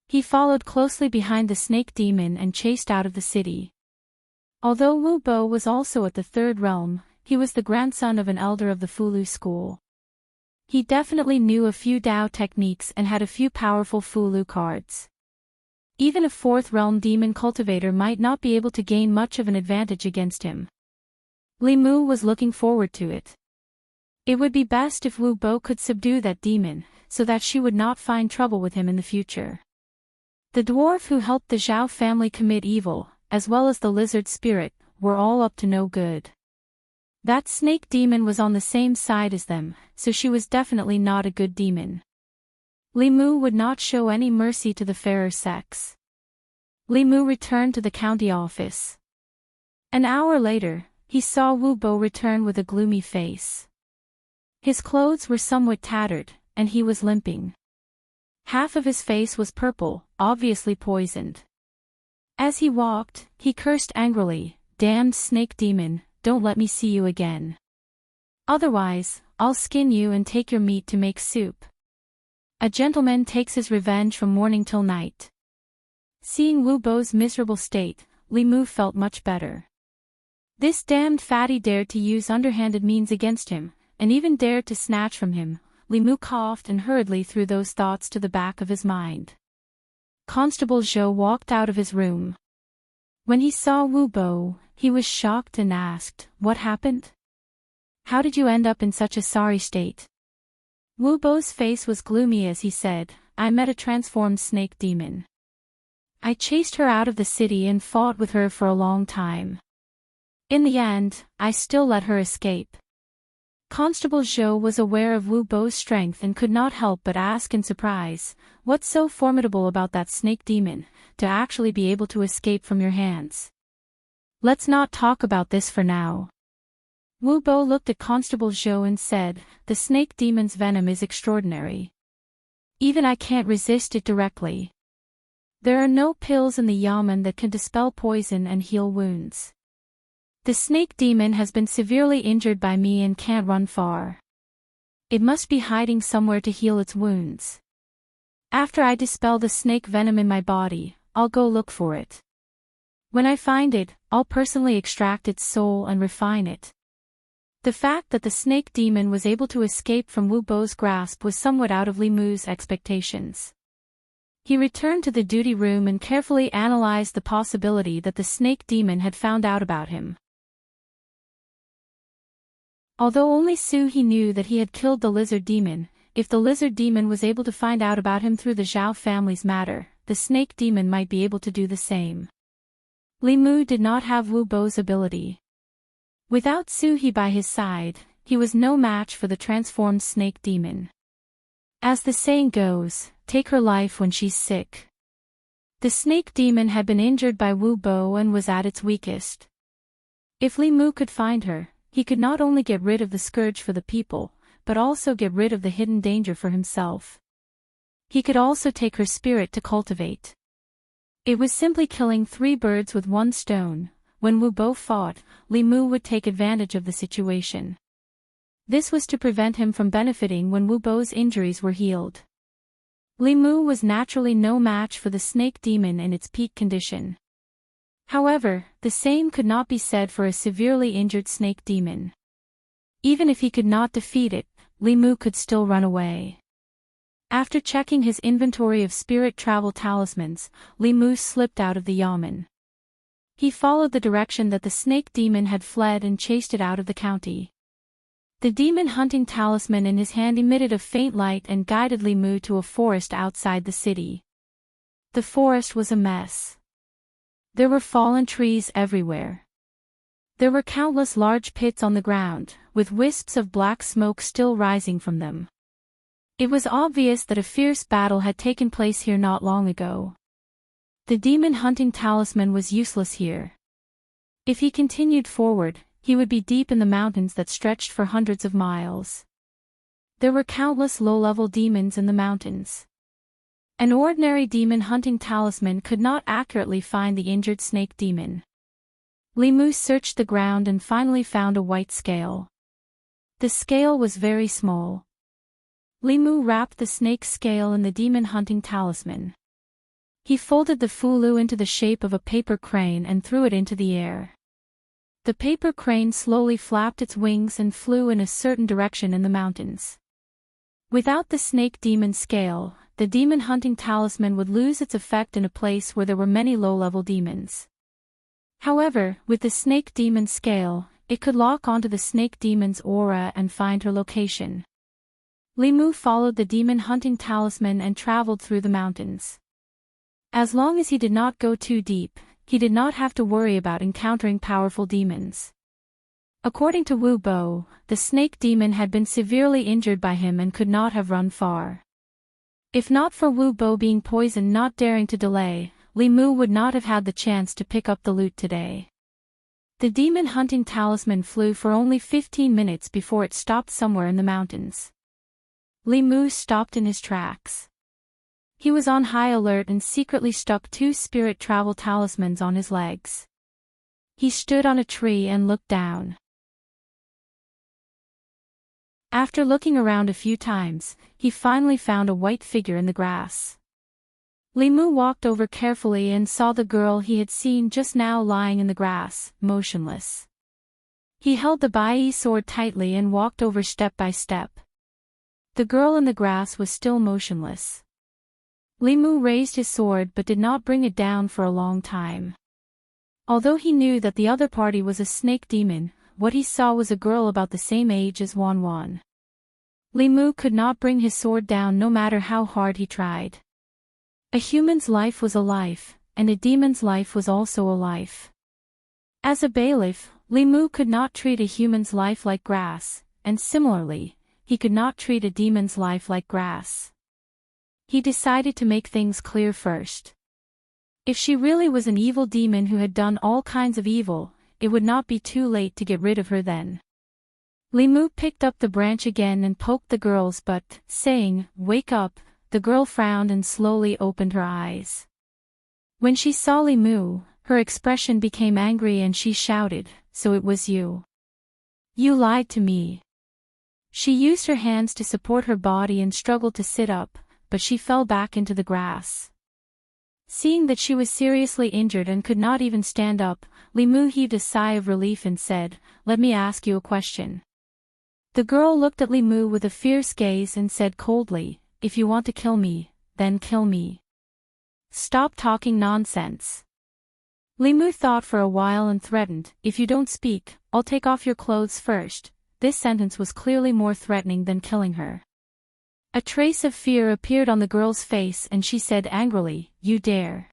He followed closely behind the snake demon and chased out of the city. Although Wu Bo was also at the third realm, he was the grandson of an elder of the Fulu school. He definitely knew a few Dao techniques and had a few powerful Fulu cards. Even a fourth realm demon cultivator might not be able to gain much of an advantage against him. Li Mu was looking forward to it. It would be best if Wu Bo could subdue that demon, so that she would not find trouble with him in the future. The dwarf who helped the Zhao family commit evil, as well as the lizard spirit, were all up to no good. That snake demon was on the same side as them, so she was definitely not a good demon. Li Mu would not show any mercy to the fairer sex. Li Mu returned to the county office. An hour later, he saw Wu Bo return with a gloomy face. His clothes were somewhat tattered, and he was limping. Half of his face was purple, obviously poisoned. As he walked, he cursed angrily, "Damned snake demon, don't let me see you again. Otherwise, I'll skin you and take your meat to make soup." A gentleman takes his revenge from morning till night. Seeing Wu Bo's miserable state, Li Mu felt much better. This damned fatty dared to use underhanded means against him, and even dared to snatch from him. Li Mu coughed and hurriedly threw those thoughts to the back of his mind. Constable Zhou walked out of his room. When he saw Wu Bo, he was shocked and asked, "What happened? How did you end up in such a sorry state?" Wu Bo's face was gloomy as he said, "I met a transformed snake demon. I chased her out of the city and fought with her for a long time. In the end, I still let her escape." Constable Zhou was aware of Wu Bo's strength and could not help but ask in surprise, "What's so formidable about that snake demon, to actually be able to escape from your hands?" "Let's not talk about this for now." Wu Bo looked at Constable Zhou and said, "The snake demon's venom is extraordinary. Even I can't resist it directly. There are no pills in the yamen that can dispel poison and heal wounds. The snake demon has been severely injured by me and can't run far. It must be hiding somewhere to heal its wounds. After I dispel the snake venom in my body, I'll go look for it. When I find it, I'll personally extract its soul and refine it." The fact that the snake demon was able to escape from Wu Bo's grasp was somewhat out of Li Mu's expectations. He returned to the duty room and carefully analyzed the possibility that the snake demon had found out about him. Although only Su he knew that he had killed the lizard demon, if the lizard demon was able to find out about him through the Zhao family's matter, the snake demon might be able to do the same. Li Mu did not have Wu Bo's ability. Without Su He by his side, he was no match for the transformed snake demon. As the saying goes, take her life when she's sick. The snake demon had been injured by Wu Bo and was at its weakest. If Li Mu could find her, he could not only get rid of the scourge for the people, but also get rid of the hidden danger for himself. He could also take her spirit to cultivate. It was simply killing 3 birds with 1 stone. When Wu Bo fought, Li Mu would take advantage of the situation. This was to prevent him from benefiting when Wu Bo's injuries were healed. Li Mu was naturally no match for the snake demon in its peak condition. However, the same could not be said for a severely injured snake demon. Even if he could not defeat it, Li Mu could still run away. After checking his inventory of spirit travel talismans, Li Mu slipped out of the yamen. He followed the direction that the snake demon had fled and chased it out of the county. The demon hunting talisman in his hand emitted a faint light and guided Li Mu to a forest outside the city. The forest was a mess. There were fallen trees everywhere. There were countless large pits on the ground, with wisps of black smoke still rising from them. It was obvious that a fierce battle had taken place here not long ago. The demon hunting talisman was useless here. If he continued forward, he would be deep in the mountains that stretched for hundreds of miles. There were countless low-level demons in the mountains. An ordinary demon hunting talisman could not accurately find the injured snake demon. Li Mu searched the ground and finally found a white scale. The scale was very small. Li Mu wrapped the snake scale in the demon hunting talisman. He folded the fulu into the shape of a paper crane and threw it into the air. The paper crane slowly flapped its wings and flew in a certain direction in the mountains. Without the snake demon scale, the demon hunting talisman would lose its effect in a place where there were many low-level demons. However, with the snake demon scale, it could lock onto the snake demon's aura and find her location. Li Mu followed the demon hunting talisman and traveled through the mountains. As long as he did not go too deep, he did not have to worry about encountering powerful demons. According to Wu Bo, the snake demon had been severely injured by him and could not have run far. If not for Wu Bo being poisoned not daring to delay, Li Mu would not have had the chance to pick up the loot today. The demon hunting talisman flew for only 15 minutes before it stopped somewhere in the mountains. Li Mu stopped in his tracks. He was on high alert and secretly stuck 2 spirit travel talismans on his legs. He stood on a tree and looked down. After looking around a few times, he finally found a white figure in the grass. Li Mu walked over carefully and saw the girl he had seen just now lying in the grass, motionless. He held the Bai sword tightly and walked over step by step. The girl in the grass was still motionless. Li Mu raised his sword but did not bring it down for a long time. Although he knew that the other party was a snake demon, what he saw was a girl about the same age as Wan Wan. Li Mu could not bring his sword down no matter how hard he tried. A human's life was a life, and a demon's life was also a life. As a bailiff, Li Mu could not treat a human's life like grass, and similarly, he could not treat a demon's life like grass. He decided to make things clear first. If she really was an evil demon who had done all kinds of evil, it would not be too late to get rid of her then. Li Mu picked up the branch again and poked the girl's butt, saying, "Wake up." The girl frowned and slowly opened her eyes. When she saw Li Mu, her expression became angry and she shouted, "So it was you. You lied to me." She used her hands to support her body and struggled to sit up, but she fell back into the grass. Seeing that she was seriously injured and could not even stand up, Li Mu heaved a sigh of relief and said, "Let me ask you a question." The girl looked at Li Mu with a fierce gaze and said coldly, "If you want to kill me, then kill me. Stop talking nonsense." Li Mu thought for a while and threatened, "If you don't speak, I'll take off your clothes first." This sentence was clearly more threatening than killing her. A trace of fear appeared on the girl's face and she said angrily, "You dare."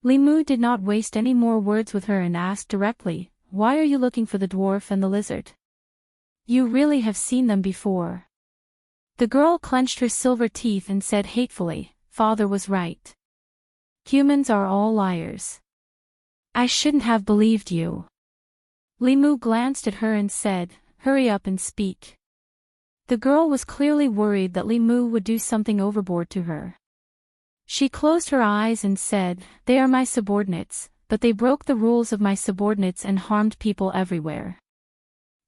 Li Mu did not waste any more words with her and asked directly, "Why are you looking for the dwarf and the lizard? You really have seen them before." The girl clenched her silver teeth and said hatefully, "Father was right. Humans are all liars. I shouldn't have believed you." Li Mu glanced at her and said, "Hurry up and speak." The girl was clearly worried that Li Mu would do something overboard to her. She closed her eyes and said, "They are my subordinates, but they broke the rules of my subordinates and harmed people everywhere.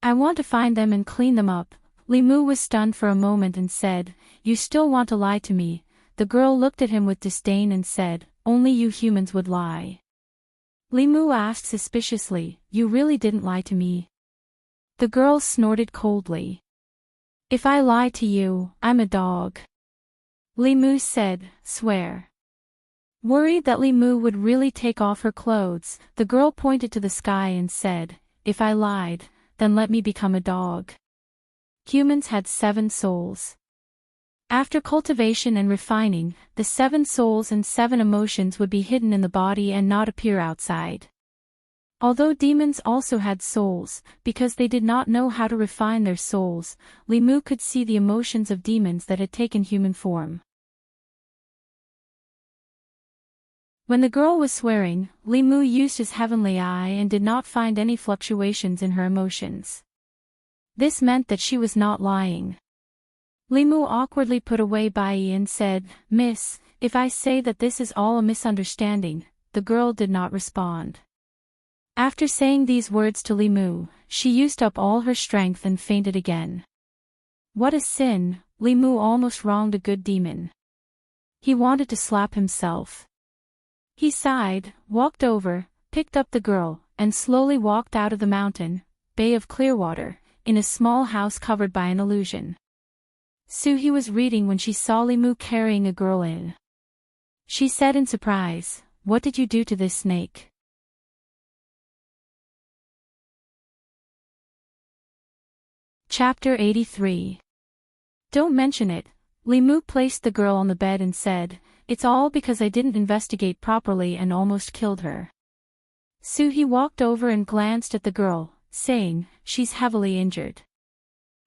I want to find them and clean them up." Li Mu was stunned for a moment and said, "You still want to lie to me?" The girl looked at him with disdain and said, "Only you humans would lie." Li Mu asked suspiciously, "You really didn't lie to me?" The girl snorted coldly. "If I lie to you, I'm a dog." Li Mu said, "Swear." Worried that Li Mu would really take off her clothes, the girl pointed to the sky and said, "If I lied, then let me become a dog." Humans had 7 souls. After cultivation and refining, the 7 souls and 7 emotions would be hidden in the body and not appear outside. Although demons also had souls, because they did not know how to refine their souls, Li Mu could see the emotions of demons that had taken human form. When the girl was swearing, Li Mu used his heavenly eye and did not find any fluctuations in her emotions. This meant that she was not lying. Li Mu awkwardly put away Bai and said, "Miss, if I say that this is all a misunderstanding," the girl did not respond. After saying these words to Li Mu, she used up all her strength and fainted again. What a sin, Li Mu almost wronged a good demon. He wanted to slap himself. He sighed, walked over, picked up the girl, and slowly walked out of the mountain, Bay of Clearwater, in a small house covered by an illusion. Suhi was reading when she saw Li Mu carrying a girl in. She said in surprise, "What did you do to this snake?" Chapter 83. Don't mention it. Li Mu placed the girl on the bed and said, "It's all because I didn't investigate properly and almost killed her." Suhi walked over and glanced at the girl, saying, "She's heavily injured."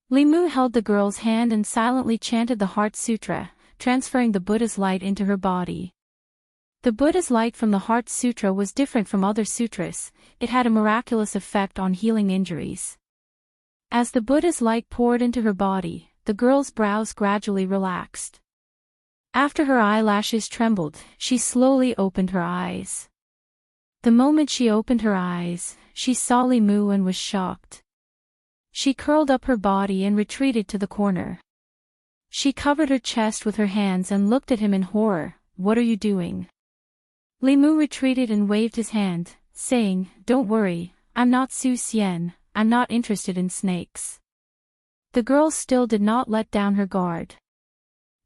Li Mu held the girl's hand and silently chanted the Heart Sutra, transferring the Buddha's light into her body. The Buddha's light from the Heart Sutra was different from other sutras, it had a miraculous effect on healing injuries. As the Buddha's light poured into her body, the girl's brows gradually relaxed. After her eyelashes trembled, she slowly opened her eyes. The moment she opened her eyes, she saw Li Mu and was shocked. She curled up her body and retreated to the corner. She covered her chest with her hands and looked at him in horror. "What are you doing?" Li Mu retreated and waved his hand, saying, "Don't worry, I'm not Su Xian, I'm not interested in snakes." The girl still did not let down her guard.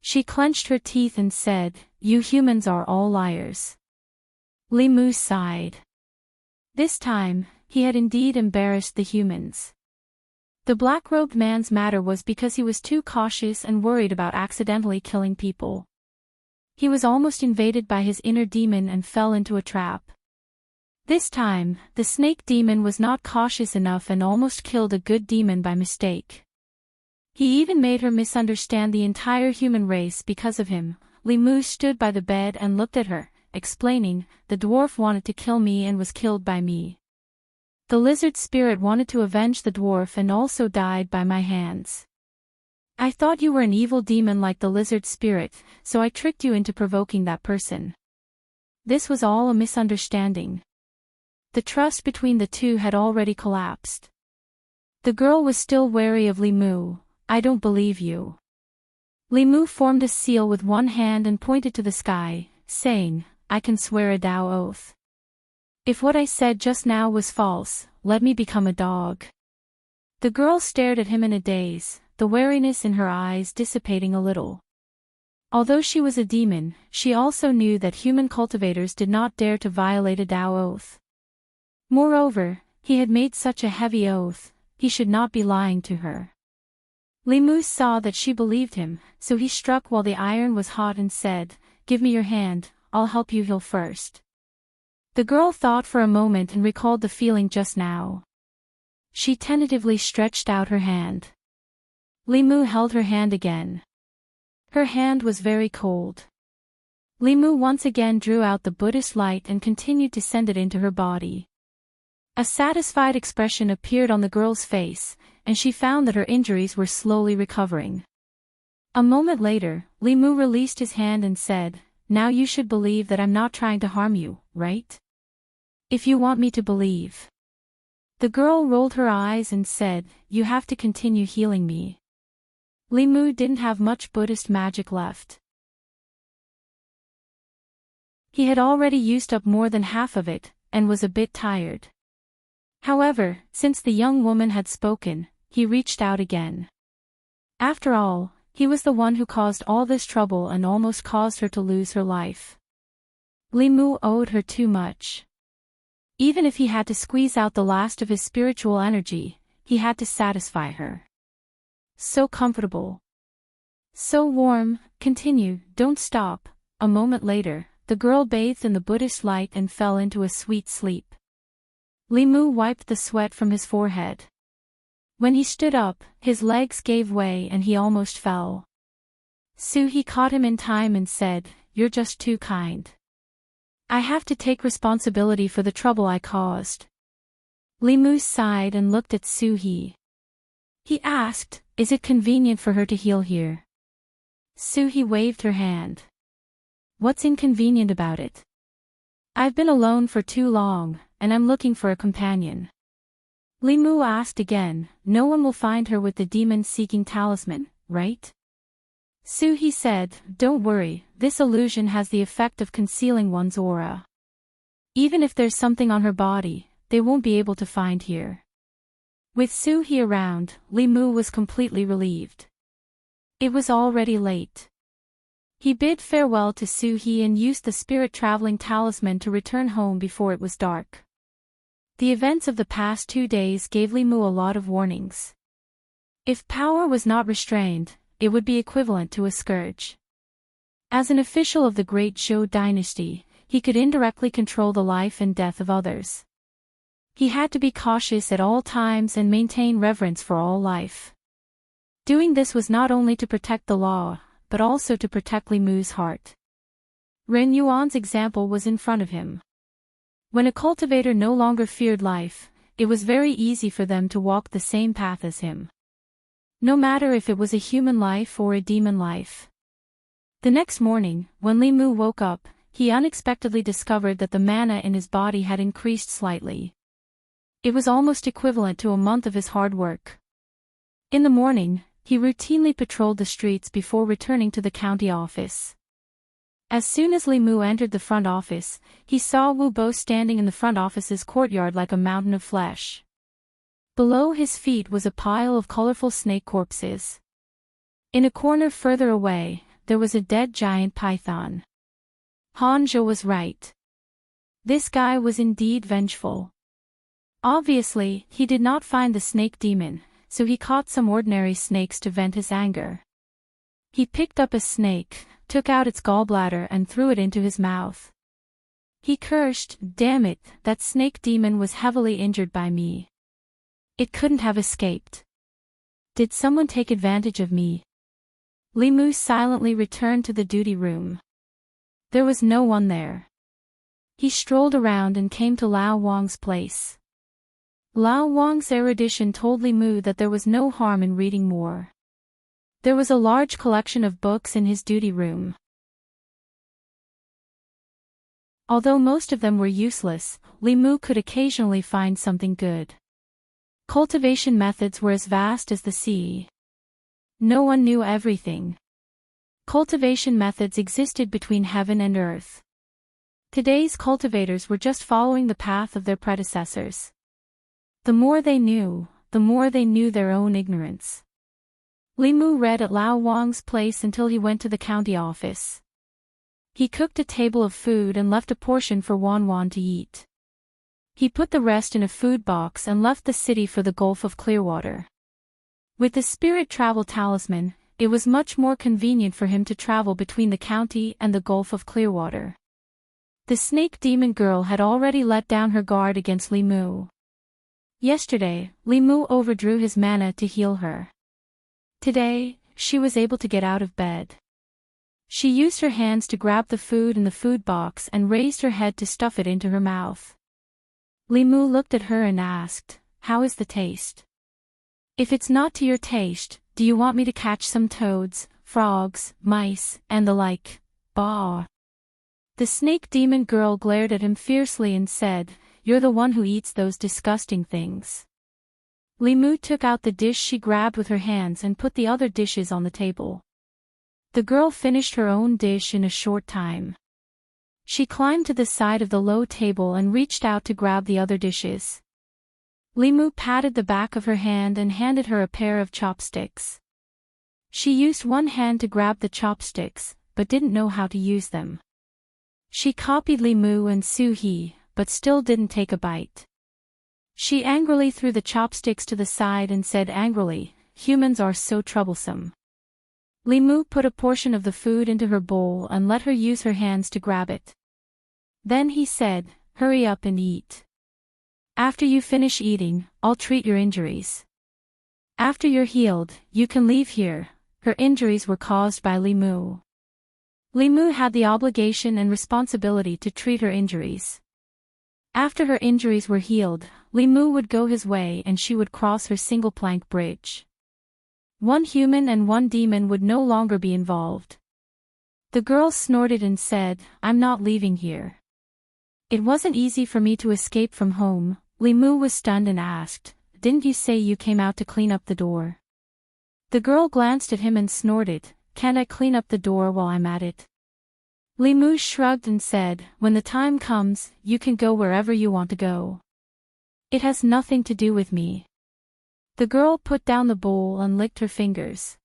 She clenched her teeth and said, "You humans are all liars." Li Mu sighed. This time, he had indeed embarrassed the humans. The black-robed man's matter was because he was too cautious and worried about accidentally killing people. He was almost invaded by his inner demon and fell into a trap. This time, the snake demon was not cautious enough and almost killed a good demon by mistake. He even made her misunderstand the entire human race because of him. Li Mu stood by the bed and looked at her, explaining, "The dwarf wanted to kill me and was killed by me. The lizard spirit wanted to avenge the dwarf and also died by my hands. I thought you were an evil demon like the lizard spirit, so I tricked you into provoking that person. This was all a misunderstanding." The trust between the two had already collapsed. The girl was still wary of Li Mu. "I don't believe you." Li Mu formed a seal with one hand and pointed to the sky, saying, "I can swear a Dao oath. If what I said just now was false, let me become a dog." The girl stared at him in a daze, the wariness in her eyes dissipating a little. Although she was a demon, she also knew that human cultivators did not dare to violate a Dao oath. Moreover, he had made such a heavy oath, he should not be lying to her. Li Mu saw that she believed him, so he struck while the iron was hot and said, "Give me your hand, I'll help you heal first." The girl thought for a moment and recalled the feeling just now. She tentatively stretched out her hand. Li Mu held her hand again. Her hand was very cold. Li Mu once again drew out the Buddhist light and continued to send it into her body. A satisfied expression appeared on the girl's face, and she found that her injuries were slowly recovering. A moment later, Li Mu released his hand and said, "Now you should believe that I'm not trying to harm you, right? If you want me to believe." The girl rolled her eyes and said, "You have to continue healing me." Li Mu didn't have much Buddhist magic left. He had already used up more than half of it, and was a bit tired. However, since the young woman had spoken, he reached out again. After all, he was the one who caused all this trouble and almost caused her to lose her life. Li Mu owed her too much. Even if he had to squeeze out the last of his spiritual energy, he had to satisfy her. So comfortable. So warm, continue, don't stop. A moment later, the girl bathed in the Buddhist light and fell into a sweet sleep. Li Mu wiped the sweat from his forehead. When he stood up, his legs gave way and he almost fell. Suhi caught him in time and said, "You're just too kind." I have to take responsibility for the trouble I caused. Li Mu sighed and looked at Su He. He asked, is it convenient for her to heal here? Su He waved her hand. What's inconvenient about it? I've been alone for too long, and I'm looking for a companion. Li Mu asked again, no one will find her with the demon-seeking talisman, right? Su He said, don't worry, this illusion has the effect of concealing one's aura. Even if there's something on her body, they won't be able to find here. With Su He around, Li Mu was completely relieved. It was already late. He bid farewell to Su He and used the spirit-traveling talisman to return home before it was dark. The events of the past 2 days gave Li Mu a lot of warnings. If power was not restrained, it would be equivalent to a scourge. As an official of the great Zhou dynasty, he could indirectly control the life and death of others. He had to be cautious at all times and maintain reverence for all life. Doing this was not only to protect the law, but also to protect Li Mu's heart. Ren Yuan's example was in front of him. When a cultivator no longer feared life, it was very easy for them to walk the same path as him. No matter if it was a human life or a demon life. The next morning, when Li Mu woke up, he unexpectedly discovered that the mana in his body had increased slightly. It was almost equivalent to a month of his hard work. In the morning, he routinely patrolled the streets before returning to the county office. As soon as Li Mu entered the front office, he saw Wu Bo standing in the front office's courtyard like a mountain of flesh. Below his feet was a pile of colorful snake corpses. In a corner further away, there was a dead giant python. Han Zhou was right. This guy was indeed vengeful. Obviously, he did not find the snake demon, so he caught some ordinary snakes to vent his anger. He picked up a snake, took out its gallbladder and threw it into his mouth. He cursed, damn it, that snake demon was heavily injured by me. It couldn't have escaped. Did someone take advantage of me? Li Mu silently returned to the duty room. There was no one there. He strolled around and came to Lao Wang's place. Lao Wang's erudition told Li Mu that there was no harm in reading more. There was a large collection of books in his duty room. Although most of them were useless, Li Mu could occasionally find something good. Cultivation methods were as vast as the sea. No one knew everything. Cultivation methods existed between heaven and earth. Today's cultivators were just following the path of their predecessors. The more they knew their own ignorance. Li Mu read at Lao Wang's place until he went to the county office. He cooked a table of food and left a portion for Wan Wan to eat. He put the rest in a food box and left the city for the Gulf of Clearwater. With the spirit travel talisman, it was much more convenient for him to travel between the county and the Gulf of Clearwater. The snake demon girl had already let down her guard against Li Mu. Yesterday, Li Mu overdrew his mana to heal her. Today, she was able to get out of bed. She used her hands to grab the food in the food box and raised her head to stuff it into her mouth. Li Mu looked at her and asked, "How is the taste? If it's not to your taste, do you want me to catch some toads, frogs, mice, and the like?" Bah! The snake demon girl glared at him fiercely and said, "You're the one who eats those disgusting things." Li Mu took out the dish she grabbed with her hands and put the other dishes on the table. The girl finished her own dish in a short time. She climbed to the side of the low table and reached out to grab the other dishes. Li Mu patted the back of her hand and handed her a pair of chopsticks. She used one hand to grab the chopsticks, but didn't know how to use them. She copied Li Mu and Su He, but still didn't take a bite. She angrily threw the chopsticks to the side and said angrily, "Humans are so troublesome." Li Mu put a portion of the food into her bowl and let her use her hands to grab it. Then he said, "Hurry up and eat. After you finish eating, I'll treat your injuries. After you're healed, you can leave here." Her injuries were caused by Li Mu. Li Mu had the obligation and responsibility to treat her injuries. After her injuries were healed, Li Mu would go his way and she would cross her single-plank bridge. One human and one demon would no longer be involved. The girl snorted and said, "I'm not leaving here." "It wasn't easy for me to escape from home." Li Mu was stunned and asked, "Didn't you say you came out to clean up the door?" The girl glanced at him and snorted, "Can't I clean up the door while I'm at it?" Li Mu shrugged and said, "When the time comes, you can go wherever you want to go. It has nothing to do with me." The girl put down the bowl and licked her fingers.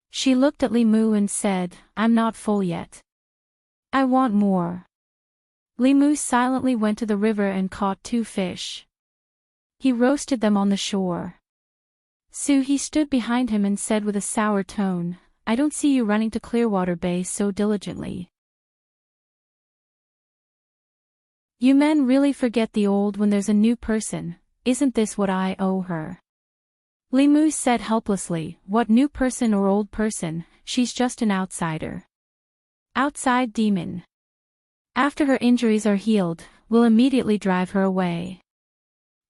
She looked at Li Mu and said, "I'm not full yet. I want more." Li Mu silently went to the river and caught 2 fish. He roasted them on the shore. He stood behind him and said with a sour tone, "I don't see you running to Clearwater Bay so diligently. You men really forget the old when there's a new person. Isn't this what I owe her?" Li Mu said helplessly, "What new person or old person? She's just an outsider." "Outside demon. After her injuries are healed, we'll immediately drive her away."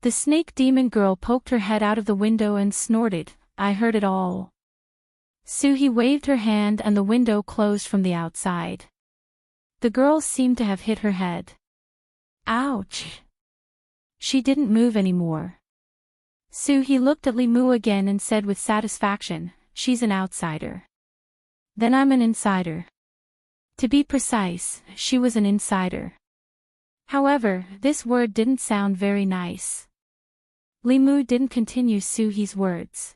The snake demon girl poked her head out of the window and snorted, "I heard it all." He waved her hand and the window closed from the outside. The girl seemed to have hit her head. Ouch! She didn't move anymore. He looked at Li Mu again and said with satisfaction, "She's an outsider. Then I'm an insider." To be precise, she was an insider. However, this word didn't sound very nice. Li Mu didn't continue Suhi's words.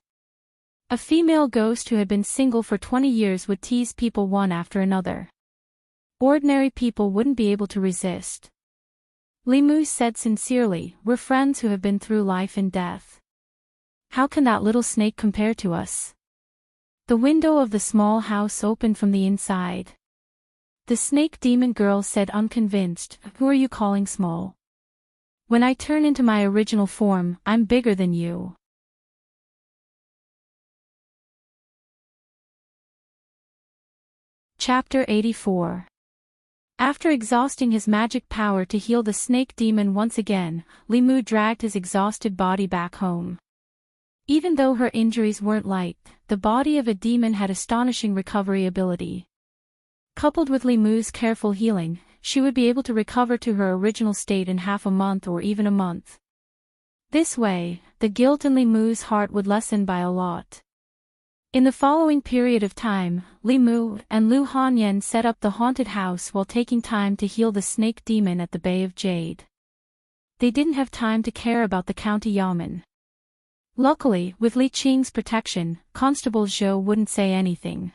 A female ghost who had been single for 20 years would tease people one after another. Ordinary people wouldn't be able to resist. Li Mu said sincerely, "We're friends who have been through life and death. How can that little snake compare to us?" The window of the small house opened from the inside. The snake demon girl said unconvinced, "Who are you calling small? When I turn into my original form, I'm bigger than you." Chapter 84. After exhausting his magic power to heal the snake demon once again, Li Mu dragged his exhausted body back home. Even though her injuries weren't light, the body of a demon had astonishing recovery ability. Coupled with Li Mu's careful healing, she would be able to recover to her original state in half a month or even a month. This way, the guilt in Li Mu's heart would lessen by a lot. In the following period of time, Li Mu and Lu Hanyan set up the haunted house while taking time to heal the snake demon at the Bay of Jade. They didn't have time to care about the county yamen. Luckily, with Li Qing's protection, Constable Zhou wouldn't say anything.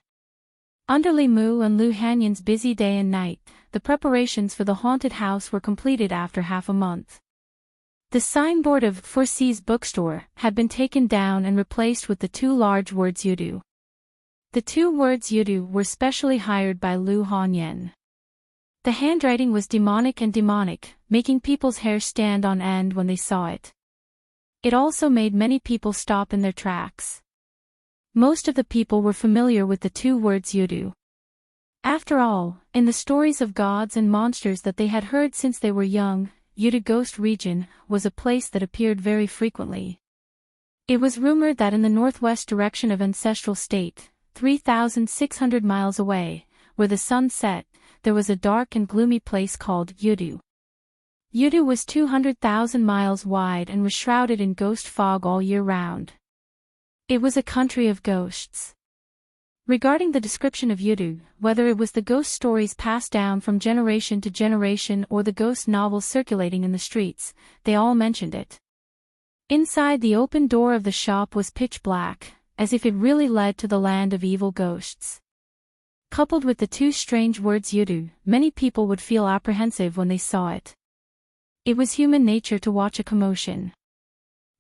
Under Li Mu and Lu Hanyan's busy day and night, the preparations for the haunted house were completed after half a month. The signboard of Foresee's bookstore had been taken down and replaced with the 2 large words Yudu. The 2 words Yudu were specially hired by Lu Hanyan. The handwriting was demonic and demonic, making people's hair stand on end when they saw it. It also made many people stop in their tracks. Most of the people were familiar with the 2 words Yudu. After all, in the stories of gods and monsters that they had heard since they were young, Yudu Ghost Region was a place that appeared very frequently. It was rumored that in the northwest direction of Ancestral State, 3,600 miles away, where the sun set, there was a dark and gloomy place called Yudu. Yudu was 200,000 miles wide and was shrouded in ghost fog all year round. It was a country of ghosts. Regarding the description of Yudu, whether it was the ghost stories passed down from generation to generation or the ghost novels circulating in the streets, they all mentioned it. Inside the open door of the shop was pitch black, as if it really led to the land of evil ghosts. Coupled with the 2 strange words Yudu, many people would feel apprehensive when they saw it. It was human nature to watch a commotion.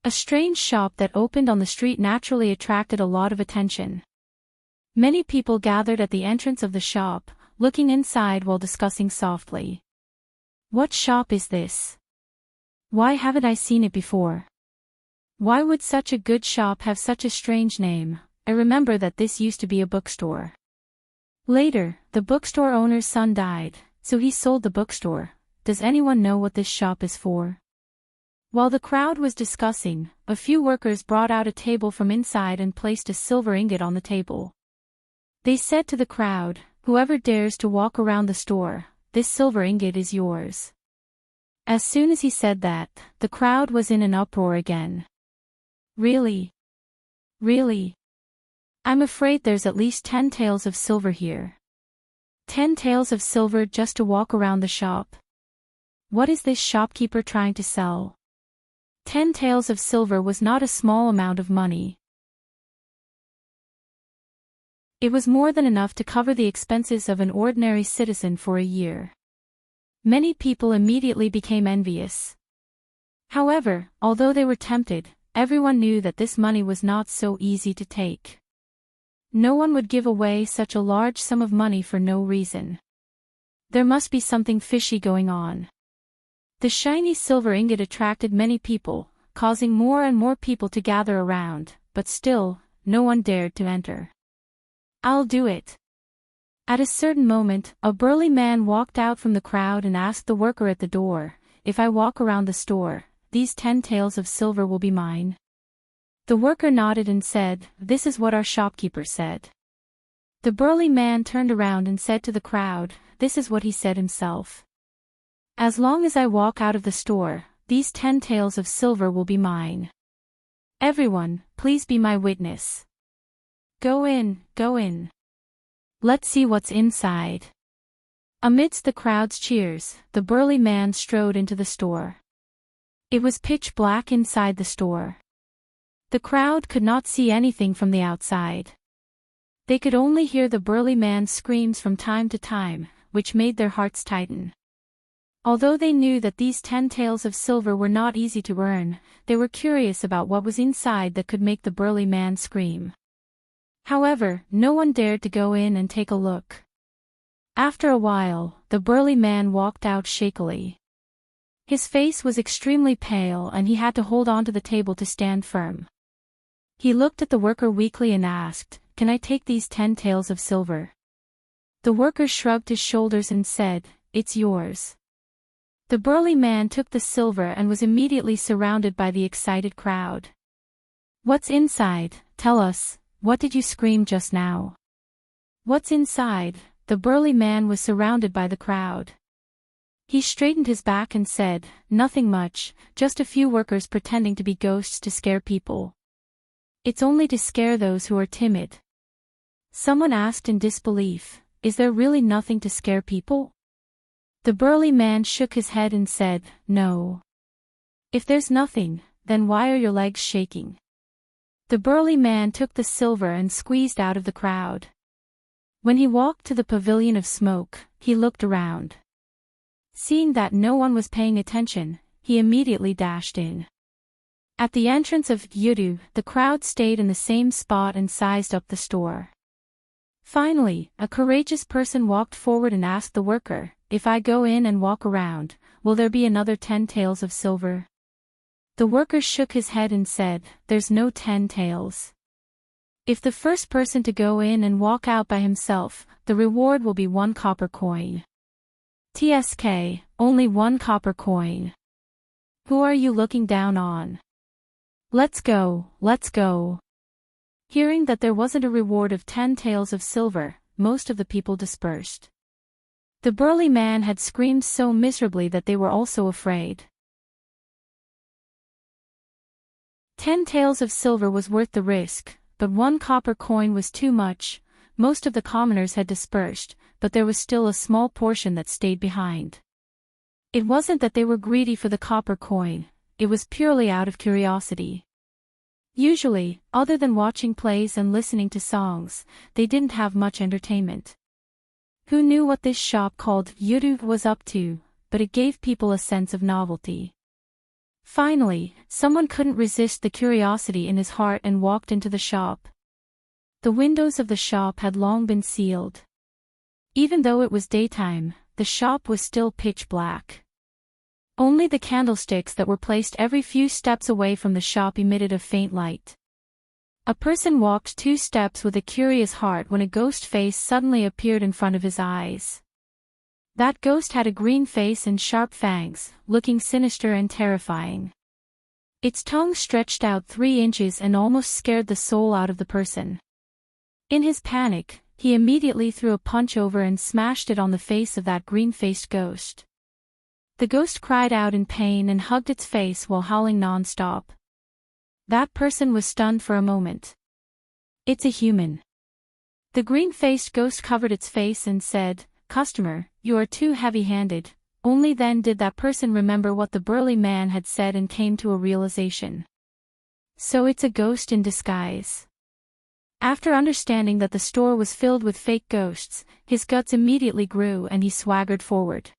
A strange shop that opened on the street naturally attracted a lot of attention. Many people gathered at the entrance of the shop, looking inside while discussing softly. "What shop is this? Why haven't I seen it before? Why would such a good shop have such a strange name? I remember that this used to be a bookstore." Later, the bookstore owner's son died, so he sold the bookstore. Does anyone know what this shop is for? While the crowd was discussing, a few workers brought out a table from inside and placed a silver ingot on the table. They said to the crowd, "Whoever dares to walk around the store, this silver ingot is yours." As soon as he said that, the crowd was in an uproar again. Really? Really? I'm afraid there's at least 10 taels of silver here. 10 taels of silver just to walk around the shop? What is this shopkeeper trying to sell? 10 taels of silver was not a small amount of money. It was more than enough to cover the expenses of an ordinary citizen for a year. Many people immediately became envious. However, although they were tempted, everyone knew that this money was not so easy to take. No one would give away such a large sum of money for no reason. There must be something fishy going on. The shiny silver ingot attracted many people, causing more and more people to gather around, but still, no one dared to enter. "I'll do it." At a certain moment, a burly man walked out from the crowd and asked the worker at the door, "If I walk around the store, these 10 taels of silver will be mine?" The worker nodded and said, "This is what our shopkeeper said." The burly man turned around and said to the crowd, "This is what he said himself. As long as I walk out of the store, these 10 taels of silver will be mine. Everyone, please be my witness. Go in, go in. Let's see what's inside." Amidst the crowd's cheers, the burly man strode into the store. It was pitch black inside the store. The crowd could not see anything from the outside. They could only hear the burly man's screams from time to time, which made their hearts tighten. Although they knew that these 10 taels of silver were not easy to earn, they were curious about what was inside that could make the burly man scream. However, no one dared to go in and take a look. After a while, the burly man walked out shakily. His face was extremely pale and he had to hold onto the table to stand firm. He looked at the worker weakly and asked, "Can I take these 10 taels of silver?" The worker shrugged his shoulders and said, "It's yours." The burly man took the silver and was immediately surrounded by the excited crowd. "What's inside? Tell us, what did you scream just now?" "What's inside?" The burly man was surrounded by the crowd. He straightened his back and said, "Nothing much, just a few workers pretending to be ghosts to scare people." "It's only to scare those who are timid." Someone asked in disbelief, "Is there really nothing to scare people?" The burly man shook his head and said, "No. If there's nothing, then why are your legs shaking?" The burly man took the silver and squeezed out of the crowd. When he walked to the pavilion of smoke, he looked around. Seeing that no one was paying attention, he immediately dashed in. At the entrance of Yudu, the crowd stayed in the same spot and sized up the store. Finally, a courageous person walked forward and asked the worker, "If I go in and walk around, will there be another 10 taels of silver?" The worker shook his head and said, "There's no 10 taels. If the first person to go in and walk out by himself, the reward will be 1 copper coin. TSK, only 1 copper coin. Who are you looking down on? Let's go, let's go." Hearing that there wasn't a reward of 10 taels of silver, most of the people dispersed. The burly man had screamed so miserably that they were also afraid. 10 taels of silver was worth the risk, but 1 copper coin was too much. Most of the commoners had dispersed, but there was still a small portion that stayed behind. It wasn't that they were greedy for the copper coin, it was purely out of curiosity. Usually, other than watching plays and listening to songs, they didn't have much entertainment. Who knew what this shop called Yudu was up to, but it gave people a sense of novelty. Finally, someone couldn't resist the curiosity in his heart and walked into the shop. The windows of the shop had long been sealed. Even though it was daytime, the shop was still pitch black. Only the candlesticks that were placed every few steps away from the shop emitted a faint light. A person walked 2 steps with a curious heart when a ghost face suddenly appeared in front of his eyes. That ghost had a green face and sharp fangs, looking sinister and terrifying. Its tongue stretched out 3 inches and almost scared the soul out of the person. In his panic, he immediately threw a punch over and smashed it on the face of that green-faced ghost. The ghost cried out in pain and hugged its face while howling non-stop. That person was stunned for a moment. "It's a human." The green-faced ghost covered its face and said, "Customer, you are too heavy-handed." Only then did that person remember what the burly man had said and came to a realization. So it's a ghost in disguise. After understanding that the store was filled with fake ghosts, his guts immediately grew and he swaggered forward.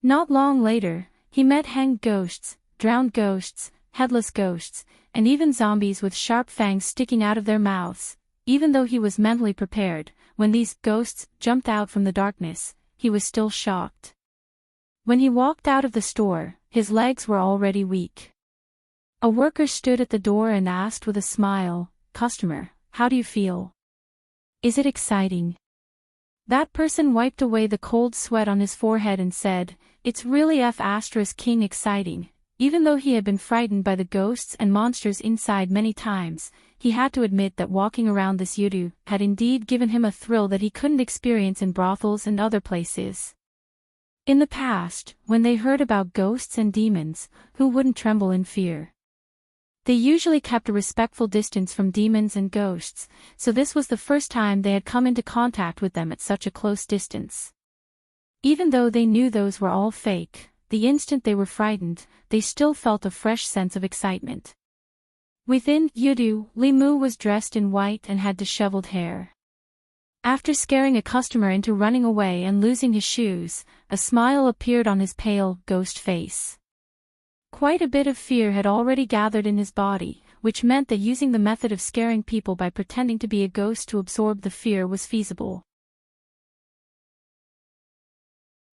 Not long later, he met hanged ghosts, drowned ghosts, headless ghosts, and even zombies with sharp fangs sticking out of their mouths. Even though he was mentally prepared, when these ghosts jumped out from the darkness, he was still shocked. When he walked out of the store, his legs were already weak. A worker stood at the door and asked with a smile, "Customer, how do you feel? Is it exciting?" That person wiped away the cold sweat on his forehead and said, "It's really King exciting." Even though he had been frightened by the ghosts and monsters inside many times, he had to admit that walking around this yudu had indeed given him a thrill that he couldn't experience in brothels and other places. In the past, when they heard about ghosts and demons, who wouldn't tremble in fear? They usually kept a respectful distance from demons and ghosts, so this was the first time they had come into contact with them at such a close distance. Even though they knew those were all fake, the instant they were frightened, they still felt a fresh sense of excitement. Within yudu, Limu was dressed in white and had disheveled hair. After scaring a customer into running away and losing his shoes, a smile appeared on his pale, ghost face. Quite a bit of fear had already gathered in his body, which meant that using the method of scaring people by pretending to be a ghost to absorb the fear was feasible.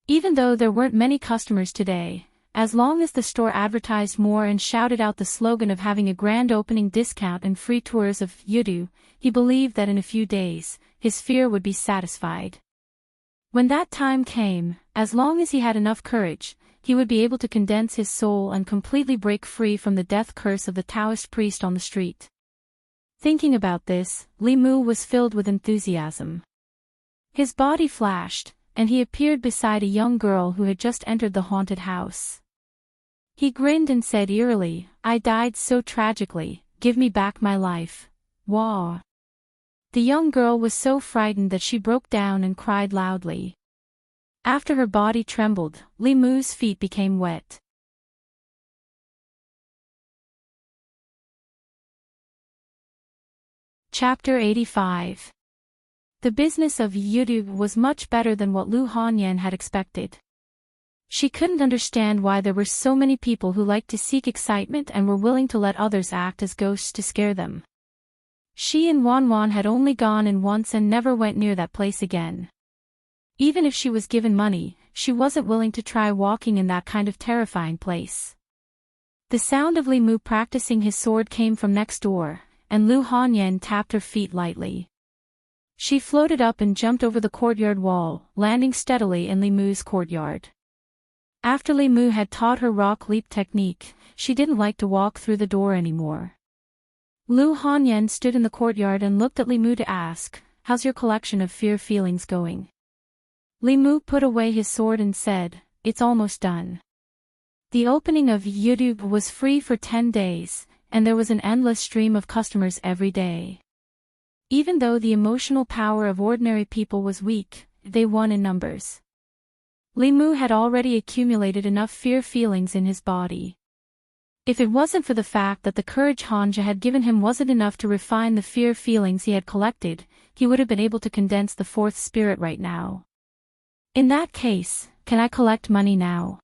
Even though there weren't many customers today, as long as the store advertised more and shouted out the slogan of having a grand opening discount and free tours of yudu, he believed that in a few days, his fear would be satisfied. When that time came, as long as he had enough courage, he would be able to condense his soul and completely break free from the death curse of the Daoist priest on the street. Thinking about this, Limu was filled with enthusiasm. His body flashed, and he appeared beside a young girl who had just entered the haunted house. He grinned and said eerily, "I died so tragically, give me back my life." Wah! The young girl was so frightened that she broke down and cried loudly. After her body trembled, Limu's feet became wet. Chapter 85. The business of yudu was much better than what Lu Hanyan had expected. She couldn't understand why there were so many people who liked to seek excitement and were willing to let others act as ghosts to scare them. She and Wanwan had only gone in once and never went near that place again. Even if she was given money, she wasn't willing to try walking in that kind of terrifying place. The sound of Limu practicing his sword came from next door, and Lu Hanyan tapped her feet lightly. She floated up and jumped over the courtyard wall, landing steadily in Limu's courtyard. After Limu had taught her rock leap technique, she didn't like to walk through the door anymore. Lu Hanyan stood in the courtyard and looked at Limu to ask, "How's your collection of fear feelings going?" Limu put away his sword and said, "It's almost done." The opening of yudu was free for 10 days, and there was an endless stream of customers every day. Even though the emotional power of ordinary people was weak, they won in numbers. Limu had already accumulated enough fear feelings in his body. If it wasn't for the fact that the courage Hanja had given him wasn't enough to refine the fear feelings he had collected, he would have been able to condense the fourth spirit right now. In that case, can I collect money now?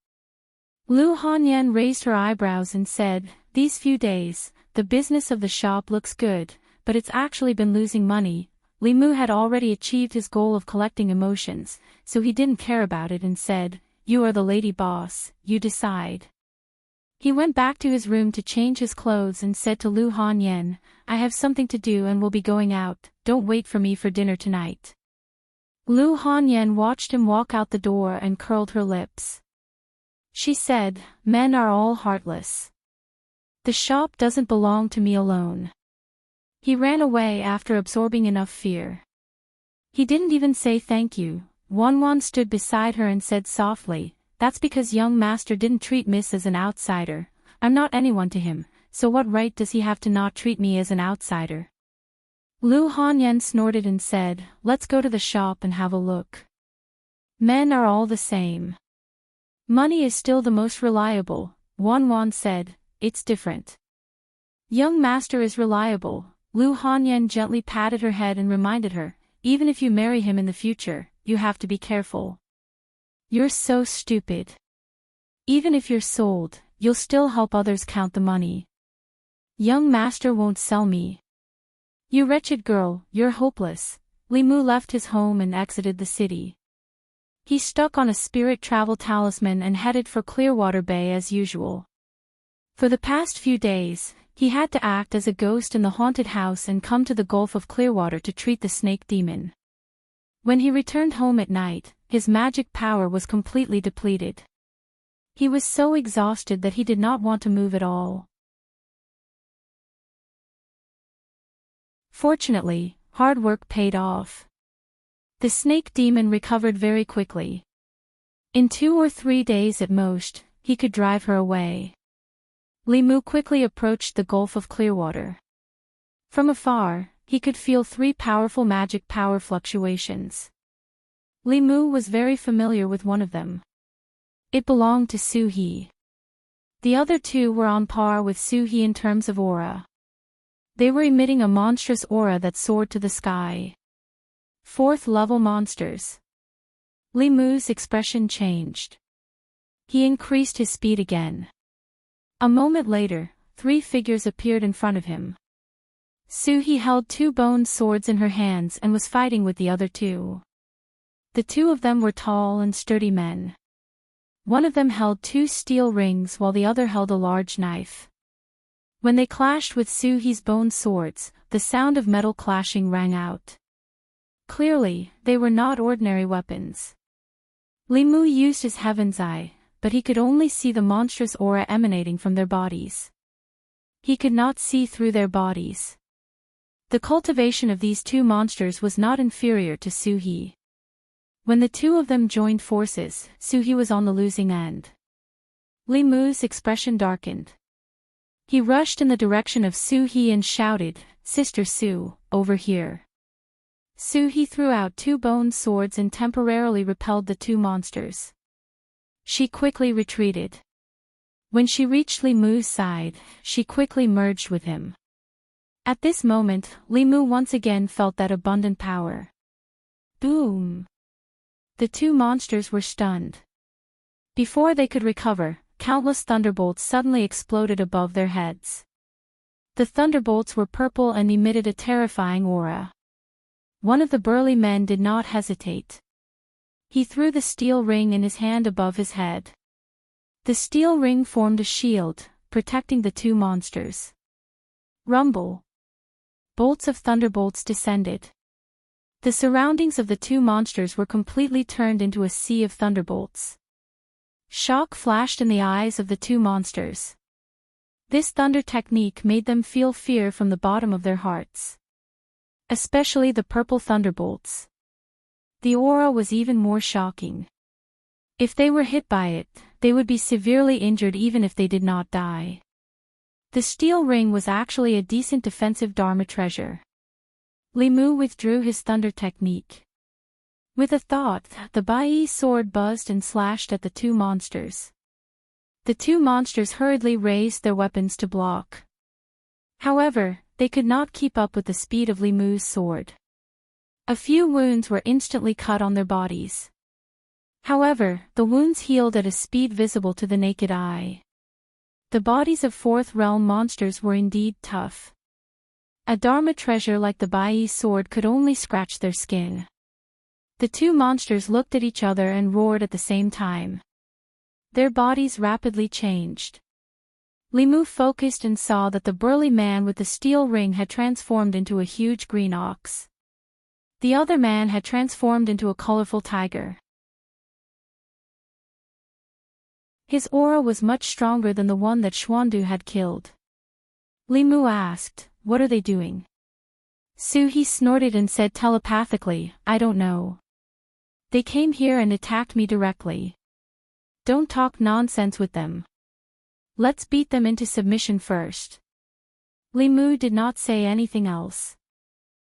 Lu Hanyan raised her eyebrows and said, "These few days, the business of the shop looks good, but it's actually been losing money." Limu had already achieved his goal of collecting emotions, so he didn't care about it and said, "You are the lady boss, you decide." He went back to his room to change his clothes and said to Lu Hanyan, "I have something to do and will be going out, don't wait for me for dinner tonight." Lu Hanyan watched him walk out the door and curled her lips. She said, "Men are all heartless. The shop doesn't belong to me alone." He ran away after absorbing enough fear. He didn't even say thank you. Wanwan stood beside her and said softly, "That's because young master didn't treat Miss as an outsider. I'm not anyone to him, so what right does he have to not treat me as an outsider?" Lu Hanyan snorted and said, "Let's go to the shop and have a look." Men are all the same. Money is still the most reliable, Wanwan said, "It's different." Young master is reliable. Lu Hanyan gently patted her head and reminded her, "Even if you marry him in the future, you have to be careful. You're so stupid. Even if you're sold, you'll still help others count the money. Young master won't sell me." "You wretched girl, you're hopeless." Li Mu left his home and exited the city. He stuck on a spirit travel talisman and headed for Clearwater Bay as usual. For the past few days, he had to act as a ghost in the haunted house and come to the Gulf of Clearwater to treat the snake demon. When he returned home at night, his magic power was completely depleted. He was so exhausted that he did not want to move at all. Fortunately, hard work paid off. The snake demon recovered very quickly. In 2 or 3 days at most, he could drive her away. Li Mu quickly approached the Gulf of Clearwater. From afar, he could feel 3 powerful magic power fluctuations. Li Mu was very familiar with one of them. It belonged to Su He. The other 2 were on par with Su He in terms of aura. They were emitting a monstrous aura that soared to the sky. 4th-level monsters. Li Mu's expression changed. He increased his speed again. A moment later, 3 figures appeared in front of him. Su He held 2 bone swords in her hands and was fighting with the other 2. The 2 of them were tall and sturdy men. One of them held 2 steel rings while the other held a large knife. When they clashed with Su He's bone swords, the sound of metal clashing rang out. Clearly, they were not ordinary weapons. Li Mu used his heaven's eye, but he could only see the monstrous aura emanating from their bodies. He could not see through their bodies. The cultivation of these 2 monsters was not inferior to Su He. When the 2 of them joined forces, Su He was on the losing end. Li Mu's expression darkened. He rushed in the direction of Su He and shouted, "Sister Su, over here." Su He threw out 2 bone swords and temporarily repelled the 2 monsters. She quickly retreated. When she reached Li Mu's side, she quickly merged with him. At this moment, Li Mu once again felt that abundant power. Boom! The 2 monsters were stunned. Before they could recover, countless thunderbolts suddenly exploded above their heads. The thunderbolts were purple and emitted a terrifying aura. One of the burly men did not hesitate. He threw the steel ring in his hand above his head. The steel ring formed a shield, protecting the 2 monsters. Rumble! Bolts of thunderbolts descended. The surroundings of the 2 monsters were completely turned into a sea of thunderbolts. Shock flashed in the eyes of the 2 monsters. This thunder technique made them feel fear from the bottom of their hearts. Especially the purple thunderbolts. The aura was even more shocking. If they were hit by it, they would be severely injured even if they did not die. The steel ring was actually a decent defensive Dharma treasure. Li Mu withdrew his thunder technique. With a thought, the Bai sword buzzed and slashed at the 2 monsters. The 2 monsters hurriedly raised their weapons to block. However, they could not keep up with the speed of Li Mu's sword. A few wounds were instantly cut on their bodies. However, the wounds healed at a speed visible to the naked eye. The bodies of 4th realm monsters were indeed tough. A Dharma treasure like the Bai sword could only scratch their skin. The 2 monsters looked at each other and roared at the same time. Their bodies rapidly changed. Li Mu focused and saw that the burly man with the steel ring had transformed into a huge green ox. The other man had transformed into a colorful tiger. His aura was much stronger than the one that Xuandu had killed. Li Mu asked, "What are they doing?" Su He snorted and said telepathically, "I don't know. They came here and attacked me directly. Don't talk nonsense with them. Let's beat them into submission first." Li Mu did not say anything else.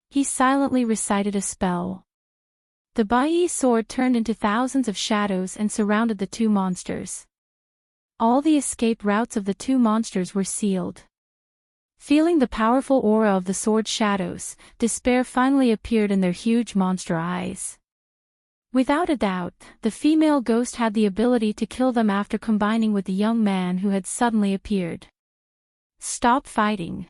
He silently recited a spell. The Bai sword turned into thousands of shadows and surrounded the two monsters. All the escape routes of the two monsters were sealed. Feeling the powerful aura of the sword's shadows, despair finally appeared in their huge monster eyes. Without a doubt, the female ghost had the ability to kill them after combining with the young man who had suddenly appeared. "Stop fighting."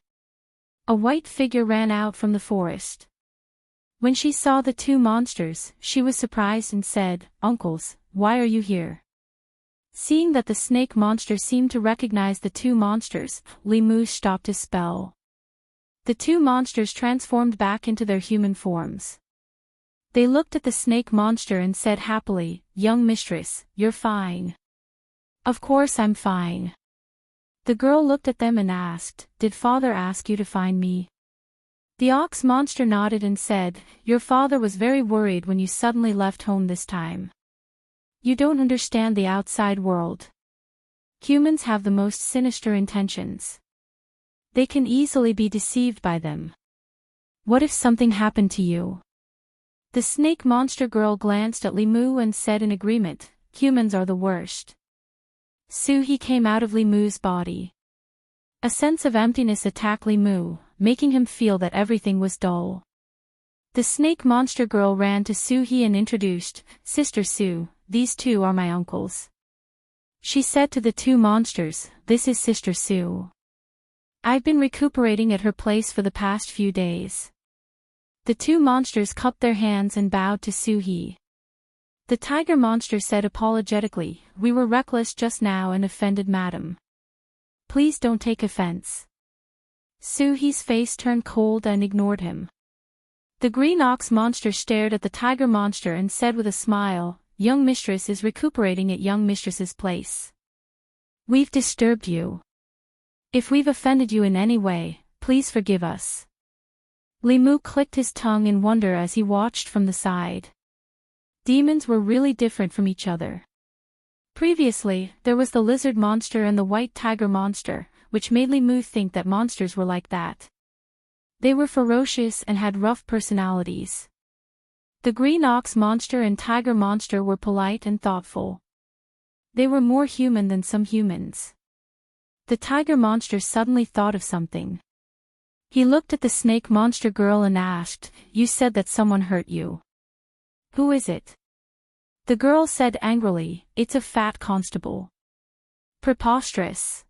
A white figure ran out from the forest. When she saw the two monsters, she was surprised and said, "Uncles, why are you here?" Seeing that the snake monster seemed to recognize the two monsters, Li Mu stopped his spell. The two monsters transformed back into their human forms. They looked at the snake monster and said happily, "Young mistress, you're fine." "Of course I'm fine." The girl looked at them and asked, "Did father ask you to find me?" The ox monster nodded and said, "Your father was very worried when you suddenly left home this time. You don't understand the outside world. Humans have the most sinister intentions. They can easily be deceived by them. What if something happened to you?" The snake monster girl glanced at Li Mu and said in agreement, "Humans are the worst." Su He came out of Li Mu's body. A sense of emptiness attacked Li Mu, making him feel that everything was dull. The snake monster girl ran to Su He and introduced, "Sister Su, these two are my uncles." She said to the two monsters, "This is Sister Su. I've been recuperating at her place for the past few days." The two monsters cupped their hands and bowed to Su He. The tiger monster said apologetically, "We were reckless just now and offended madam. Please don't take offense." Su He's face turned cold and ignored him. The green ox monster stared at the tiger monster and said with a smile, "Young mistress is recuperating at young mistress's place. We've disturbed you. If we've offended you in any way, please forgive us." Li Mu clicked his tongue in wonder as he watched from the side. Demons were really different from each other. Previously, there was the lizard monster and the white tiger monster, which made Li Mu think that monsters were like that. They were ferocious and had rough personalities. The green ox monster and tiger monster were polite and thoughtful. They were more human than some humans. The tiger monster suddenly thought of something. He looked at the snake monster girl and asked, "You said that someone hurt you. Who is it?" The girl said angrily, "It's a fat constable." "Preposterous."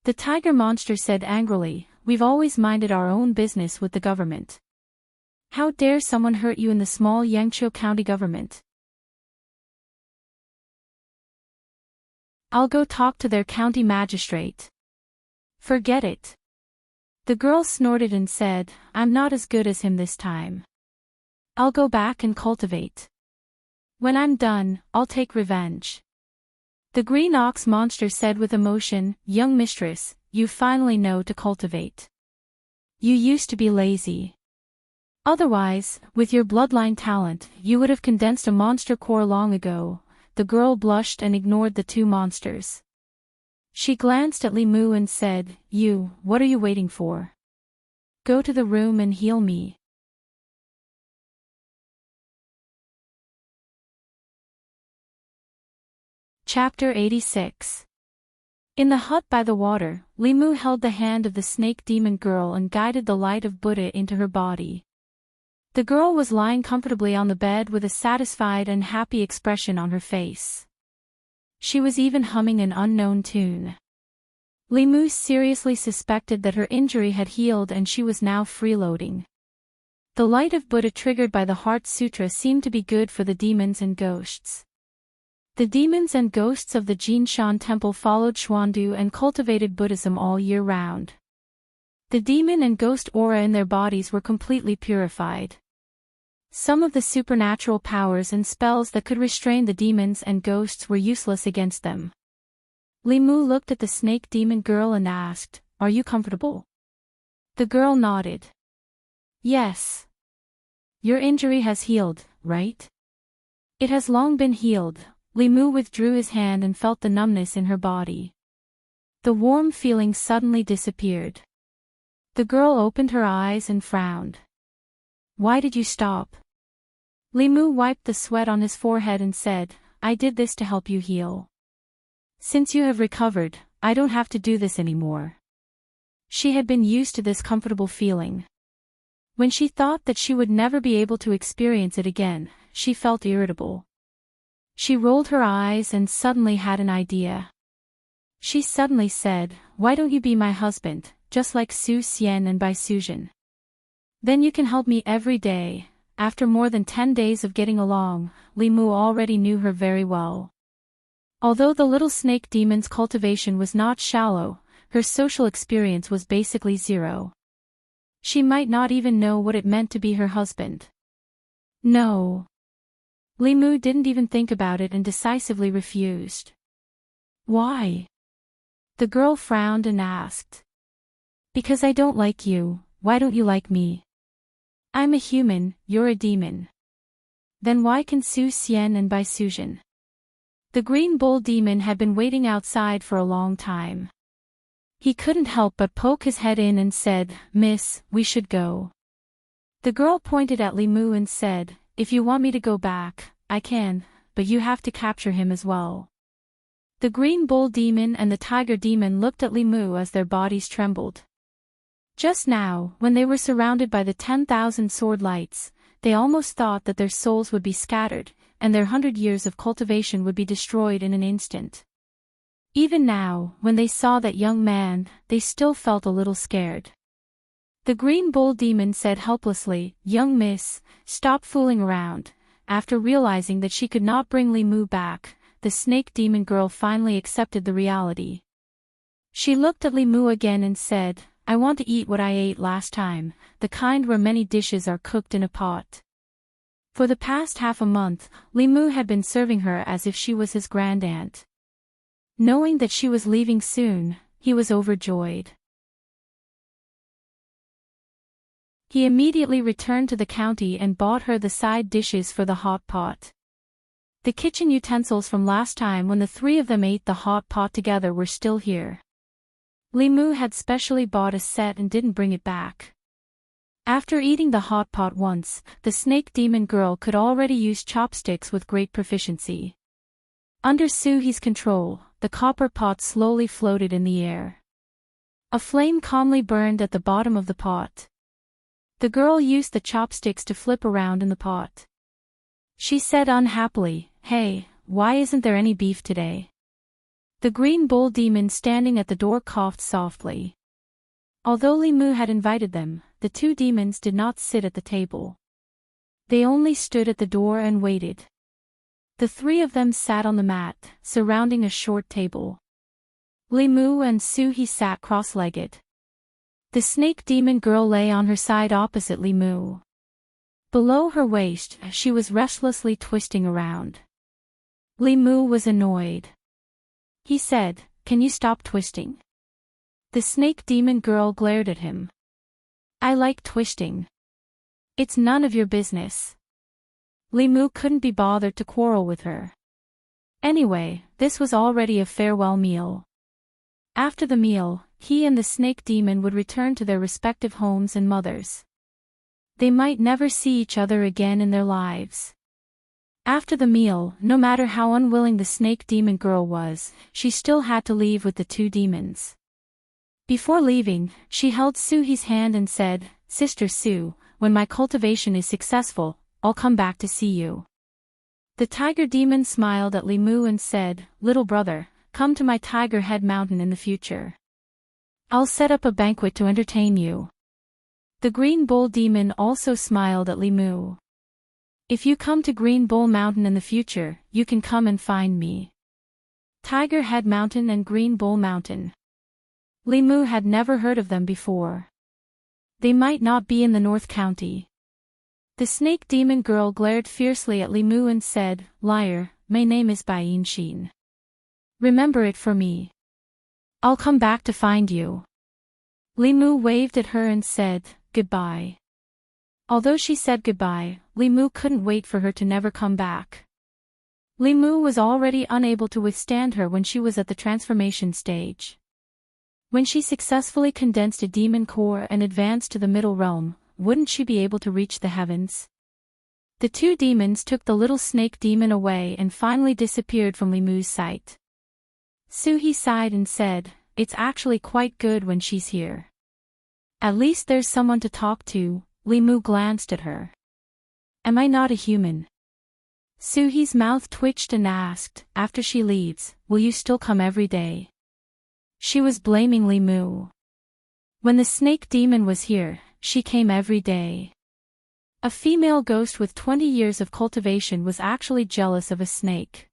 The tiger monster said angrily, "We've always minded our own business with the government. How dare someone hurt you in the small Yangqiu County government? I'll go talk to their county magistrate." "Forget it." The girl snorted and said, "I'm not as good as him this time. I'll go back and cultivate. When I'm done, I'll take revenge." The green ox monster said with emotion, "Young mistress, you finally know to cultivate. You used to be lazy. Otherwise, with your bloodline talent, you would have condensed a monster core long ago." The girl blushed and ignored the two monsters. She glanced at Li Mu and said, What are you waiting for? Go to the room and heal me." Chapter 86. In the hut by the water, Li Mu held the hand of the snake demon girl and guided the light of Buddha into her body. The girl was lying comfortably on the bed with a satisfied and happy expression on her face. She was even humming an unknown tune. Li Mu seriously suspected that her injury had healed and she was now freeloading. The light of Buddha triggered by the Heart Sutra seemed to be good for the demons and ghosts. The demons and ghosts of the Jinshan temple followed Xuandu and cultivated Buddhism all year round. The demon and ghost aura in their bodies were completely purified. Some of the supernatural powers and spells that could restrain the demons and ghosts were useless against them. Li Mu looked at the snake demon girl and asked, "Are you comfortable?" The girl nodded. "Yes. Your injury has healed, right?" "It has long been healed." Li Mu withdrew his hand and felt the numbness in her body. The warm feeling suddenly disappeared. The girl opened her eyes and frowned. "Why did you stop?" Li Mu wiped the sweat on his forehead and said, "I did this to help you heal. Since you have recovered, I don't have to do this anymore." She had been used to this comfortable feeling. When she thought that she would never be able to experience it again, she felt irritable. She rolled her eyes and suddenly had an idea. She suddenly said, "Why don't you be my husband, just like Su Xian and Bai Suzhen? Then you can help me every day." After more than 10 days of getting along, Li Mu already knew her very well. Although the little snake demon's cultivation was not shallow, her social experience was basically zero. She might not even know what it meant to be her husband. No. Li Mu didn't even think about it and decisively refused. "Why?" The girl frowned and asked. "Because I don't like you. Why don't you like me? I'm a human, you're a demon. Then why can Su Xian and Bai Suzhen?" The green bull demon had been waiting outside for a long time. He couldn't help but poke his head in and said, "Miss, we should go." The girl pointed at Li Mu and said, "If you want me to go back, I can, but you have to capture him as well." The green bull demon and the tiger demon looked at Li Mu as their bodies trembled. Just now, when they were surrounded by the 10,000 sword lights, they almost thought that their souls would be scattered, and their 100 years of cultivation would be destroyed in an instant. Even now, when they saw that young man, they still felt a little scared. The green bull demon said helplessly, "Young miss, stop fooling around." After realizing that she could not bring Li Mu back, the snake demon girl finally accepted the reality. She looked at Li Mu again and said, "I want to eat what I ate last time, the kind where many dishes are cooked in a pot." For the past half a month, Li Mu had been serving her as if she was his grandaunt. Knowing that she was leaving soon, he was overjoyed. He immediately returned to the county and bought her the side dishes for the hot pot. The kitchen utensils from last time when the three of them ate the hot pot together were still here. Li Mu had specially bought a set and didn't bring it back. After eating the hot pot once, the snake demon girl could already use chopsticks with great proficiency. Under Suhi's control, the copper pot slowly floated in the air. A flame calmly burned at the bottom of the pot. The girl used the chopsticks to flip around in the pot. She said unhappily, "Hey, why isn't there any beef today?" The green bull demon standing at the door coughed softly. Although Li Mu had invited them, the two demons did not sit at the table. They only stood at the door and waited. The three of them sat on the mat, surrounding a short table. Li Mu and Suhi sat cross-legged. The snake demon girl lay on her side opposite Li Mu. Below her waist, she was restlessly twisting around. Li Mu was annoyed. He said, "Can you stop twisting?" The snake demon girl glared at him. "I like twisting. It's none of your business." Li Mu couldn't be bothered to quarrel with her. Anyway, this was already a farewell meal. After the meal, he and the snake demon would return to their respective homes and mothers. They might never see each other again in their lives. After the meal, no matter how unwilling the snake demon girl was, she still had to leave with the two demons. Before leaving, she held Suhi's hand and said, "Sister Su, when my cultivation is successful, I'll come back to see you." The tiger demon smiled at Li Mu and said, "Little brother, come to my Tiger Head Mountain in the future. I'll set up a banquet to entertain you." The green bull demon also smiled at Li Mu. If you come to Green Bull Mountain in the future, you can come and find me. Tiger Head Mountain and Green Bull Mountain. Li Mu had never heard of them before. They might not be in the North County. The snake demon girl glared fiercely at Li Mu and said, "Liar, my name is Bai Xin. Remember it for me. I'll come back to find you." Li Mu waved at her and said, "Goodbye." Although she said goodbye, Li Mu couldn't wait for her to never come back. Li Mu was already unable to withstand her when she was at the transformation stage. When she successfully condensed a demon core and advanced to the middle realm, wouldn't she be able to reach the heavens? The two demons took the little snake demon away and finally disappeared from Li Mu's sight. Suhi sighed and said, "It's actually quite good when she's here. At least there's someone to talk to." Li Mu glanced at her. "Am I not a human?" Suhi's mouth twitched and asked, "After she leaves, will you still come every day?" She was blaming Li Mu. When the snake demon was here, she came every day. A female ghost with 20 years of cultivation was actually jealous of a snake.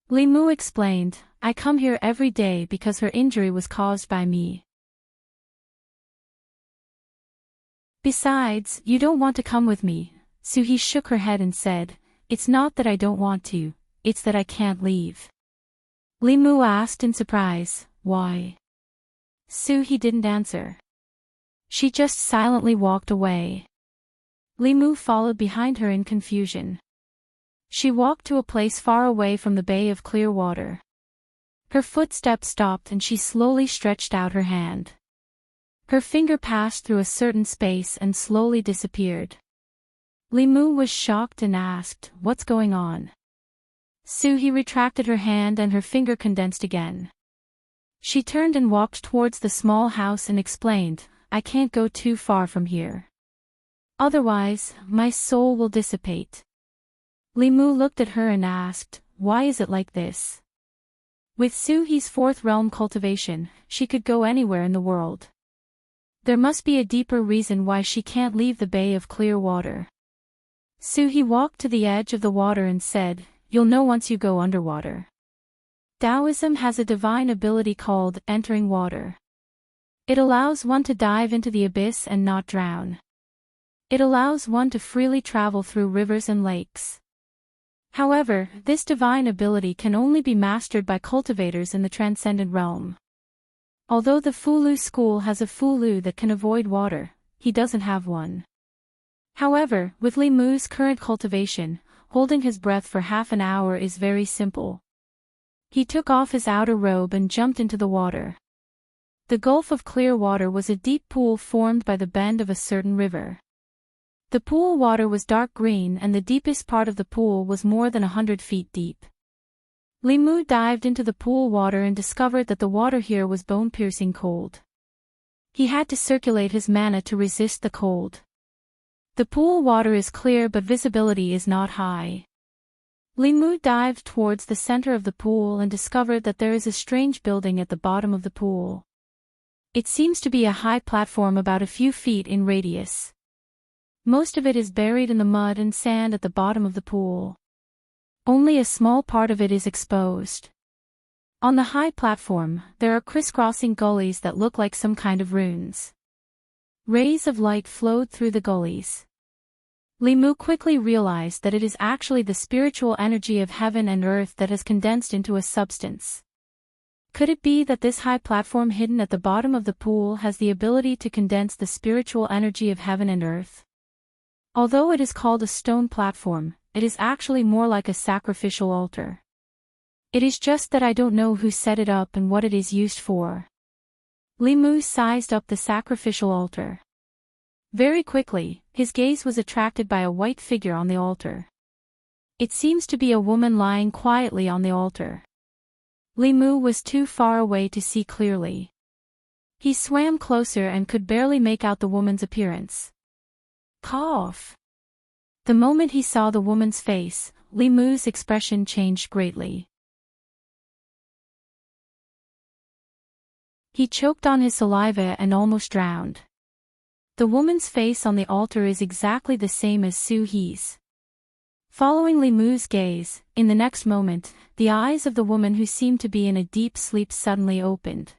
Li Mu explained, "I come here every day because her injury was caused by me. Besides, you don't want to come with me." Suhi shook her head and said, "It's not that I don't want to, it's that I can't leave." Li Mu asked in surprise, "Why?" Suhi didn't answer. She just silently walked away. Li Mu followed behind her in confusion. She walked to a place far away from the bay of clear water. Her footsteps stopped and she slowly stretched out her hand. Her finger passed through a certain space and slowly disappeared. Li Mu was shocked and asked, "What's going on?" Suhi retracted her hand and her finger condensed again. She turned and walked towards the small house and explained, "I can't go too far from here. Otherwise, my soul will dissipate." Li Mu looked at her and asked, "Why is it like this?" With Suhi's fourth realm cultivation, she could go anywhere in the world. There must be a deeper reason why she can't leave the bay of clear water. Suhi walked to the edge of the water and said, "You'll know once you go underwater. Daoism has a divine ability called entering water. It allows one to dive into the abyss and not drown. It allows one to freely travel through rivers and lakes. However, this divine ability can only be mastered by cultivators in the transcendent realm. Although the Fulu school has a Fulu that can avoid water, he doesn't have one. However, with Li Mu's current cultivation, holding his breath for half an hour is very simple. He took off his outer robe and jumped into the water. The gulf of clear water was a deep pool formed by the bend of a certain river. The pool water was dark green and the deepest part of the pool was more than 100 feet deep. Li Mu dived into the pool water and discovered that the water here was bone-piercing cold. He had to circulate his mana to resist the cold. The pool water is clear but visibility is not high. Li Mu dived towards the center of the pool and discovered that there is a strange building at the bottom of the pool. It seems to be a high platform about a few feet in radius. Most of it is buried in the mud and sand at the bottom of the pool. Only a small part of it is exposed. On the high platform, there are crisscrossing gullies that look like some kind of runes. Rays of light flowed through the gullies. Li Mu quickly realized that it is actually the spiritual energy of heaven and earth that has condensed into a substance. Could it be that this high platform hidden at the bottom of the pool has the ability to condense the spiritual energy of heaven and earth? Although it is called a stone platform, it is actually more like a sacrificial altar. It is just that I don't know who set it up and what it is used for. Li Mu sized up the sacrificial altar. Very quickly, his gaze was attracted by a white figure on the altar. It seems to be a woman lying quietly on the altar. Li Mu was too far away to see clearly. He swam closer and could barely make out the woman's appearance. Cough. The moment he saw the woman's face, Li Mu's expression changed greatly. He choked on his saliva and almost drowned. The woman's face on the altar is exactly the same as Suhi's. Following Li Mu's gaze, in the next moment, the eyes of the woman who seemed to be in a deep sleep suddenly opened.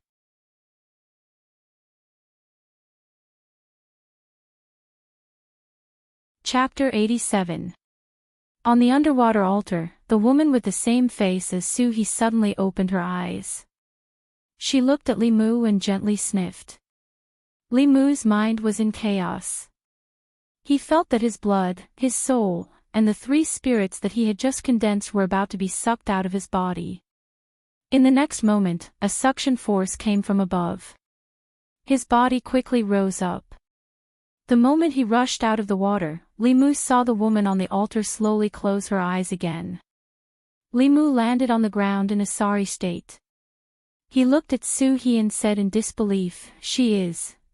Chapter 87. On the underwater altar, the woman with the same face as Su He suddenly opened her eyes. She looked at Li Mu and gently sniffed. Li Mu's mind was in chaos. He felt that his blood, his soul, and the three spirits that he had just condensed were about to be sucked out of his body. In the next moment, a suction force came from above. His body quickly rose up. The moment he rushed out of the water, Li Mu saw the woman on the altar slowly close her eyes again. Li Mu landed on the ground in a sorry state. He looked at Su He and said in disbelief,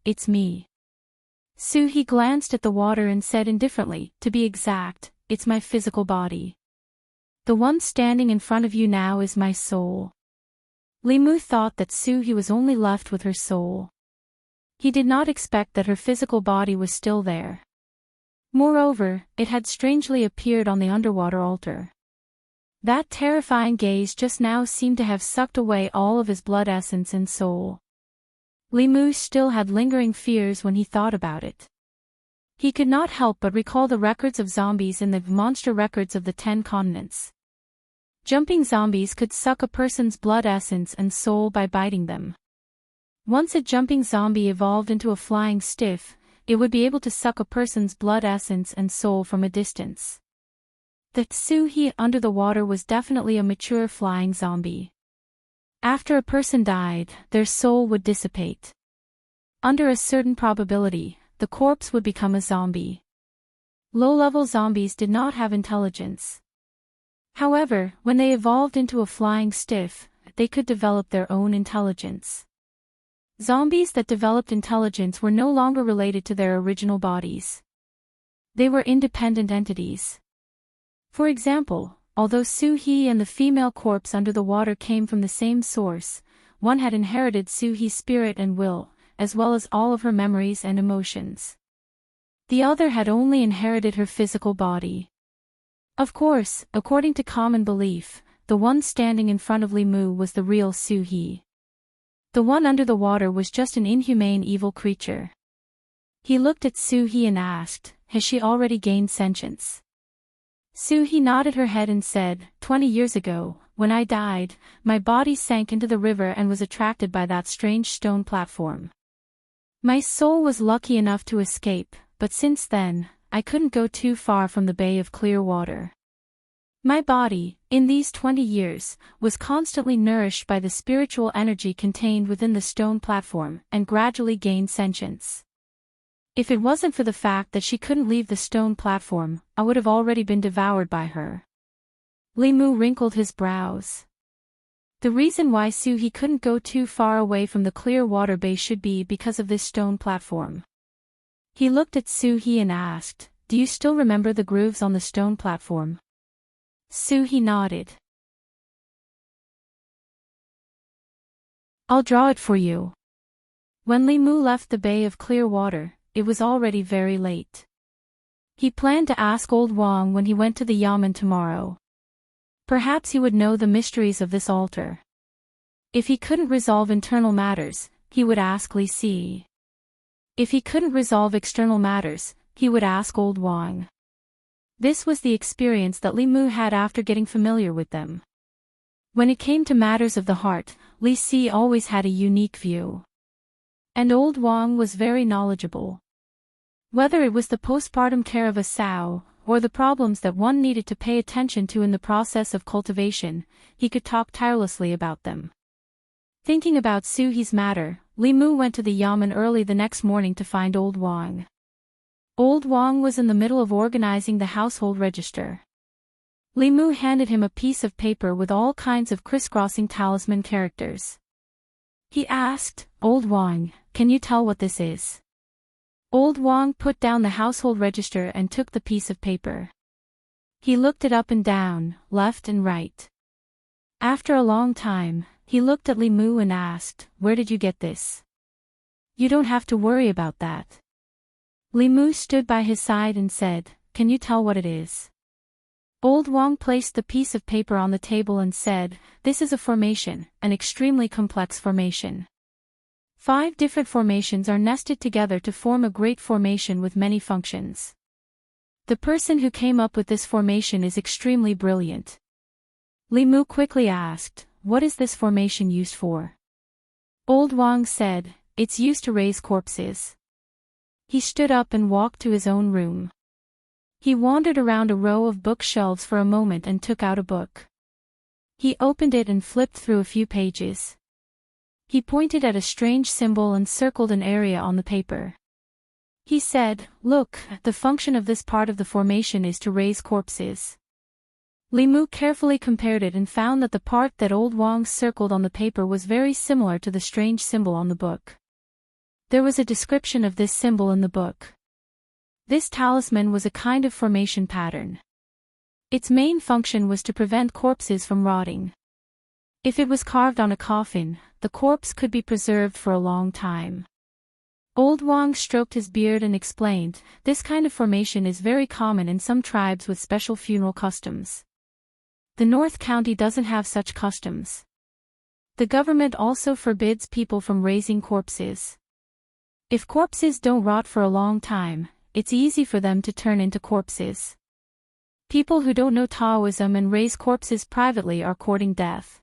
"It's me." Su He glanced at the water and said indifferently, "To be exact, it's my physical body. The one standing in front of you now is my soul." Li Mu thought that Su He was only left with her soul. He did not expect that her physical body was still there. Moreover, it had strangely appeared on the underwater altar. That terrifying gaze just now seemed to have sucked away all of his blood essence and soul. Li Mu still had lingering fears when he thought about it. He could not help but recall the records of zombies in the monster records of the 10 continents. Jumping zombies could suck a person's blood essence and soul by biting them. Once a jumping zombie evolved into a flying stiff, it would be able to suck a person's blood essence and soul from a distance. The Su He under the water was definitely a mature flying zombie. After a person died, their soul would dissipate. Under a certain probability, the corpse would become a zombie. Low-level zombies did not have intelligence. However, when they evolved into a flying stiff, they could develop their own intelligence. Zombies that developed intelligence were no longer related to their original bodies. They were independent entities. For example, although Su He and the female corpse under the water came from the same source, one had inherited Su He's spirit and will, as well as all of her memories and emotions. The other had only inherited her physical body. Of course, according to common belief, the one standing in front of Li Mu was the real Su He. The one under the water was just an inhumane evil creature. He looked at Su He and asked, "Has she already gained sentience?" Su He nodded her head and said, 20 years ago, when I died, my body sank into the river and was attracted by that strange stone platform. My soul was lucky enough to escape, but since then, I couldn't go too far from the bay of clear water. My body, in these 20 years, was constantly nourished by the spiritual energy contained within the stone platform and gradually gained sentience. If it wasn't for the fact that she couldn't leave the stone platform, I would have already been devoured by her. Li Mu wrinkled his brows. The reason why Su He couldn't go too far away from the clear water bay should be because of this stone platform. He looked at Su He and asked, "Do you still remember the grooves on the stone platform?" Su He nodded. "I'll draw it for you." When Li Mu left the bay of clear water, it was already very late. He planned to ask Old Wang when he went to the yamen tomorrow. Perhaps he would know the mysteries of this altar. If he couldn't resolve internal matters, he would ask Li Si. If he couldn't resolve external matters, he would ask Old Wang. This was the experience that Li Mu had after getting familiar with them. When it came to matters of the heart, Li Si always had a unique view. And Old Wang was very knowledgeable. Whether it was the postpartum care of a sow, or the problems that one needed to pay attention to in the process of cultivation, he could talk tirelessly about them. Thinking about Su He's matter, Li Mu went to the yamen early the next morning to find Old Wang. Old Wang was in the middle of organizing the household register. Li Mu handed him a piece of paper with all kinds of crisscrossing talisman characters. He asked, "Old Wang, can you tell what this is?" Old Wang put down the household register and took the piece of paper. He looked it up and down, left and right. After a long time, he looked at Li Mu and asked, "Where did you get this?" "You don't have to worry about that." Li Mu stood by his side and said, "Can you tell what it is?" Old Wang placed the piece of paper on the table and said, "This is a formation, an extremely complex formation. 5 different formations are nested together to form a great formation with many functions. The person who came up with this formation is extremely brilliant." Li Mu quickly asked, "What is this formation used for?" Old Wang said, "It's used to raise corpses." He stood up and walked to his own room. He wandered around a row of bookshelves for a moment and took out a book. He opened it and flipped through a few pages. He pointed at a strange symbol and circled an area on the paper. He said, "Look, the function of this part of the formation is to raise corpses." Li Mu carefully compared it and found that the part that Old Wang circled on the paper was very similar to the strange symbol on the book. There was a description of this symbol in the book. This talisman was a kind of formation pattern. Its main function was to prevent corpses from rotting. If it was carved on a coffin, the corpse could be preserved for a long time. Old Wang stroked his beard and explained, "This kind of formation is very common in some tribes with special funeral customs. The North County doesn't have such customs. The government also forbids people from raising corpses. If corpses don't rot for a long time, it's easy for them to turn into corpses. People who don't know Taoism and raise corpses privately are courting death."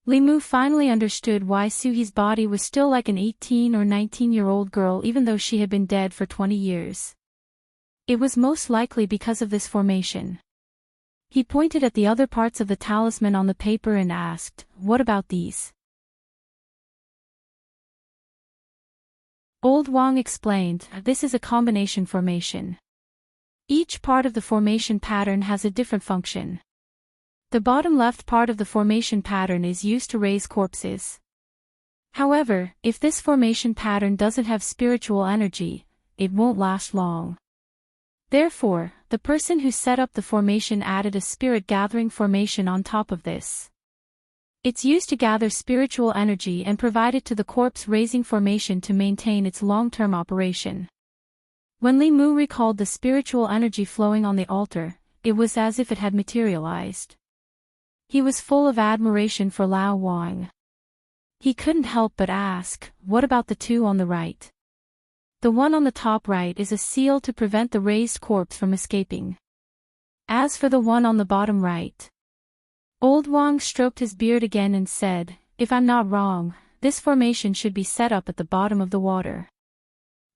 Li Mu finally understood why Suhi's body was still like an 18 or 19-year-old girl even though she had been dead for 20 years. It was most likely because of this formation. He pointed at the other parts of the talisman on the paper and asked, "What about these?" Old Wang explained, "This is a combination formation. Each part of the formation pattern has a different function. The bottom left part of the formation pattern is used to raise corpses. However, if this formation pattern doesn't have spiritual energy, it won't last long. Therefore, the person who set up the formation added a spirit-gathering formation on top of this. It's used to gather spiritual energy and provide it to the corpse-raising formation to maintain its long-term operation." When Li Mu recalled the spiritual energy flowing on the altar, it was as if it had materialized. He was full of admiration for Lao Wang. He couldn't help but ask, "What about the 2 on the right?" "The one on the top right is a seal to prevent the raised corpse from escaping. As for the one on the bottom right..." Old Wang stroked his beard again and said, "If I'm not wrong, this formation should be set up at the bottom of the water."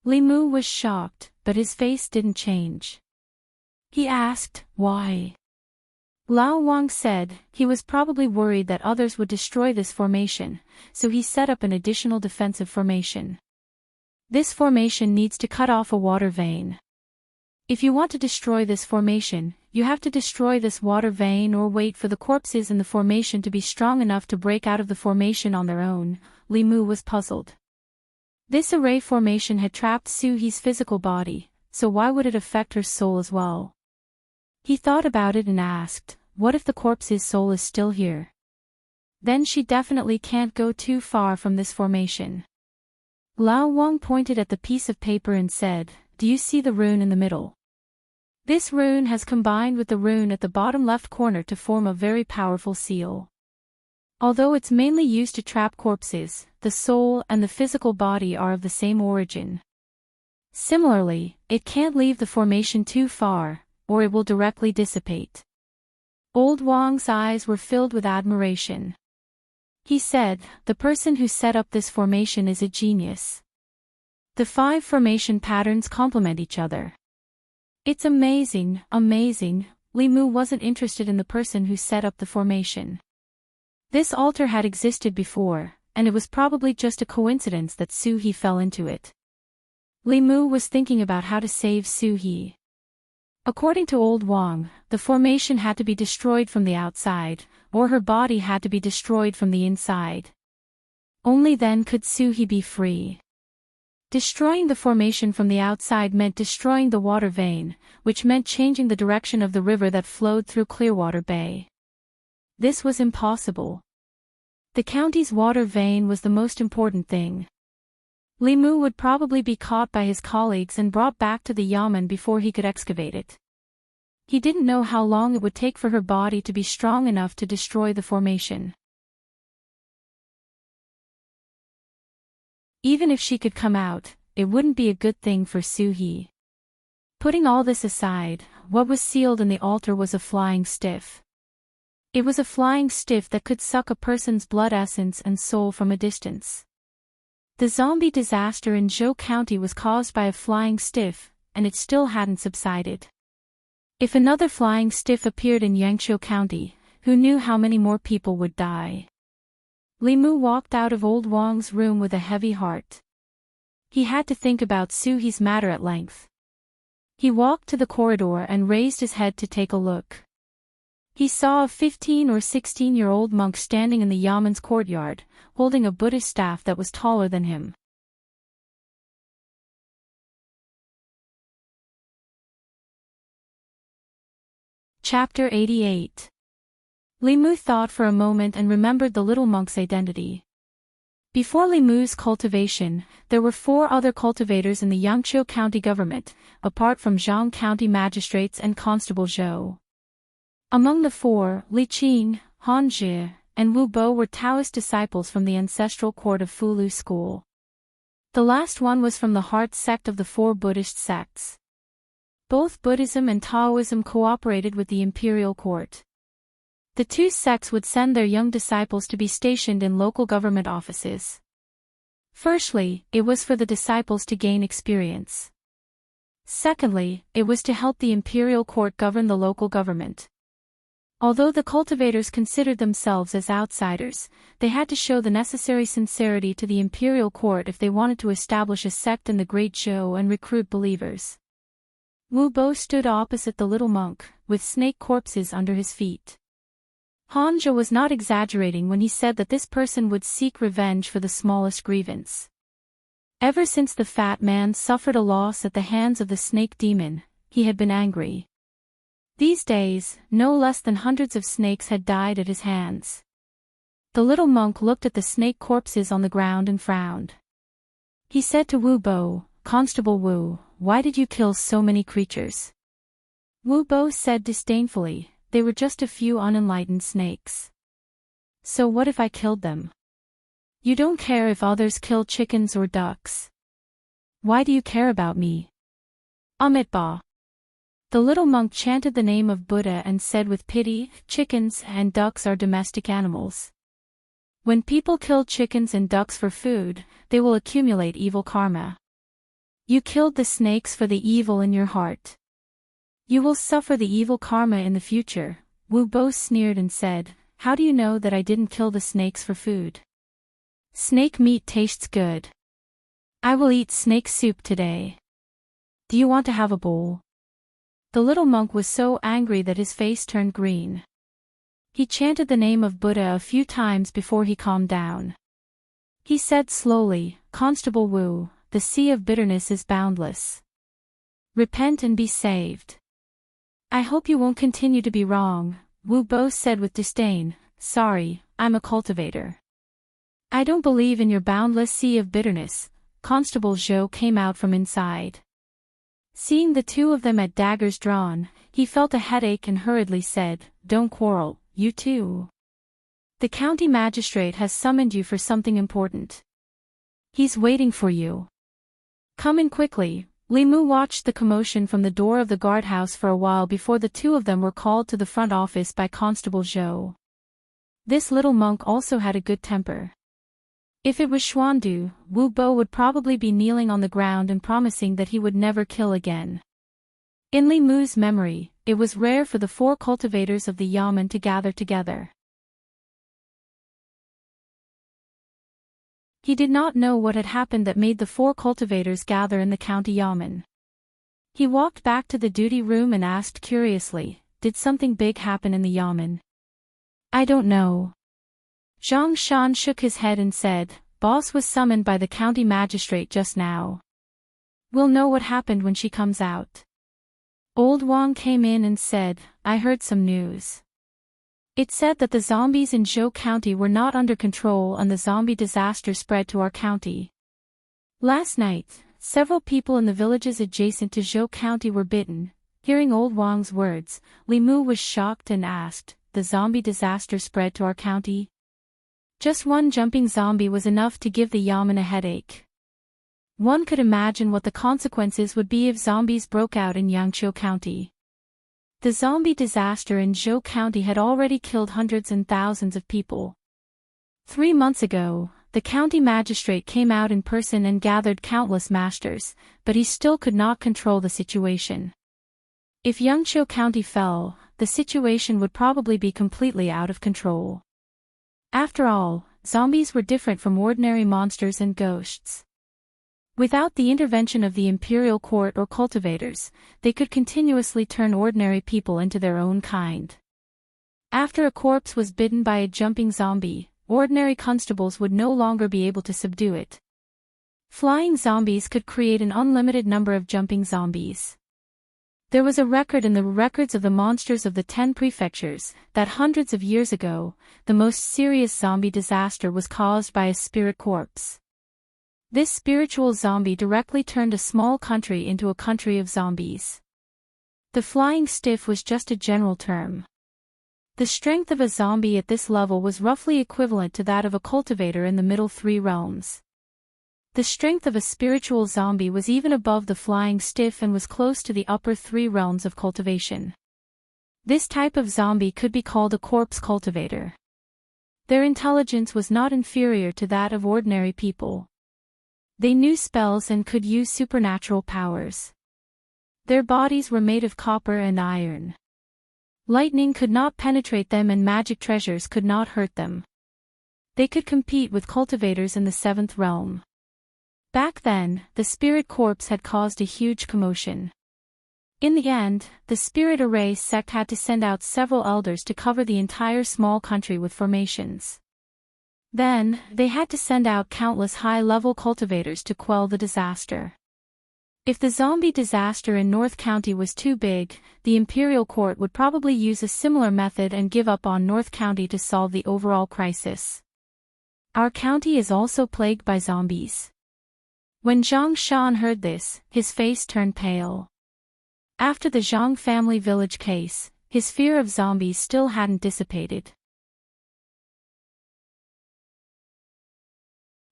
Li Mu was shocked, but his face didn't change. He asked, "Why?" Lao Wang said, he was probably worried that others would destroy this formation, so he set up an additional defensive formation. This formation needs to cut off a water vein. If you want to destroy this formation, you have to destroy this water vein or wait for the corpses in the formation to be strong enough to break out of the formation on their own. Li Mu was puzzled. This array formation had trapped Suhi's physical body, so why would it affect her soul as well? He thought about it and asked, "What if the corpse's soul is still here? Then she definitely can't go too far from this formation." Lao Wang pointed at the piece of paper and said, "Do you see the rune in the middle? This rune has combined with the rune at the bottom left corner to form a very powerful seal. Although it's mainly used to trap corpses, the soul and the physical body are of the same origin. Similarly, it can't leave the formation too far, or it will directly dissipate." Old Wang's eyes were filled with admiration. He said, "The person who set up this formation is a genius. The 5 formation patterns complement each other. It's amazing, amazing." Li Mu wasn't interested in the person who set up the formation. This altar had existed before, and it was probably just a coincidence that Suhi fell into it. Li Mu was thinking about how to save Suhi. According to Old Wang, the formation had to be destroyed from the outside, or her body had to be destroyed from the inside. Only then could Suhi be free. Destroying the formation from the outside meant destroying the water vein, which meant changing the direction of the river that flowed through Clearwater Bay. This was impossible. The county's water vein was the most important thing. Li Mu would probably be caught by his colleagues and brought back to the yamen before he could excavate it. He didn't know how long it would take for her body to be strong enough to destroy the formation. Even if she could come out, it wouldn't be a good thing for Suhi. Putting all this aside, what was sealed in the altar was a flying stiff. It was a flying stiff that could suck a person's blood essence and soul from a distance. The zombie disaster in Zhou County was caused by a flying stiff, and it still hadn't subsided. If another flying stiff appeared in Yangzhou County, who knew how many more people would die? Li Mu walked out of old Wang's room with a heavy heart. He had to think about Suhi's matter at length. He walked to the corridor and raised his head to take a look. He saw a 15 or 16-year-old monk standing in the Yaman's courtyard, holding a Buddhist staff that was taller than him. Chapter 88. Li Mu thought for a moment and remembered the little monk's identity. Before Li Mu's cultivation, there were 4 other cultivators in the Yangzhou County government, apart from Zhang County magistrates and Constable Zhou. Among the 4, Li Qing, Han Zhi, and Wu Bo were Taoist disciples from the ancestral court of Fulu school. The last one was from the heart sect of the 4 Buddhist sects. Both Buddhism and Taoism cooperated with the imperial court. The 2 sects would send their young disciples to be stationed in local government offices. Firstly, it was for the disciples to gain experience. Secondly, it was to help the imperial court govern the local government. Although the cultivators considered themselves as outsiders, they had to show the necessary sincerity to the imperial court if they wanted to establish a sect in the Great Zhou and recruit believers. Wu Bo stood opposite the little monk, with snake corpses under his feet. Han Zhi was not exaggerating when he said that this person would seek revenge for the smallest grievance. Ever since the fat man suffered a loss at the hands of the snake demon, he had been angry. These days, no less than hundreds of snakes had died at his hands. The little monk looked at the snake corpses on the ground and frowned. He said to Wu Bo, "Constable Wu, why did you kill so many creatures?" Wu Bo said disdainfully, "They were just a few unenlightened snakes. So what if I killed them? You don't care if others kill chickens or ducks. Why do you care about me?" Amitabha. The little monk chanted the name of Buddha and said with pity, "Chickens and ducks are domestic animals. When people kill chickens and ducks for food, they will accumulate evil karma. You killed the snakes for the evil in your heart. You will suffer the evil karma in the future." Wu Bo sneered and said, "How do you know that I didn't kill the snakes for food? Snake meat tastes good. I will eat snake soup today. Do you want to have a bowl?" The little monk was so angry that his face turned green. He chanted the name of Buddha a few times before he calmed down. He said slowly, "Constable Wu, the sea of bitterness is boundless. Repent and be saved." "I hope you won't continue to be wrong," Wu Bo said with disdain. "Sorry, I'm a cultivator. I don't believe in your boundless sea of bitterness." Constable Zhou came out from inside. Seeing the 2 of them at daggers drawn, he felt a headache and hurriedly said, "Don't quarrel, you two. The county magistrate has summoned you for something important. He's waiting for you. Come in quickly." Li Mu watched the commotion from the door of the guardhouse for a while before the 2 of them were called to the front office by Constable Zhou. This little monk also had a good temper. If it was Xuandu, Wu Bo would probably be kneeling on the ground and promising that he would never kill again. In Li Mu's memory, it was rare for the 4 cultivators of the Yamen to gather together. He did not know what had happened that made the 4 cultivators gather in the county Yamen. He walked back to the duty room and asked curiously, "Did something big happen in the Yamen?" "I don't know." Zhang Shan shook his head and said, "Boss was summoned by the county magistrate just now. We'll know what happened when she comes out." Old Wang came in and said, "I heard some news. It said that the zombies in Zhou County were not under control and the zombie disaster spread to our county. Last night, several people in the villages adjacent to Zhou County were bitten, Hearing Old Wang's words, Li Mu was shocked and asked, "The zombie disaster spread to our county?" Just one jumping zombie was enough to give the Yamen a headache. One could imagine what the consequences would be if zombies broke out in Yangqiu County. The zombie disaster in Zhou County had already killed hundreds and thousands of people. 3 months ago, the county magistrate came out in person and gathered countless masters, but he still could not control the situation. If Yangqiu County fell, the situation would probably be completely out of control. After all, zombies were different from ordinary monsters and ghosts. Without the intervention of the imperial court or cultivators, they could continuously turn ordinary people into their own kind. After a corpse was bitten by a jumping zombie, ordinary constables would no longer be able to subdue it. Flying zombies could create an unlimited number of jumping zombies. There was a record in the records of the monsters of the 10 prefectures that hundreds of years ago, the most serious zombie disaster was caused by a spirit corpse. This spiritual zombie directly turned a small country into a country of zombies. The flying stiff was just a general term. The strength of a zombie at this level was roughly equivalent to that of a cultivator in the middle 3 realms. The strength of a spiritual zombie was even above the flying stiff and was close to the upper 3 realms of cultivation. This type of zombie could be called a corpse cultivator. Their intelligence was not inferior to that of ordinary people. They knew spells and could use supernatural powers. Their bodies were made of copper and iron. Lightning could not penetrate them and magic treasures could not hurt them. They could compete with cultivators in the 7th realm. Back then, the spirit corpse had caused a huge commotion. In the end, the spirit array sect had to send out several elders to cover the entire small country with formations. Then, they had to send out countless high-level cultivators to quell the disaster. If the zombie disaster in North County was too big, the Imperial Court would probably use a similar method and give up on North County to solve the overall crisis. Our county is also plagued by zombies. When Zhang Shan heard this, his face turned pale. After the Zhang family village case, his fear of zombies still hadn't dissipated.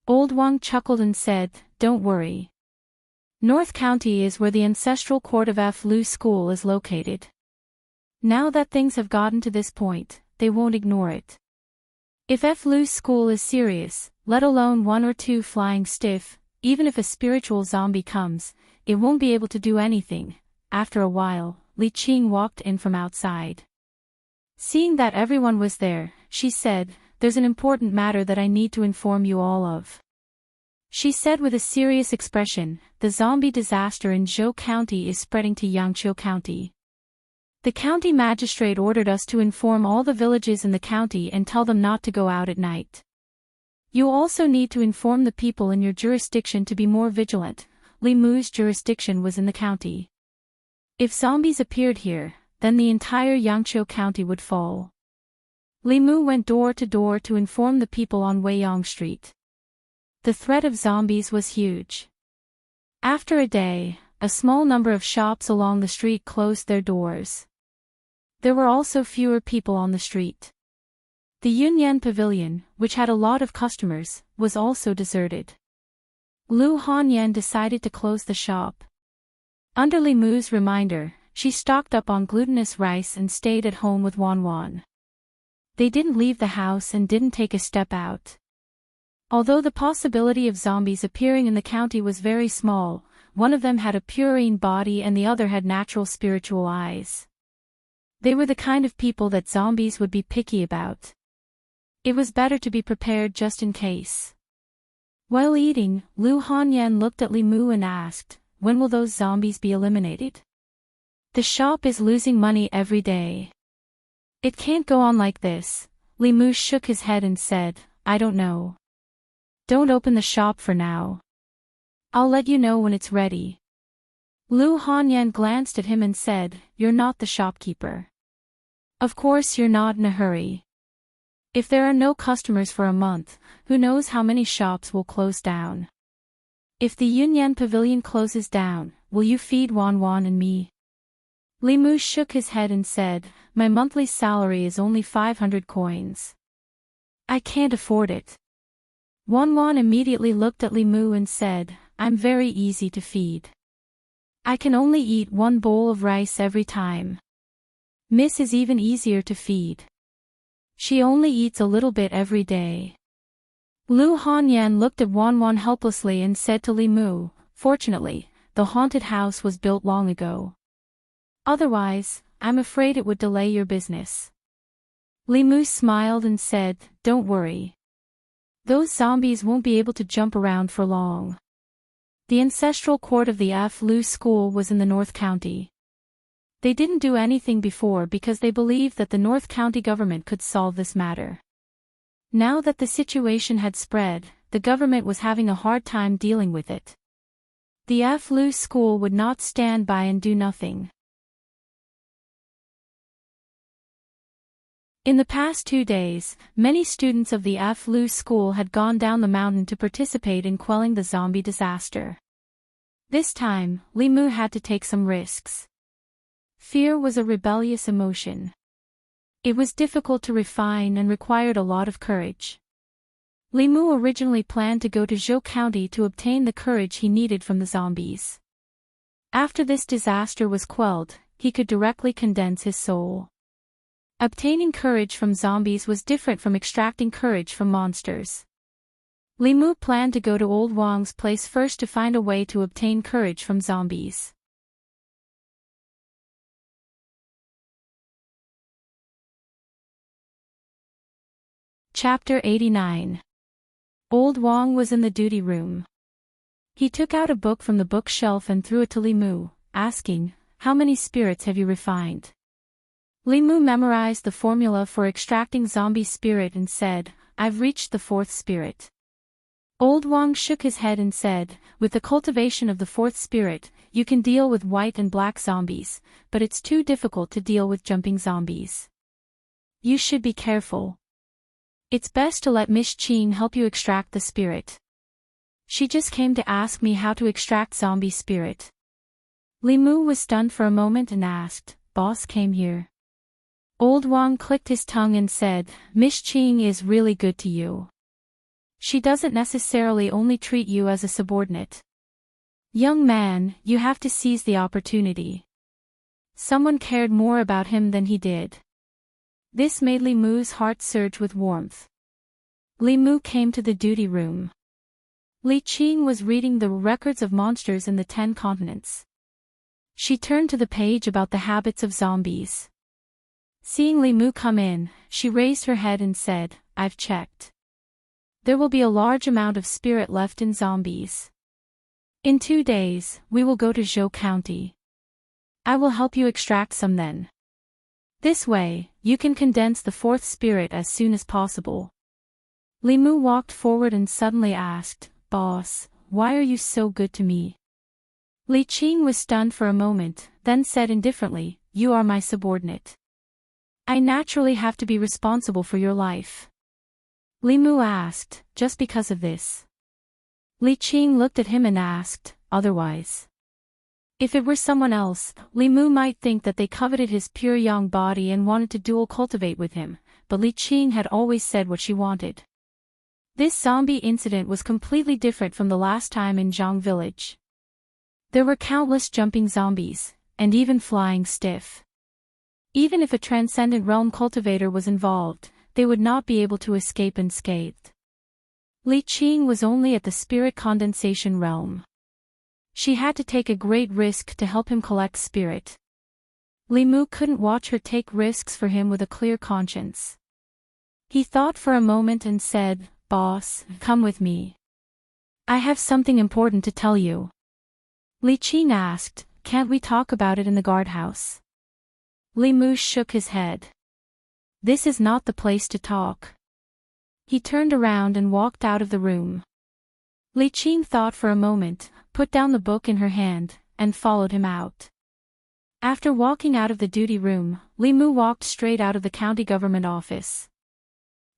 Old Wang chuckled and said, "Don't worry. North County is where the ancestral court of F. Lu School is located. Now that things have gotten to this point, they won't ignore it. If F. Lu School is serious, let alone 1 or 2 flying stiff, even if a spiritual zombie comes, it won't be able to do anything." After a while, Li Qing walked in from outside. Seeing that everyone was there, she said, "There's an important matter that I need to inform you all of." She said with a serious expression, "The zombie disaster in Zhou County is spreading to Yangqiu County. The county magistrate ordered us to inform all the villages in the county and tell them not to go out at night. You also need to inform the people in your jurisdiction to be more vigilant." Li Mu's jurisdiction was in the county. If zombies appeared here, then the entire Yangqiu County would fall. Li Mu went door to door to inform the people on Weiyang Street. The threat of zombies was huge. After a day, a small number of shops along the street closed their doors. There were also fewer people on the street. The Yunyan Pavilion, which had a lot of customers, was also deserted. Lu Hanyan decided to close the shop. Under Li Mu's reminder, she stocked up on glutinous rice and stayed at home with Wan Wan. They didn't leave the house and didn't take a step out. Although the possibility of zombies appearing in the county was very small, one of them had a purine body and the other had natural spiritual eyes. They were the kind of people that zombies would be picky about. It was better to be prepared just in case. While eating, Lu Hanyan looked at Li Mu and asked, "When will those zombies be eliminated? The shop is losing money every day. It can't go on like this." Li Mu shook his head and said, "I don't know. Don't open the shop for now. I'll let you know when it's ready." Lu Hanyan glanced at him and said, "You're not the shopkeeper. Of course you're not in a hurry. If there are no customers for a month, who knows how many shops will close down. If the Yunyan Pavilion closes down, will you feed Wan Wan and me?" Li Mu shook his head and said, "My monthly salary is only 500 coins. I can't afford it." Wan immediately looked at Li Mu and said, "I'm very easy to feed. I can only eat one bowl of rice every time. Miss is even easier to feed. She only eats a little bit every day." Lu Hanyan looked at Wan helplessly and said to Li Mu, "Fortunately, the haunted house was built long ago. Otherwise, I'm afraid it would delay your business." Li Mu smiled and said, "Don't worry. Those zombies won't be able to jump around for long." The ancestral court of the Lu school was in the North County. They didn't do anything before because they believed that the North County government could solve this matter. Now that the situation had spread, the government was having a hard time dealing with it. The Lu school would not stand by and do nothing. In the past 2 days, many students of the Lu school had gone down the mountain to participate in quelling the zombie disaster. This time, Li Mu had to take some risks. Fear was a rebellious emotion. It was difficult to refine and required a lot of courage. Li Mu originally planned to go to Zhou County to obtain the courage he needed from the zombies. After this disaster was quelled, he could directly condense his soul. Obtaining courage from zombies was different from extracting courage from monsters. Li Mu planned to go to Old Wang's place first to find a way to obtain courage from zombies. Chapter 89. Old Wang was in the duty room. He took out a book from the bookshelf and threw it to Li Mu, asking, "How many spirits have you refined?" Li Mu memorized the formula for extracting zombie spirit and said, "I've reached the 4th spirit." Old Wang shook his head and said, "With the cultivation of the 4th spirit, you can deal with white and black zombies, but it's too difficult to deal with jumping zombies. You should be careful. It's best to let Miss Qing help you extract the spirit. She just came to ask me how to extract zombie spirit." Li Mu was stunned for a moment and asked, "Boss came here?" Old Wang clicked his tongue and said, "Miss Qing is really good to you. She doesn't necessarily only treat you as a subordinate. Young man, you have to seize the opportunity." Someone cared more about him than he did. This made Li Mu's heart surge with warmth. Li Mu came to the duty room. Li Qing was reading the records of monsters in the 10 continents. She turned to the page about the habits of zombies. Seeing Li Mu come in, she raised her head and said, "I've checked. There will be a large amount of spirit left in zombies. In 2 days, we will go to Zhou County. I will help you extract some then. This way, you can condense the 4th spirit as soon as possible." Li Mu walked forward and suddenly asked, "Boss, why are you so good to me?" Li Qing was stunned for a moment, then said indifferently, "You are my subordinate. I naturally have to be responsible for your life." Li Mu asked, "Just because of this?" Li Qing looked at him and asked, "Otherwise?" If it were someone else, Li Mu might think that they coveted his pure young body and wanted to dual cultivate with him, but Li Qing had always said what she wanted. This zombie incident was completely different from the last time in Zhang village. There were countless jumping zombies, and even flying stiff. Even if a transcendent realm cultivator was involved, they would not be able to escape unscathed. Li Qing was only at the spirit condensation realm. She had to take a great risk to help him collect spirit. Li Mu couldn't watch her take risks for him with a clear conscience. He thought for a moment and said, "Boss, come with me. I have something important to tell you." Li Qing asked, "Can't we talk about it in the guardhouse?" Li Mu shook his head. "This is not the place to talk." He turned around and walked out of the room. Li Qing thought for a moment, put down the book in her hand, and followed him out. After walking out of the duty room, Li Mu walked straight out of the county government office.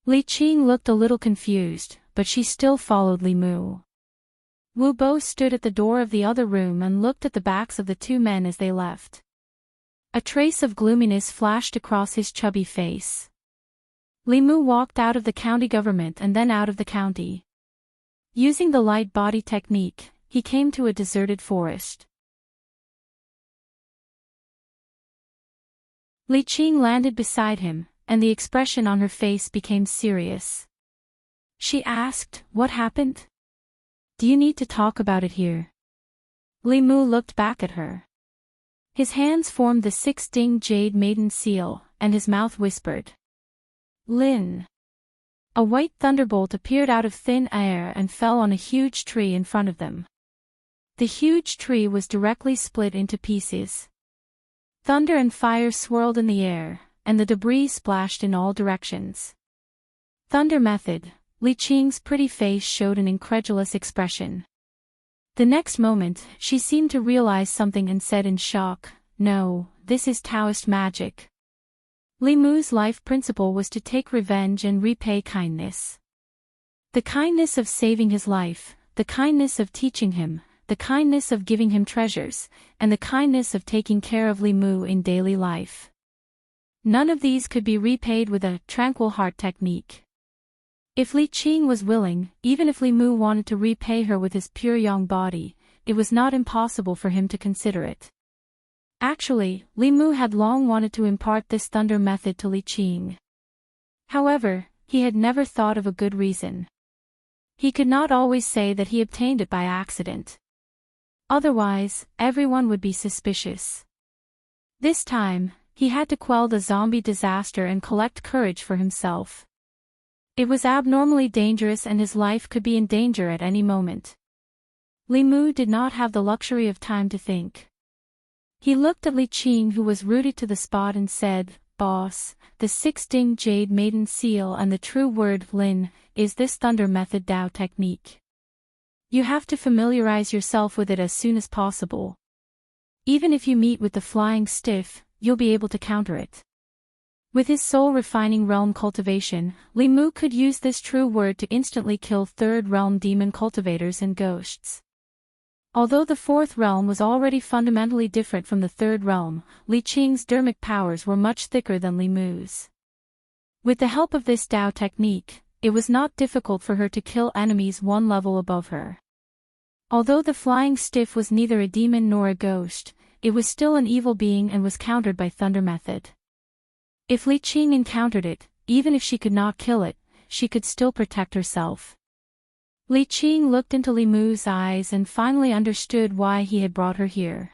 Li Qing looked a little confused, but she still followed Li Mu. Wu Bo stood at the door of the other room and looked at the backs of the 2 men as they left. A trace of gloominess flashed across his chubby face. Li Mu walked out of the county government and then out of the county. Using the light body technique, he came to a deserted forest. Li Qing landed beside him, and the expression on her face became serious. She asked, "What happened? Do you need to talk about it here?" Li Mu looked back at her. His hands formed the 6-ding jade maiden seal, and his mouth whispered, "Lin." A white thunderbolt appeared out of thin air and fell on a huge tree in front of them. The huge tree was directly split into pieces. Thunder and fire swirled in the air, and the debris splashed in all directions. Thunder method. Li Qing's pretty face showed an incredulous expression. The next moment, she seemed to realize something and said in shock, "No, this is Daoist magic." Li Mu's life principle was to take revenge and repay kindness. The kindness of saving his life, the kindness of teaching him, the kindness of giving him treasures, and the kindness of taking care of Li Mu in daily life. None of these could be repaid with a tranquil heart technique. If Li Qing was willing, even if Li Mu wanted to repay her with his pure yang body, it was not impossible for him to consider it. Actually, Li Mu had long wanted to impart this thunder method to Li Qing. However, he had never thought of a good reason. He could not always say that he obtained it by accident. Otherwise, everyone would be suspicious. This time, he had to quell the zombie disaster and collect courage for himself. It was abnormally dangerous and his life could be in danger at any moment. Li Mu did not have the luxury of time to think. He looked at Li Qing, who was rooted to the spot, and said, "Boss, the 6-ding jade maiden seal and the true word Lin is this thunder method Dao technique. You have to familiarize yourself with it as soon as possible. Even if you meet with the flying stiff, you'll be able to counter it." With his soul-refining realm cultivation, Li Mu could use this true word to instantly kill third-realm demon cultivators and ghosts. Although the fourth realm was already fundamentally different from the third realm, Li Qing's dermic powers were much thicker than Li Mu's. With the help of this Dao technique, it was not difficult for her to kill enemies one level above her. Although the flying stiff was neither a demon nor a ghost, it was still an evil being and was countered by thunder method. If Li Qing encountered it, even if she could not kill it, she could still protect herself. Li Qing looked into Li Mu's eyes and finally understood why he had brought her here.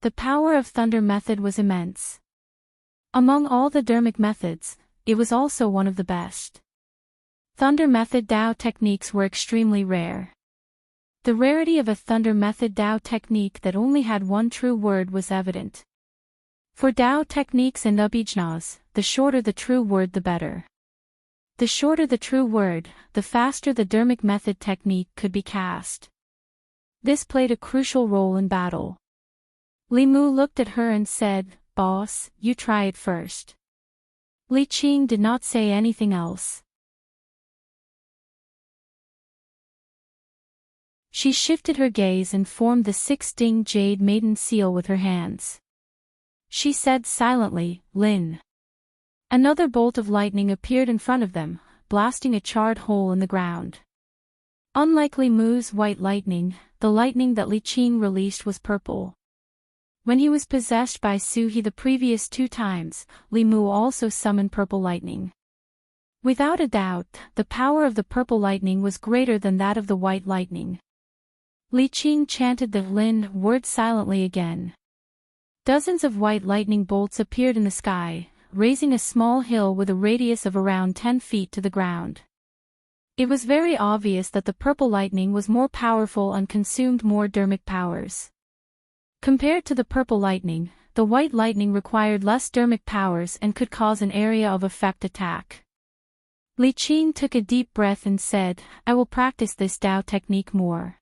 The power of thunder method was immense. Among all the dermic methods, it was also one of the best. Thunder method Dao techniques were extremely rare. The rarity of a thunder method Dao technique that only had one true word was evident. For Dao techniques and abhijanas, the shorter the true word the better. The shorter the true word, the faster the dermic method technique could be cast. This played a crucial role in battle. Li Mu looked at her and said, "Boss, you try it first." Li Qing did not say anything else. She shifted her gaze and formed the 6-ding jade maiden seal with her hands. She said silently, "Lin." Another bolt of lightning appeared in front of them, blasting a charred hole in the ground. Unlike Li Mu's white lightning, the lightning that Li Qing released was purple. When he was possessed by Su He the previous 2 times, Li Mu also summoned purple lightning. Without a doubt, the power of the purple lightning was greater than that of the white lightning. Li Qing chanted the Lin word silently again. Dozens of white lightning bolts appeared in the sky, raising a small hill with a radius of around 10 feet to the ground. It was very obvious that the purple lightning was more powerful and consumed more dermic powers. Compared to the purple lightning, the white lightning required less dermic powers and could cause an area of effect attack. Li Qing took a deep breath and said, "I will practice this Dao technique more."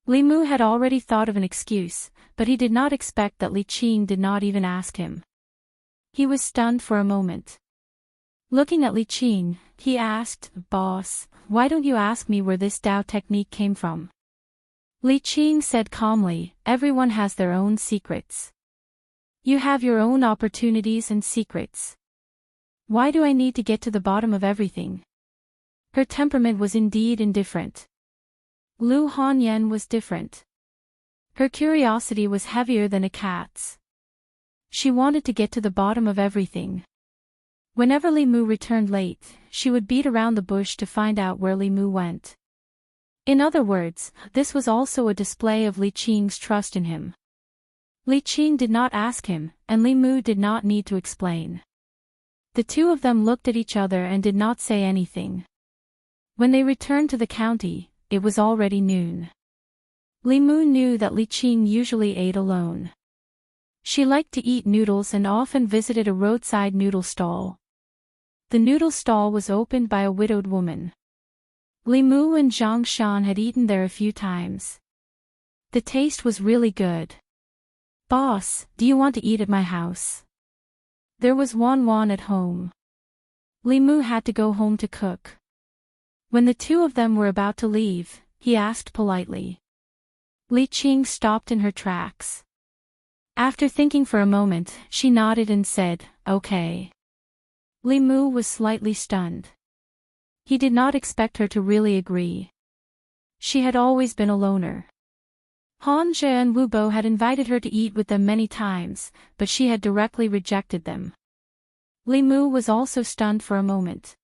Li Mu had already thought of an excuse, but he did not expect that Li Qing did not even ask him. He was stunned for a moment. Looking at Li Qing, he asked, "Boss, why don't you ask me where this Dao technique came from?" Li Qing said calmly, "Everyone has their own secrets. You have your own opportunities and secrets. Why do I need to get to the bottom of everything? Her temperament was indeed indifferent. Lu Hanyan was different. Her curiosity was heavier than a cat's. She wanted to get to the bottom of everything. Whenever Li Mu returned late, she would beat around the bush to find out where Li Mu went. In other words, this was also a display of Li Qing's trust in him. Li Qing did not ask him, and Li Mu did not need to explain. The two of them looked at each other and did not say anything. When they returned to the county, it was already noon. Li Mu knew that Li Qing usually ate alone. She liked to eat noodles and often visited a roadside noodle stall. The noodle stall was opened by a widowed woman. Li Mu and Zhang Shan had eaten there a few times. The taste was really good. "Boss, do you want to eat at my house?" There was Wan at home. Li Mu had to go home to cook. When the two of them were about to leave, he asked politely. Li Qing stopped in her tracks. After thinking for a moment, she nodded and said, "Okay." Li Mu was slightly stunned. He did not expect her to really agree. She had always been a loner. Han Zhe and Wu Bo had invited her to eat with them many times, but she had directly rejected them. Li Mu was also stunned for a moment.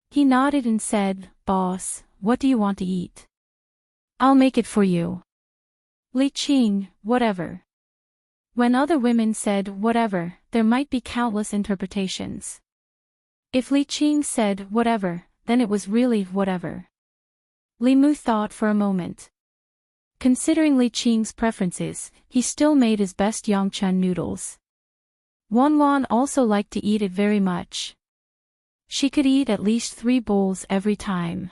He nodded and said, "Boss, what do you want to eat?" "I'll make it for you." Li Qing, "Whatever." When other women said whatever, there might be countless interpretations. If Li Qing said whatever, then it was really whatever. Li Mu thought for a moment. Considering Li Qing's preferences, he still made his best Yongchen noodles. Wan also liked to eat it very much. She could eat at least 3 bowls every time.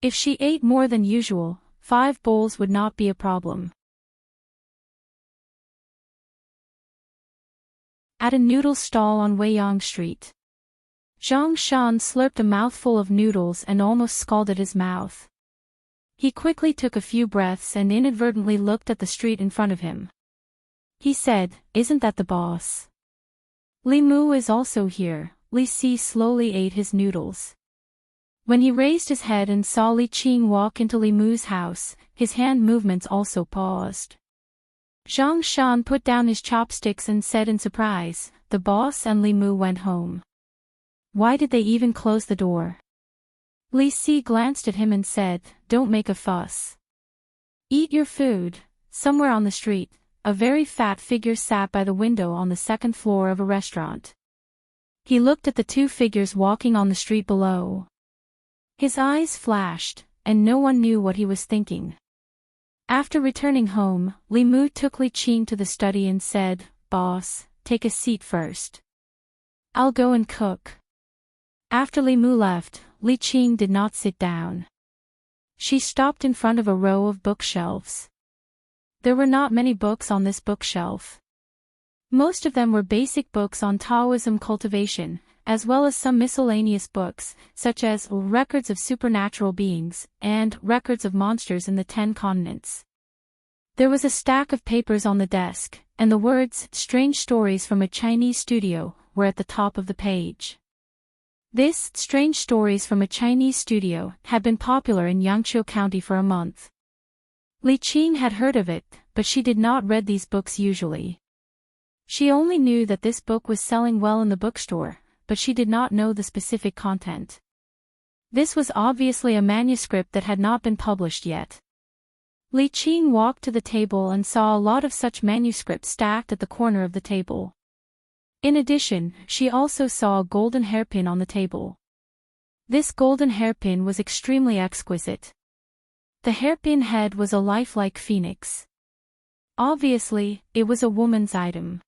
If she ate more than usual, 5 bowls would not be a problem. At a noodle stall on Weiyang Street. Zhang Shan slurped a mouthful of noodles and almost scalded his mouth. He quickly took a few breaths and inadvertently looked at the street in front of him. He said, "Isn't that the boss?" Li Mu is also here. Li Si slowly ate his noodles. When he raised his head and saw Li Qing walk into Li Mu's house, his hand movements also paused. Zhang Shan put down his chopsticks and said in surprise, "The boss and Li Mu went home. Why did they even close the door?" Li Si glanced at him and said, "Don't make a fuss. Eat your food." Somewhere on the street, a very fat figure sat by the window on the second floor of a restaurant. He looked at the two figures walking on the street below. His eyes flashed, and no one knew what he was thinking. After returning home, Li Mu took Li Qing to the study and said, "Boss, take a seat first. I'll go and cook." After Li Mu left, Li Qing did not sit down. She stopped in front of a row of bookshelves. There were not many books on this bookshelf. Most of them were basic books on Taoism cultivation, as well as some miscellaneous books, such as Records of Supernatural Beings, and Records of Monsters in the 10 Continents. There was a stack of papers on the desk, and the words, "Strange Stories from a Chinese Studio," were at the top of the page. This, "Strange Stories from a Chinese Studio," had been popular in Yangqiu County for a month. Li Qing had heard of it, but she did not read these books usually. She only knew that this book was selling well in the bookstore, but she did not know the specific content. This was obviously a manuscript that had not been published yet. Li Qing walked to the table and saw a lot of such manuscripts stacked at the corner of the table. In addition, she also saw a golden hairpin on the table. This golden hairpin was extremely exquisite. The hairpin head was a lifelike phoenix. Obviously, it was a woman's item.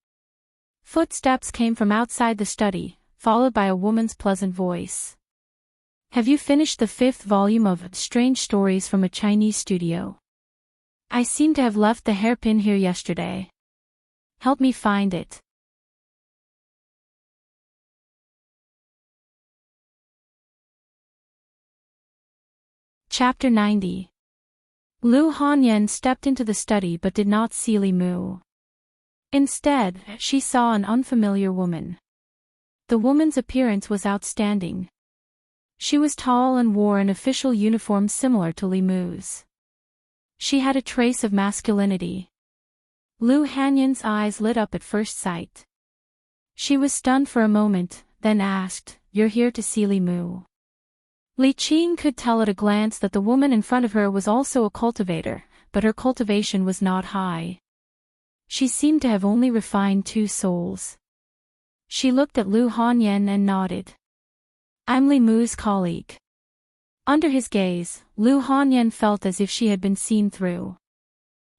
Footsteps came from outside the study, followed by a woman's pleasant voice. "Have you finished the 5th volume of Strange Stories from a Chinese Studio? I seem to have left the hairpin here yesterday. Help me find it." Chapter 90. Lu Hanyan stepped into the study but did not see Li Mu. Instead, she saw an unfamiliar woman. The woman's appearance was outstanding. She was tall and wore an official uniform similar to Li Mu's. She had a trace of masculinity. Lu Hanyan's eyes lit up at first sight. She was stunned for a moment, then asked, "You're here to see Li Mu?" Li Qing could tell at a glance that the woman in front of her was also a cultivator, but her cultivation was not high. She seemed to have only refined 2 souls. She looked at Lu Hanyan and nodded. "I'm Li Mu's colleague." Under his gaze, Lu Hanyan felt as if she had been seen through.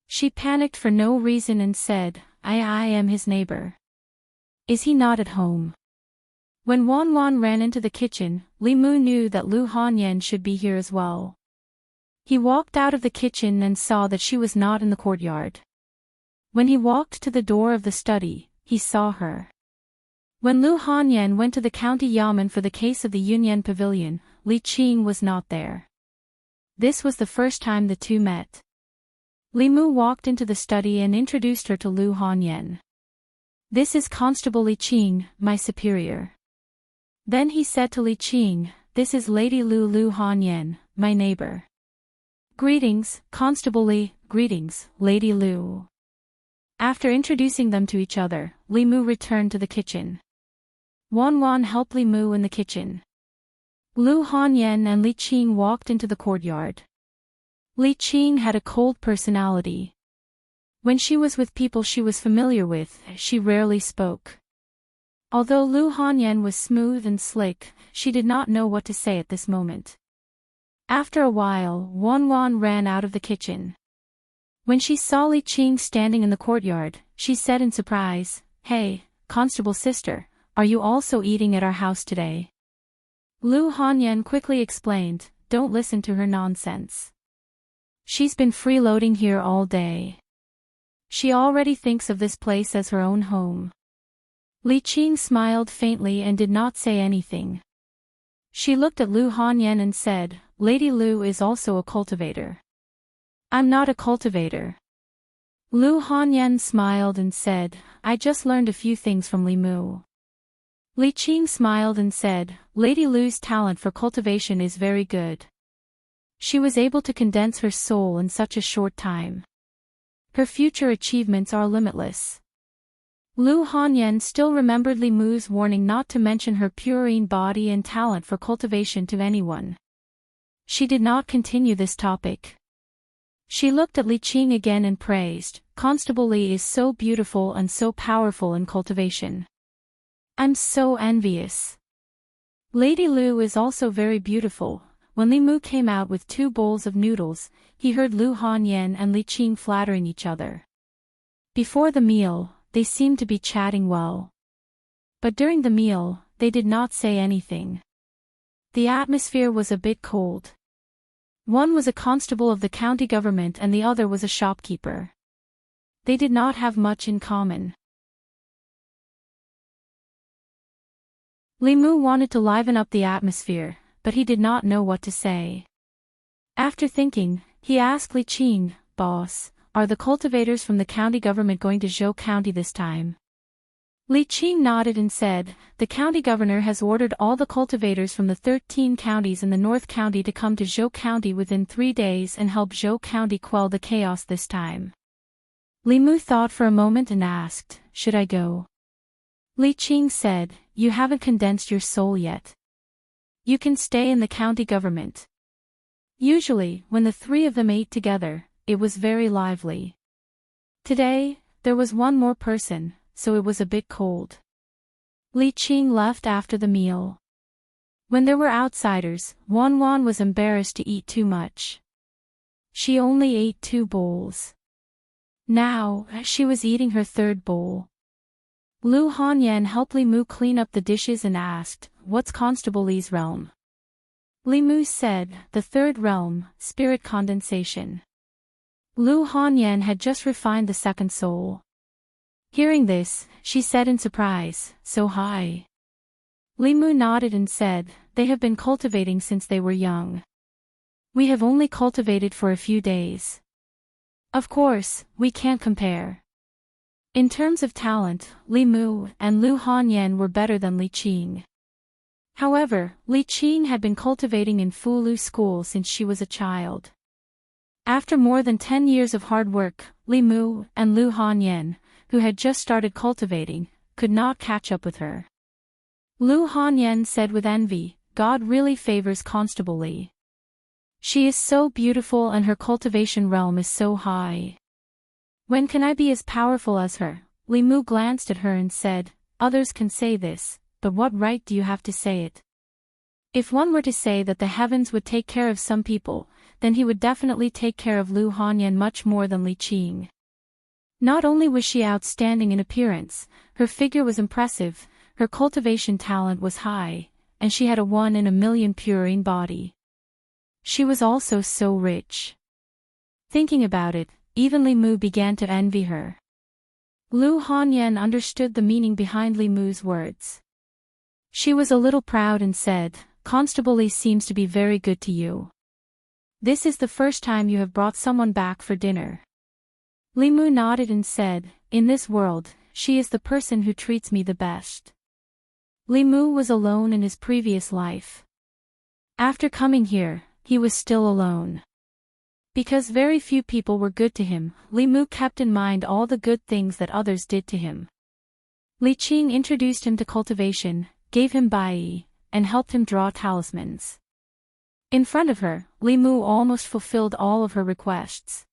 She panicked for no reason and said, I am his neighbor. Is he not at home?" When Wan ran into the kitchen, Li Mu knew that Lu Hanyan should be here as well. He walked out of the kitchen and saw that she was not in the courtyard. When he walked to the door of the study, he saw her. When Lu Hanyan went to the county yamen for the case of the Yunyan Pavilion, Li Qing was not there. This was the first time the two met. Li Mu walked into the study and introduced her to Lu Hanyan. "This is Constable Li Qing, my superior." Then he said to Li Qing, "This is Lady Lu Hanyan, my neighbor." "Greetings, Constable Li," "Greetings, Lady Lu." After introducing them to each other, Li Mu returned to the kitchen. Wan helped Li Mu in the kitchen. Lu Hanyan and Li Qing walked into the courtyard. Li Qing had a cold personality. When she was with people she was familiar with, she rarely spoke. Although Lu Hanyan was smooth and slick, she did not know what to say at this moment. After a while, Wan ran out of the kitchen. When she saw Li Qing standing in the courtyard, she said in surprise, "Hey, Constable sister, are you also eating at our house today?" Lu Hanyan quickly explained, "Don't listen to her nonsense. She's been freeloading here all day. She already thinks of this place as her own home." Li Qing smiled faintly and did not say anything. She looked at Lu Hanyan and said, "Lady Lu is also a cultivator." "I'm not a cultivator." Lu Hanyan smiled and said, "I just learned a few things from Li Mu." Li Qing smiled and said, "Lady Lu's talent for cultivation is very good. She was able to condense her soul in such a short time. Her future achievements are limitless." Lu Hanyan still remembered Li Mu's warning not to mention her purine body and talent for cultivation to anyone. She did not continue this topic. She looked at Li Qing again and praised, "Constable Li is so beautiful and so powerful in cultivation. I'm so envious. Lady Lu is also very beautiful." When Li Mu came out with 2 bowls of noodles, he heard Lu Hanyan and Li Qing flattering each other. Before the meal, they seemed to be chatting well. But during the meal, they did not say anything. The atmosphere was a bit cold. One was a constable of the county government and the other was a shopkeeper. They did not have much in common. Li Mu wanted to liven up the atmosphere, but he did not know what to say. After thinking, he asked Li Qing, "Boss, are the cultivators from the county government going to Zhou County this time?" Li Qing nodded and said, "The county governor has ordered all the cultivators from the 13 counties in the North County to come to Zhou County within 3 days and help Zhou County quell the chaos this time." Li Mu thought for a moment and asked, "Should I go?" Li Qing said, "You haven't condensed your soul yet. You can stay in the county government." Usually, when the 3 of them ate together, it was very lively. Today, there was one more person, so it was a bit cold. Li Qing left after the meal. When there were outsiders, Wan was embarrassed to eat too much. She only ate 2 bowls. Now, she was eating her 3rd bowl. Lu Hanyan helped Li Mu clean up the dishes and asked, "What's Constable Li's realm?" Li Mu said, "The 3rd realm, spirit condensation." Lu Hanyan had just refined the 2nd soul. Hearing this, she said in surprise, "So high?" Li Mu nodded and said, "They have been cultivating since they were young. We have only cultivated for a few days. Of course, we can't compare." In terms of talent, Li Mu and Lu Hanyan were better than Li Qing. However, Li Qing had been cultivating in Fulu school since she was a child. After more than 10 years of hard work, Li Mu and Lu Hanyan, who had just started cultivating, could not catch up with her. Lu Hanyan said with envy, "God really favors Constable Li. She is so beautiful and her cultivation realm is so high. When can I be as powerful as her?" Li Mu glanced at her and said, "Others can say this, but what right do you have to say it? If one were to say that the heavens would take care of some people, then he would definitely take care of Lu Hanyan much more than Li Qing." Not only was she outstanding in appearance, her figure was impressive, her cultivation talent was high, and she had a 1 in a million purine body. She was also so rich. Thinking about it, even Li Mu began to envy her. Lu Hanyan understood the meaning behind Li Mu's words. She was a little proud and said, "Constable Li seems to be very good to you. This is the first time you have brought someone back for dinner." Li Mu nodded and said, "In this world, she is the person who treats me the best." Li Mu was alone in his previous life. After coming here, he was still alone. Because very few people were good to him, Li Mu kept in mind all the good things that others did to him. Li Qing introduced him to cultivation, gave him bai, and helped him draw talismans. In front of her, Li Mu almost fulfilled all of her requests.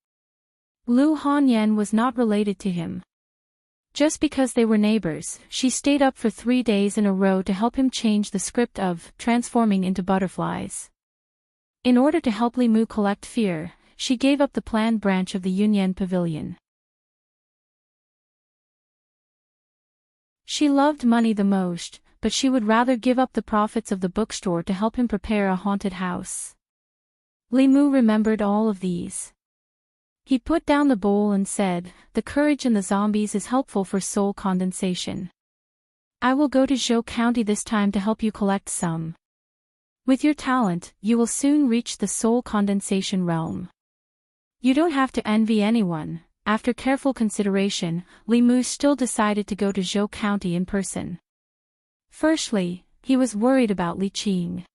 Lu Hanyan was not related to him. Just because they were neighbors, she stayed up for 3 days in a row to help him change the script of transforming into butterflies. In order to help Li Mu collect fear, she gave up the planned branch of the Yunyan Pavilion. She loved money the most, but she would rather give up the profits of the bookstore to help him prepare a haunted house. Li Mu remembered all of these. He put down the bowl and said, "The courage in the zombies is helpful for soul condensation. I will go to Zhou County this time to help you collect some. With your talent, you will soon reach the soul condensation realm. You don't have to envy anyone." After careful consideration, Li Mu still decided to go to Zhou County in person. Firstly, he was worried about Li Qing.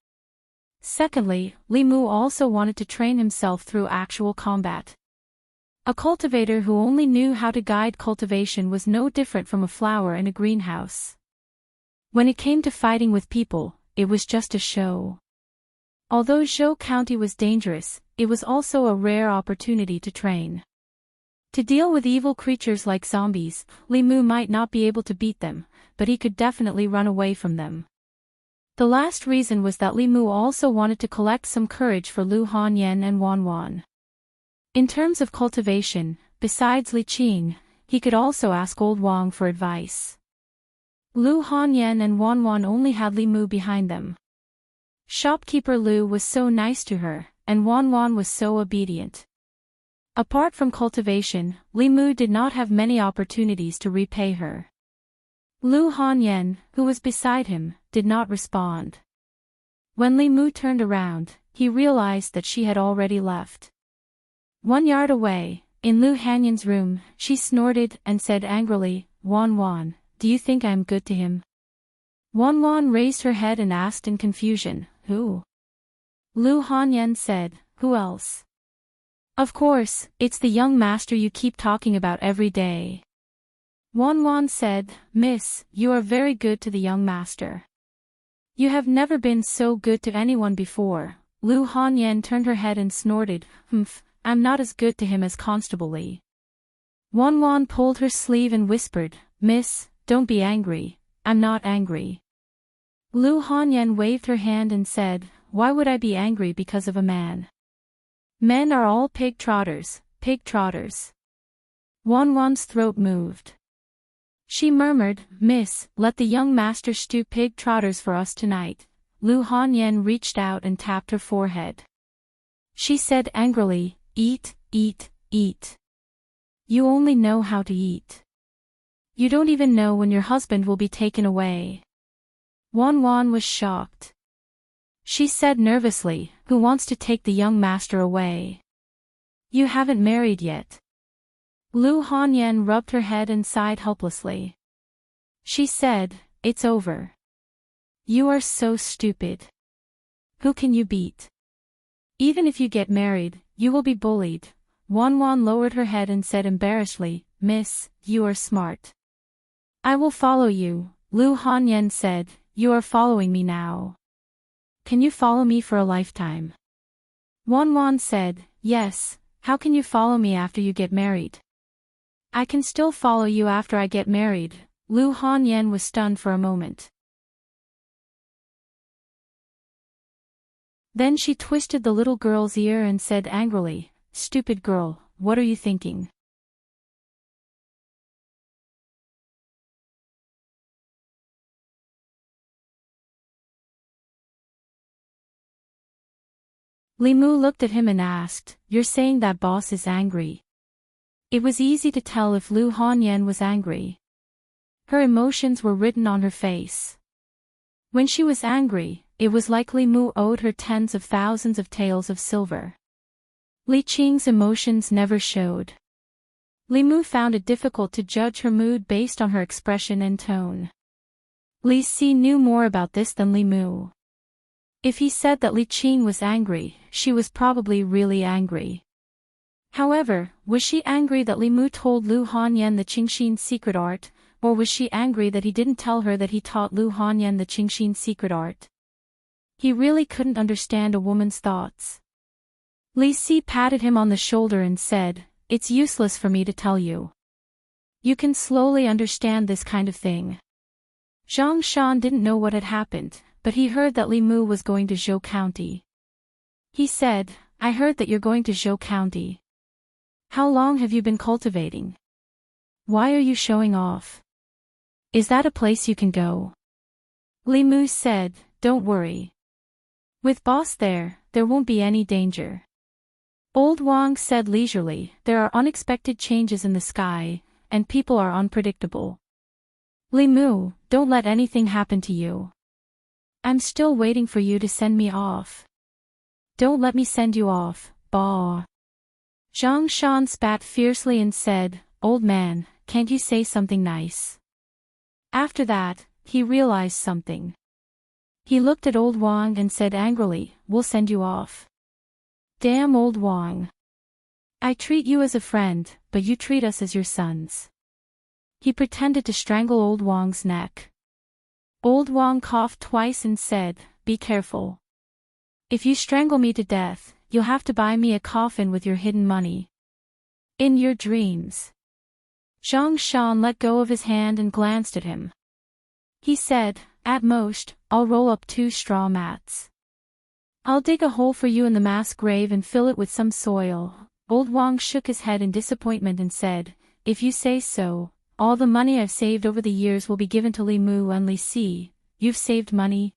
Secondly, Li Mu also wanted to train himself through actual combat. A cultivator who only knew how to guide cultivation was no different from a flower in a greenhouse. When it came to fighting with people, it was just a show. Although Zhou County was dangerous, it was also a rare opportunity to train. To deal with evil creatures like zombies, Li Mu might not be able to beat them, but he could definitely run away from them. The last reason was that Li Mu also wanted to collect some courage for Lu Hanyan and Wan Wan. In terms of cultivation, besides Li Qing, he could also ask Old Wang for advice. Lu Hanyan and Wan Wan only had Li Mu behind them. Shopkeeper Lu was so nice to her, and Wan Wan was so obedient. Apart from cultivation, Li Mu did not have many opportunities to repay her. Lu Hanyan, who was beside him, did not respond. When Li Mu turned around, he realized that she had already left. 1 yard away, in Lu Hanyan's room, she snorted and said angrily, "Wan Wan, do you think I am good to him?" Wan Wan raised her head and asked in confusion, "Who?" Lu Hanyan said, "Who else? Of course, it's the young master you keep talking about every day." Wan Wan said, "Miss, you are very good to the young master. You have never been so good to anyone before." Lu Hanyan turned her head and snorted, "Humph, I'm not as good to him as Constable Li." Wan Wan pulled her sleeve and whispered, "Miss, don't be angry, I'm not angry." Lu Hanyan waved her hand and said, "Why would I be angry because of a man? Men are all pig trotters, pig trotters." Wan Wan's throat moved. She murmured, "Miss, let the young master stew pig trotters for us tonight." Lu Hanyan reached out and tapped her forehead. She said angrily, "Eat, eat, eat. You only know how to eat. You don't even know when your husband will be taken away." Wan Wan was shocked. She said nervously, "Who wants to take the young master away? You haven't married yet." Lu Hanyan rubbed her head and sighed helplessly. She said, "It's over. You are so stupid. Who can you beat? Even if you get married, you will be bullied." Wanwan lowered her head and said embarrassedly, "Miss, you are smart." "I will follow you," Lu Hanyan said. "You are following me now. Can you follow me for a lifetime?" Wanwan said, "Yes, how can you follow me after you get married?" "I can still follow you after I get married." Lu Hanyan was stunned for a moment. Then she twisted the little girl's ear and said angrily, "Stupid girl, what are you thinking?" Li Mu looked at him and asked, "You're saying that boss is angry?" It was easy to tell if Lu Hanyan was angry. Her emotions were written on her face. When she was angry, it was like Li Mu owed her tens of thousands of taels of silver. Li Qing's emotions never showed. Li Mu found it difficult to judge her mood based on her expression and tone. Li Si knew more about this than Li Mu. If he said that Li Qing was angry, she was probably really angry. However, was she angry that Li Mu told Lu Hanyan the Qingxin secret art, or was she angry that he didn't tell her that he taught Lu Hanyan the Qingxin secret art? He really couldn't understand a woman's thoughts. Li Si patted him on the shoulder and said, "It's useless for me to tell you. You can slowly understand this kind of thing." Zhang Shan didn't know what had happened, but he heard that Li Mu was going to Zhou County. He said, "I heard that you're going to Zhou County. How long have you been cultivating? Why are you showing off? Is that a place you can go?" Li Mu said, "Don't worry. With boss there won't be any danger." Old Wang said leisurely, "There are unexpected changes in the sky, and people are unpredictable. Li Mu, don't let anything happen to you. I'm still waiting for you to send me off. Don't let me send you off, Ba." Zhang Shan spat fiercely and said, "Old man, can't you say something nice?" After that, he realized something. He looked at Old Wang and said angrily, "We'll send you off." "Damn Old Wang. I treat you as a friend, but you treat us as your sons." He pretended to strangle Old Wang's neck. Old Wang coughed twice and said, "Be careful. If you strangle me to death, you'll have to buy me a coffin with your hidden money. In your dreams." Zhang Shan let go of his hand and glanced at him. He said, "At most, I'll roll up 2 straw mats. I'll dig a hole for you in the mass grave and fill it with some soil." Old Wang shook his head in disappointment and said, "If you say so, all the money I've saved over the years will be given to Li Mu and Li Si." "You've saved money?"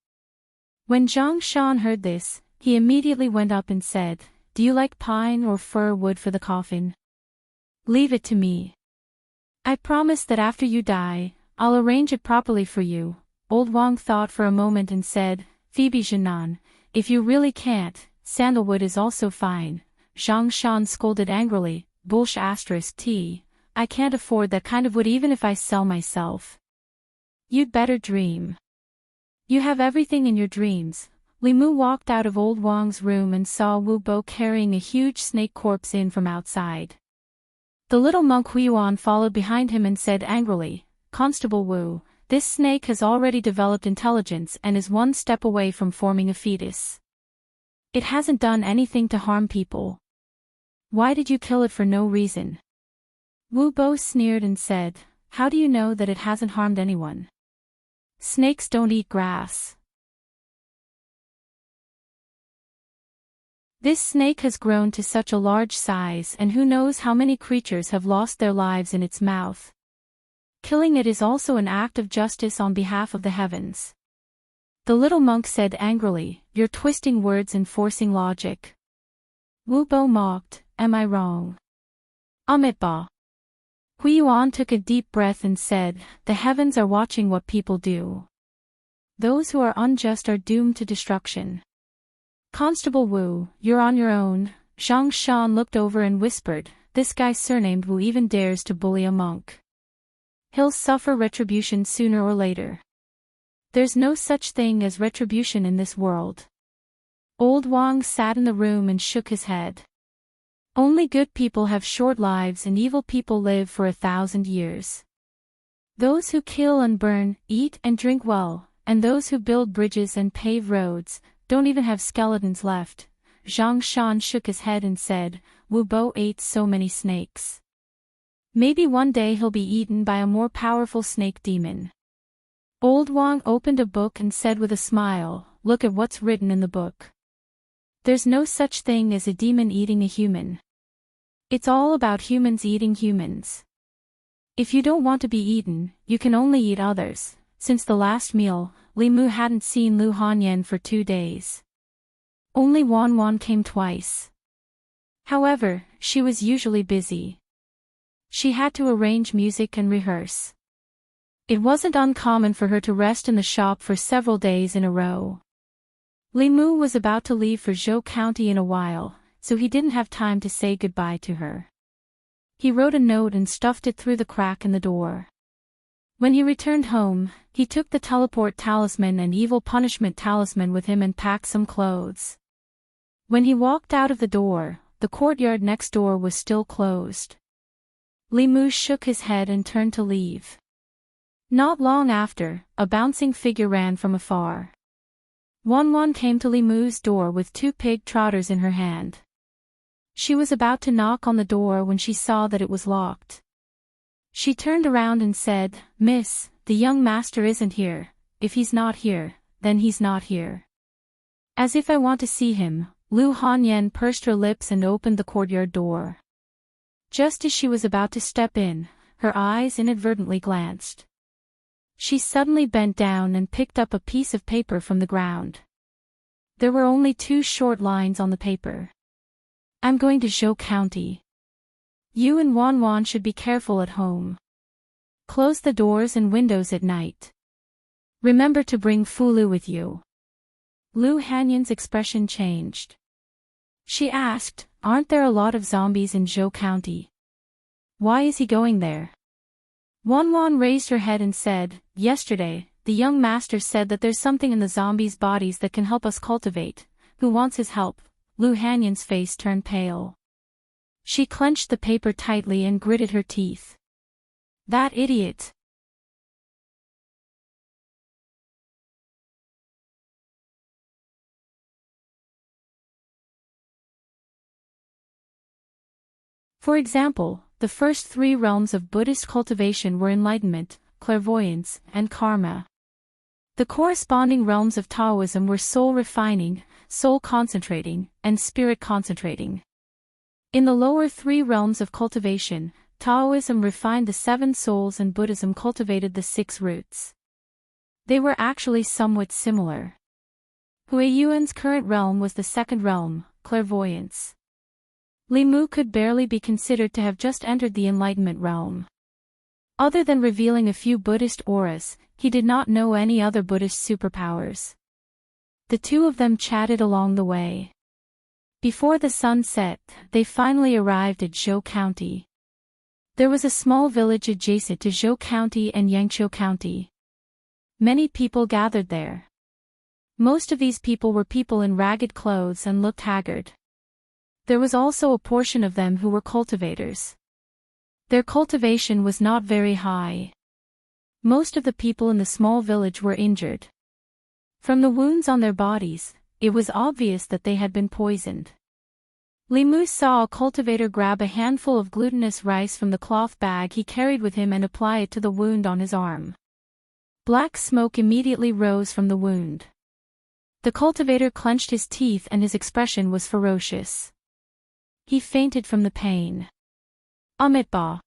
When Zhang Shan heard this, he immediately went up and said, "Do you like pine or fir wood for the coffin? Leave it to me. I promise that after you die, I'll arrange it properly for you." Old Wang thought for a moment and said, "Phoebe Jinan, if you really can't, sandalwood is also fine." Zhang Shan scolded angrily, "T. I can't afford that kind of wood even if I sell myself. You'd better dream. You have everything in your dreams." Li Mu walked out of Old Wang's room and saw Wu Bo carrying a huge snake corpse in from outside. The little monk Huiyuan followed behind him and said angrily, "Constable Wu, this snake has already developed intelligence and is 1 step away from forming a fetus. It hasn't done anything to harm people. Why did you kill it for no reason?" Wu Bo sneered and said, "How do you know that it hasn't harmed anyone? Snakes don't eat grass. This snake has grown to such a large size, and who knows how many creatures have lost their lives in its mouth. Killing it is also an act of justice on behalf of the heavens." The little monk said angrily, "You're twisting words and forcing logic." Wu Bo mocked, "Am I wrong?" Ba. Huiyuan took a deep breath and said, "The heavens are watching what people do. Those who are unjust are doomed to destruction. Constable Wu, you're on your own." Zhang Shan looked over and whispered, this guy surnamed Wu even dares to bully a monk. He'll suffer retribution sooner or later. There's no such thing as retribution in this world. Old Wang sat in the room and shook his head. Only good people have short lives and evil people live for 1,000 years. Those who kill and burn, eat and drink well, and those who build bridges and pave roads, don't even have skeletons left. Zhang Shan shook his head and said, Wu Bo ate so many snakes. Maybe one day he'll be eaten by a more powerful snake demon. Old Wang opened a book and said with a smile, look at what's written in the book. There's no such thing as a demon eating a human. It's all about humans eating humans. If you don't want to be eaten, you can only eat others. Since the last meal, Li Mu hadn't seen Lu Hanyan for 2 days. Only Wan Wan came twice. However, she was usually busy. She had to arrange music and rehearse. It wasn't uncommon for her to rest in the shop for several days in a row. Li Mu was about to leave for Zhou County in a while, so he didn't have time to say goodbye to her. He wrote a note and stuffed it through the crack in the door. When he returned home, he took the teleport talisman and evil punishment talisman with him and packed some clothes. When he walked out of the door, the courtyard next door was still closed. Li Mu shook his head and turned to leave. Not long after, a bouncing figure ran from afar. Wan Wan came to Li Mu's door with 2 pig trotters in her hand. She was about to knock on the door when she saw that it was locked. She turned around and said, Miss, the young master isn't here. If he's not here, then he's not here. As if I want to see him, Lu Hanyan pursed her lips and opened the courtyard door. Just as she was about to step in, her eyes inadvertently glanced. She suddenly bent down and picked up a piece of paper from the ground. There were only 2 short lines on the paper. I'm going to Zhou County. You and Wan Wan should be careful at home. Close the doors and windows at night. Remember to bring Fulu with you. Lu Hanyan's expression changed. She asked, aren't there a lot of zombies in Zhou County? Why is he going there? Wan Wan raised her head and said, yesterday, the young master said that there's something in the zombies' bodies that can help us cultivate. Who wants his help? Lu Hanyan's face turned pale. She clenched the paper tightly and gritted her teeth. That idiot! For example, the first 3 realms of Buddhist cultivation were enlightenment, clairvoyance, and karma. The corresponding realms of Taoism were soul refining, soul concentrating, and spirit concentrating. In the lower 3 realms of cultivation, Taoism refined the 7 souls and Buddhism cultivated the 6 roots. They were actually somewhat similar. Huiyuan's current realm was the 2nd realm, clairvoyance. Li Mu could barely be considered to have just entered the enlightenment realm. Other than revealing a few Buddhist auras, he did not know any other Buddhist superpowers. The 2 of them chatted along the way. Before the sun set, they finally arrived at Zhou County. There was a small village adjacent to Zhou County and Yangqiu County. Many people gathered there. Most of these people were people in ragged clothes and looked haggard. There was also a portion of them who were cultivators. Their cultivation was not very high. Most of the people in the small village were injured. From the wounds on their bodies, it was obvious that they had been poisoned. Li Mu saw a cultivator grab a handful of glutinous rice from the cloth bag he carried with him and apply it to the wound on his arm. Black smoke immediately rose from the wound. The cultivator clenched his teeth and his expression was ferocious. He fainted from the pain. Amitabha.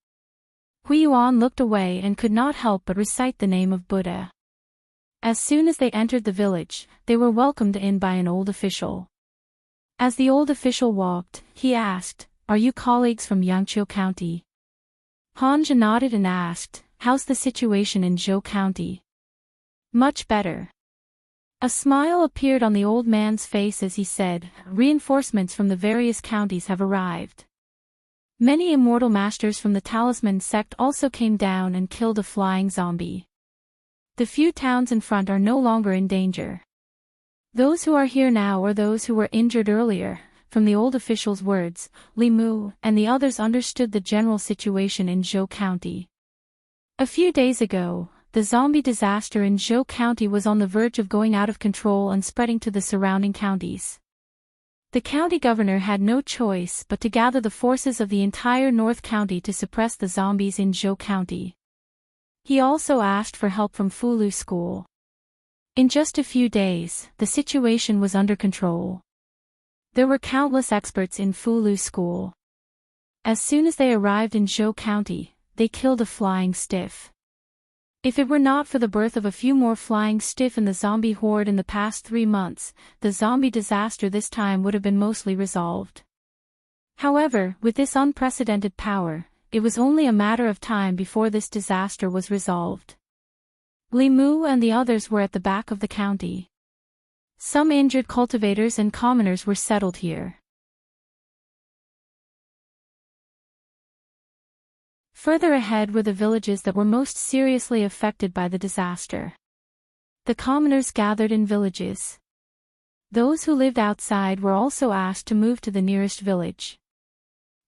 Huiyuan looked away and could not help but recite the name of Buddha. As soon as they entered the village, they were welcomed in by an old official. As the old official walked, he asked, "Are you colleagues from Yangqiu County?" Hanja nodded and asked, "How's the situation in Zhou County?" "Much better." A smile appeared on the old man's face as he said, "Reinforcements from the various counties have arrived. Many immortal masters from the Talisman sect also came down and killed a flying zombie. The few towns in front are no longer in danger. Those who are here now are those who were injured earlier. From the old official's words, Li Mu and the others understood the general situation in Zhou County. A few days ago, the zombie disaster in Zhou County was on the verge of going out of control and spreading to the surrounding counties. The county governor had no choice but to gather the forces of the entire North County to suppress the zombies in Zhou County. He also asked for help from Fulu School. In just a few days, the situation was under control. There were countless experts in Fulu School. As soon as they arrived in Zhou County, they killed a flying stiff. If it were not for the birth of a few more flying stiff in the zombie horde in the past 3 months, the zombie disaster this time would have been mostly resolved. However, with this unprecedented power, it was only a matter of time before this disaster was resolved. Li Mu and the others were at the back of the county. Some injured cultivators and commoners were settled here. Further ahead were the villages that were most seriously affected by the disaster. The commoners gathered in villages. Those who lived outside were also asked to move to the nearest village.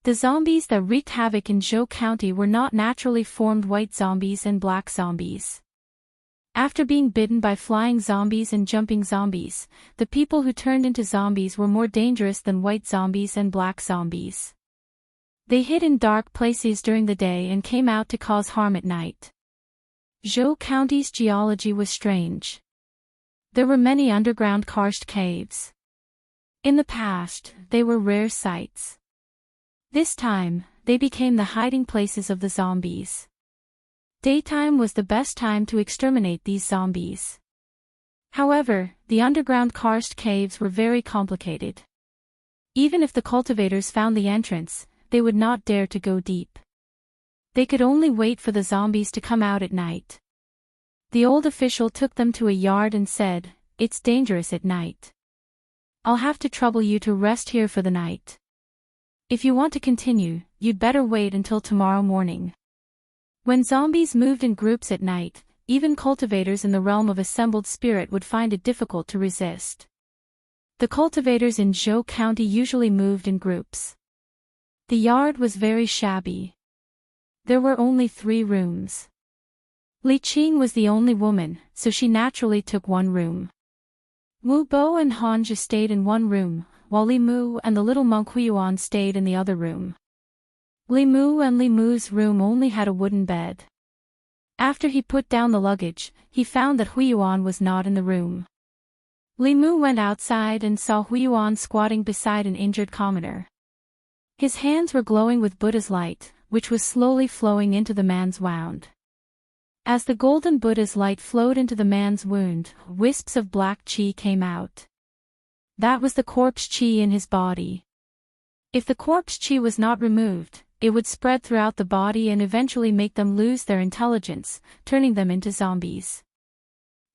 The zombies that wreaked havoc in Zhou County were not naturally formed white zombies and black zombies. After being bitten by flying zombies and jumping zombies, the people who turned into zombies were more dangerous than white zombies and black zombies. They hid in dark places during the day and came out to cause harm at night. Zhou County's geology was strange. There were many underground karst caves. In the past, they were rare sights. This time, they became the hiding places of the zombies. Daytime was the best time to exterminate these zombies. However, the underground karst caves were very complicated. Even if the cultivators found the entrance, they would not dare to go deep. They could only wait for the zombies to come out at night. The old official took them to a yard and said, "It's dangerous at night. I'll have to trouble you to rest here for the night. If you want to continue, you'd better wait until tomorrow morning." When zombies moved in groups at night, even cultivators in the realm of assembled spirit would find it difficult to resist. The cultivators in Zhou County usually moved in groups. The yard was very shabby. There were only 3 rooms. Li Qing was the only woman, so she naturally took one room. Wu Bo and Hanja stayed in one room, while Li Mu and the little monk Huiyuan stayed in the other room. Li Mu and Li Mu's room only had a wooden bed. After he put down the luggage, he found that Huiyuan was not in the room. Li Mu went outside and saw Huiyuan squatting beside an injured commoner. His hands were glowing with Buddha's light, which was slowly flowing into the man's wound. As the golden Buddha's light flowed into the man's wound, wisps of black qi came out. That was the corpse qi in his body. If the corpse qi was not removed, it would spread throughout the body and eventually make them lose their intelligence, turning them into zombies.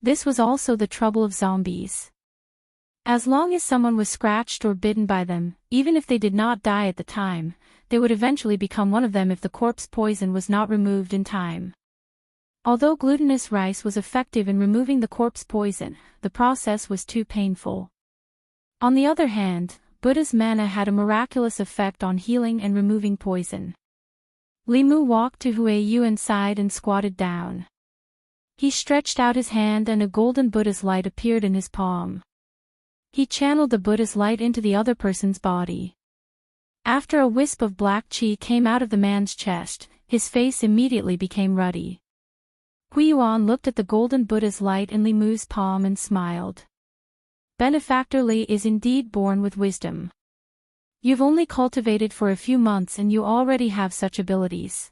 This was also the trouble of zombies. As long as someone was scratched or bitten by them, even if they did not die at the time, they would eventually become one of them if the corpse poison was not removed in time. Although glutinous rice was effective in removing the corpse poison, the process was too painful. On the other hand, Buddha's manna had a miraculous effect on healing and removing poison. Li Mu walked to Huiyuan's side and squatted down. He stretched out his hand and a golden Buddha's light appeared in his palm. He channeled the Buddha's light into the other person's body. After a wisp of black qi came out of the man's chest, his face immediately became ruddy. Huiyuan looked at the golden Buddha's light in Li Mu's palm and smiled. Benefactor Li is indeed born with wisdom. You've only cultivated for a few months and you already have such abilities.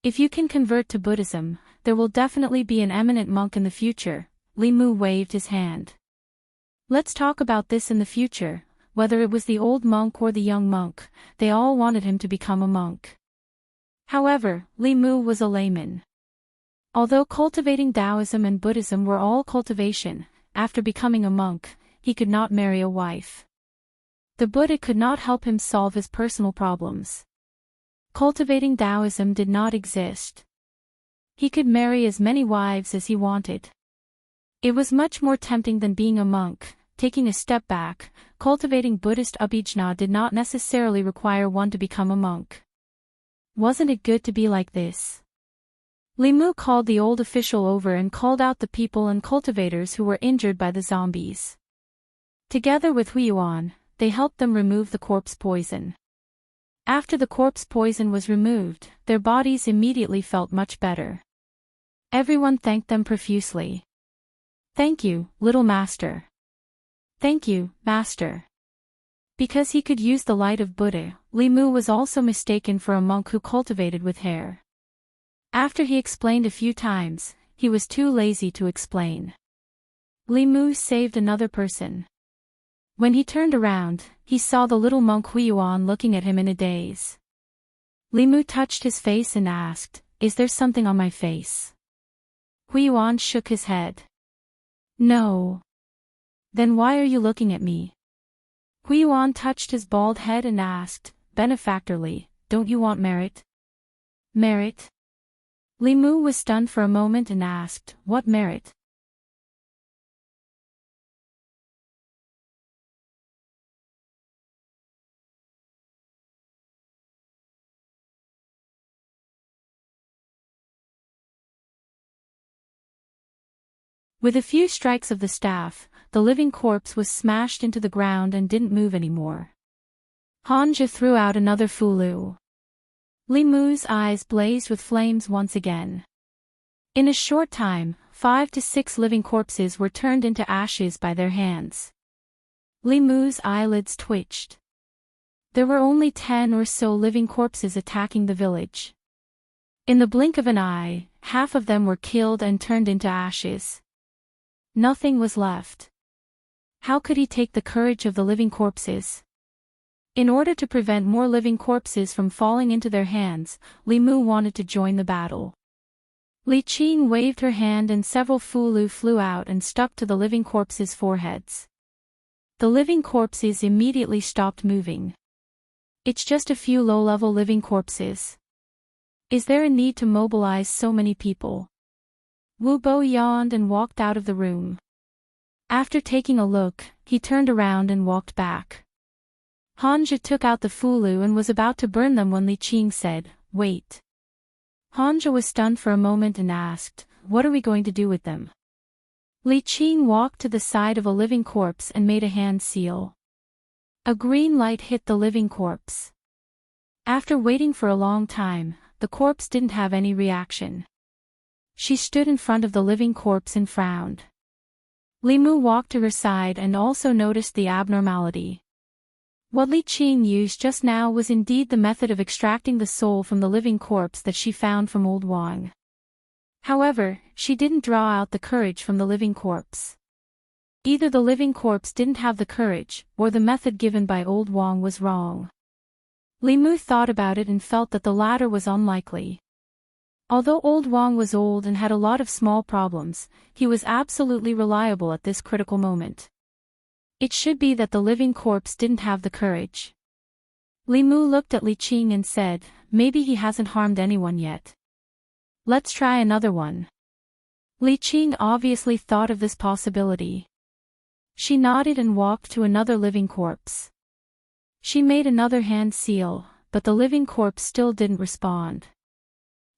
If you can convert to Buddhism, there will definitely be an eminent monk in the future. Li Mu waved his hand. Let's talk about this in the future. Whether it was the old monk or the young monk, they all wanted him to become a monk. However, Li Mu was a layman. Although cultivating Taoism and Buddhism were all cultivation, after becoming a monk, he could not marry a wife. The Buddha could not help him solve his personal problems. Cultivating Taoism did not exist. He could marry as many wives as he wanted. It was much more tempting than being a monk. Taking a step back, cultivating Buddhist abhijna did not necessarily require one to become a monk. Wasn't it good to be like this? Li Mu called the old official over and called out the people and cultivators who were injured by the zombies. Together with Huiyuan, they helped them remove the corpse poison. After the corpse poison was removed, their bodies immediately felt much better. Everyone thanked them profusely. "Thank you, little master." "Thank you, master." Because he could use the light of Buddha, Li Mu was also mistaken for a monk who cultivated with hair. After he explained a few times, he was too lazy to explain. Li Mu saved another person. When he turned around, he saw the little monk Huiyuan looking at him in a daze. Li Mu touched his face and asked, "Is there something on my face?" Huiyuan shook his head. "No." "Then why are you looking at me?" Huiyuan touched his bald head and asked, benefactorly, "Don't you want merit?" "Merit?" Li Mu was stunned for a moment and asked, "What merit?" With a few strikes of the staff, the living corpse was smashed into the ground and didn't move anymore. Hanja threw out another fulu. Li Mu's eyes blazed with flames once again. In a short time, 5 to 6 living corpses were turned into ashes by their hands. Li Mu's eyelids twitched. There were only 10 or so living corpses attacking the village. In the blink of an eye, half of them were killed and turned into ashes. Nothing was left. How could he take the courage of the living corpses? In order to prevent more living corpses from falling into their hands, Li Mu wanted to join the battle. Li Qing waved her hand and several fulu flew out and stuck to the living corpses' foreheads. The living corpses immediately stopped moving. "It's just a few low-level living corpses. Is there a need to mobilize so many people?" Wu Bo yawned and walked out of the room. After taking a look, he turned around and walked back. Hanja took out the fulu and was about to burn them when Li Qing said, "Wait." Hanja was stunned for a moment and asked, "What are we going to do with them?" Li Qing walked to the side of a living corpse and made a hand seal. A green light hit the living corpse. After waiting for a long time, the corpse didn't have any reaction. She stood in front of the living corpse and frowned. Li Mu walked to her side and also noticed the abnormality. What Li Qing used just now was indeed the method of extracting the soul from the living corpse that she found from Old Wang. However, she didn't draw out the courage from the living corpse. Either the living corpse didn't have the courage, or the method given by Old Wang was wrong. Li Mu thought about it and felt that the latter was unlikely. Although Old Wang was old and had a lot of small problems, he was absolutely reliable at this critical moment. It should be that the living corpse didn't have the courage. Li Mu looked at Li Qing and said, "Maybe he hasn't harmed anyone yet. Let's try another one." Li Qing obviously thought of this possibility. She nodded and walked to another living corpse. She made another hand seal, but the living corpse still didn't respond.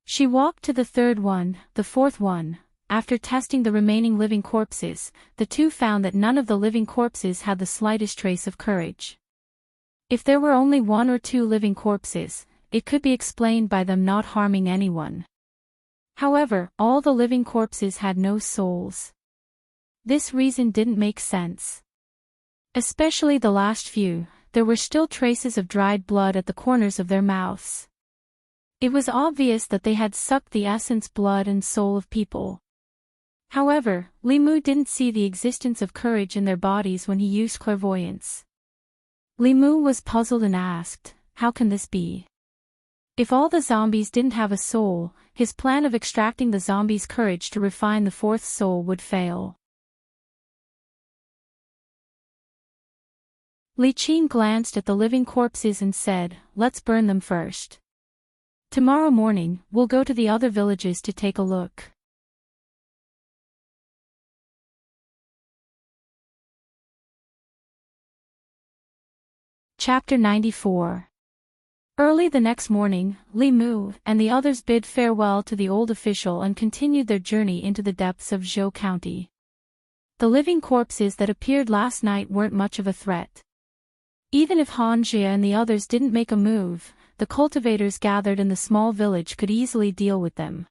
She walked to the third one, the fourth one. After testing the remaining living corpses, the two found that none of the living corpses had the slightest trace of courage. If there were only 1 or 2 living corpses, it could be explained by them not harming anyone. However, all the living corpses had no souls. This reason didn't make sense. Especially the last few, there were still traces of dried blood at the corners of their mouths. It was obvious that they had sucked the essence, blood and soul of people. However, Li Mu didn't see the existence of courage in their bodies when he used clairvoyance. Li Mu was puzzled and asked, "How can this be? If all the zombies didn't have a soul, his plan of extracting the zombies' courage to refine the fourth soul would fail." Li Qing glanced at the living corpses and said, "Let's burn them first. Tomorrow morning, we'll go to the other villages to take a look." Chapter 94. Early the next morning, Li Mu and the others bid farewell to the old official and continued their journey into the depths of Zhou County. The living corpses that appeared last night weren't much of a threat. Even if Han Jie and the others didn't make a move, the cultivators gathered in the small village could easily deal with them.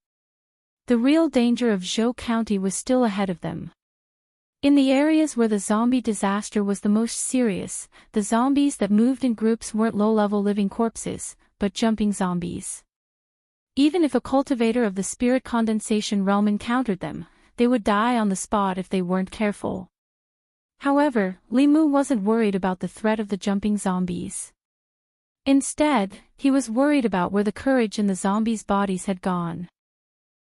The real danger of Zhou County was still ahead of them. In the areas where the zombie disaster was the most serious, the zombies that moved in groups weren't low-level living corpses, but jumping zombies. Even if a cultivator of the spirit condensation realm encountered them, they would die on the spot if they weren't careful. However, Li Mu wasn't worried about the threat of the jumping zombies. Instead, he was worried about where the courage in the zombies' bodies had gone.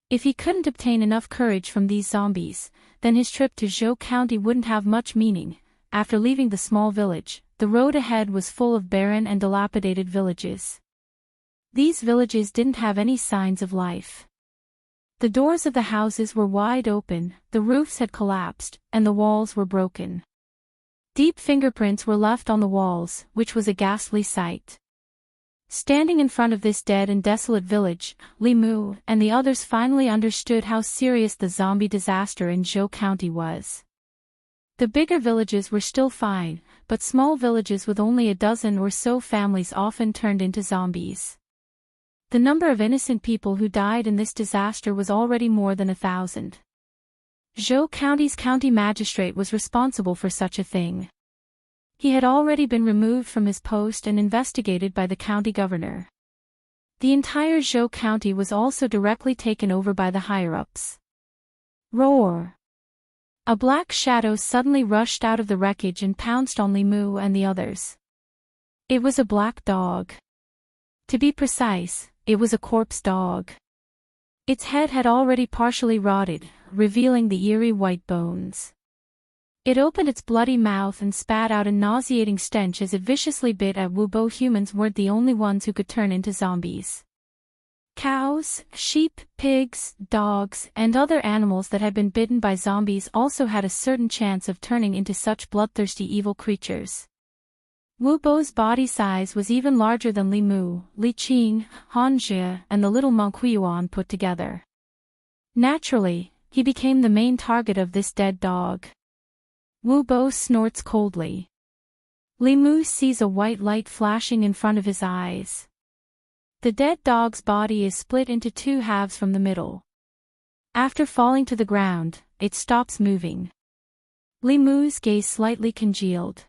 If he couldn't obtain enough courage from these zombies, then his trip to Zhou County wouldn't have much meaning. After leaving the small village, the road ahead was full of barren and dilapidated villages. These villages didn't have any signs of life. The doors of the houses were wide open, the roofs had collapsed, and the walls were broken. Deep fingerprints were left on the walls, which was a ghastly sight. Standing in front of this dead and desolate village, Li Mu and the others finally understood how serious the zombie disaster in Zhou County was. The bigger villages were still fine, but small villages with only a dozen or so families often turned into zombies. The number of innocent people who died in this disaster was already more than 1,000. Zhou County's county magistrate was responsible for such a thing. He had already been removed from his post and investigated by the county governor. The entire Zhou County was also directly taken over by the higher-ups. Roar! A black shadow suddenly rushed out of the wreckage and pounced on Li Mu and the others. It was a black dog. To be precise, it was a corpse dog. Its head had already partially rotted, revealing the eerie white bones. It opened its bloody mouth and spat out a nauseating stench as it viciously bit at Wu Bo. Humans weren't the only ones who could turn into zombies. Cows, sheep, pigs, dogs, and other animals that had been bitten by zombies also had a certain chance of turning into such bloodthirsty evil creatures. Wu Bo's body size was even larger than Li Mu, Li Qing, Han Jie, and the little monk Huiyuan put together. Naturally, he became the main target of this dead dog. Wu Bo snorts coldly. Li Mu sees a white light flashing in front of his eyes. The dead dog's body is split into two halves from the middle. After falling to the ground, it stops moving. Li Mu's gaze slightly congealed.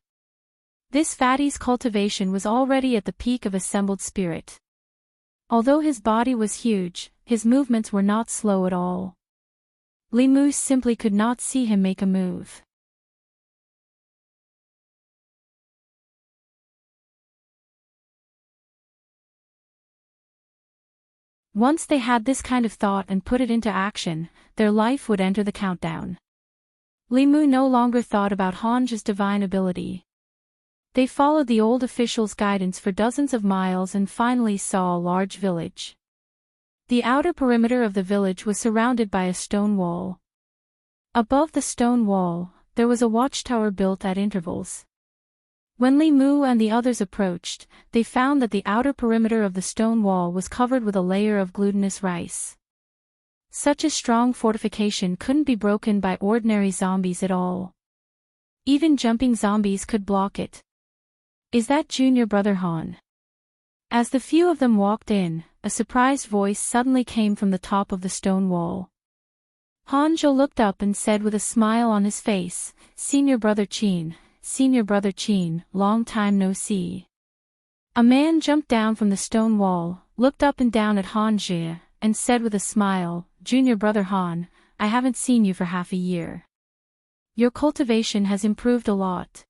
This fatty's cultivation was already at the peak of assembled spirit. Although his body was huge, his movements were not slow at all. Li Mu simply could not see him make a move. Once they had this kind of thought and put it into action, their life would enter the countdown. Li Mu no longer thought about Han's divine ability. They followed the old official's guidance for dozens of miles and finally saw a large village. The outer perimeter of the village was surrounded by a stone wall. Above the stone wall, there was a watchtower built at intervals. When Li Mu and the others approached, they found that the outer perimeter of the stone wall was covered with a layer of glutinous rice. Such a strong fortification couldn't be broken by ordinary zombies at all. Even jumping zombies could block it. "Is that junior brother Han?" As the few of them walked in, a surprised voice suddenly came from the top of the stone wall. Hanzhou looked up and said with a smile on his face, "Senior brother Qin, senior brother Qin, long time no see." A man jumped down from the stone wall, looked up and down at Han Jie, and said with a smile, "Junior brother Han, I haven't seen you for half a year. Your cultivation has improved a lot.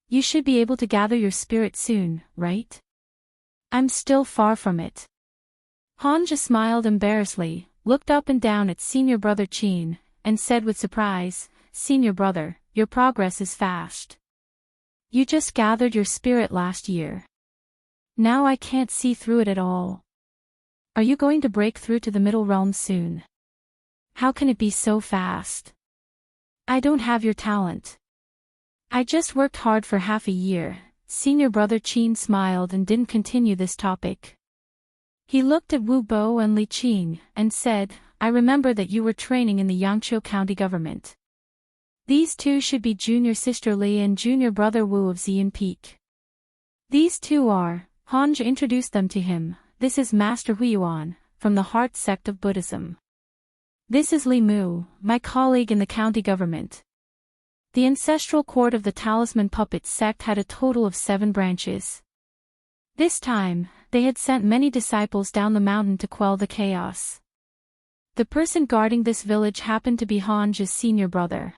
You should be able to gather your spirit soon, right?" "I'm still far from it." Han Jie smiled embarrassedly, looked up and down at senior brother Qin, and said with surprise, "Senior brother, your progress is fast." You just gathered your spirit last year. Now I can't see through it at all. Are you going to break through to the middle realms soon? How can it be so fast? I don't have your talent. I just worked hard for half a year. Senior brother Qin smiled and didn't continue this topic. He looked at Wu Bo and Li Qing, and said, I remember that you were training in the Yangqiu County government. These two should be junior sister Li and junior brother Wu of Xian Peak. These two are, Hanzhe introduced them to him, this is Master Huiyuan, from the Heart sect of Buddhism. This is Li Mu, my colleague in the county government. The ancestral court of the Talisman Puppet sect had a total of 7 branches. This time, they had sent many disciples down the mountain to quell the chaos. The person guarding this village happened to be Hanzhe's senior brother.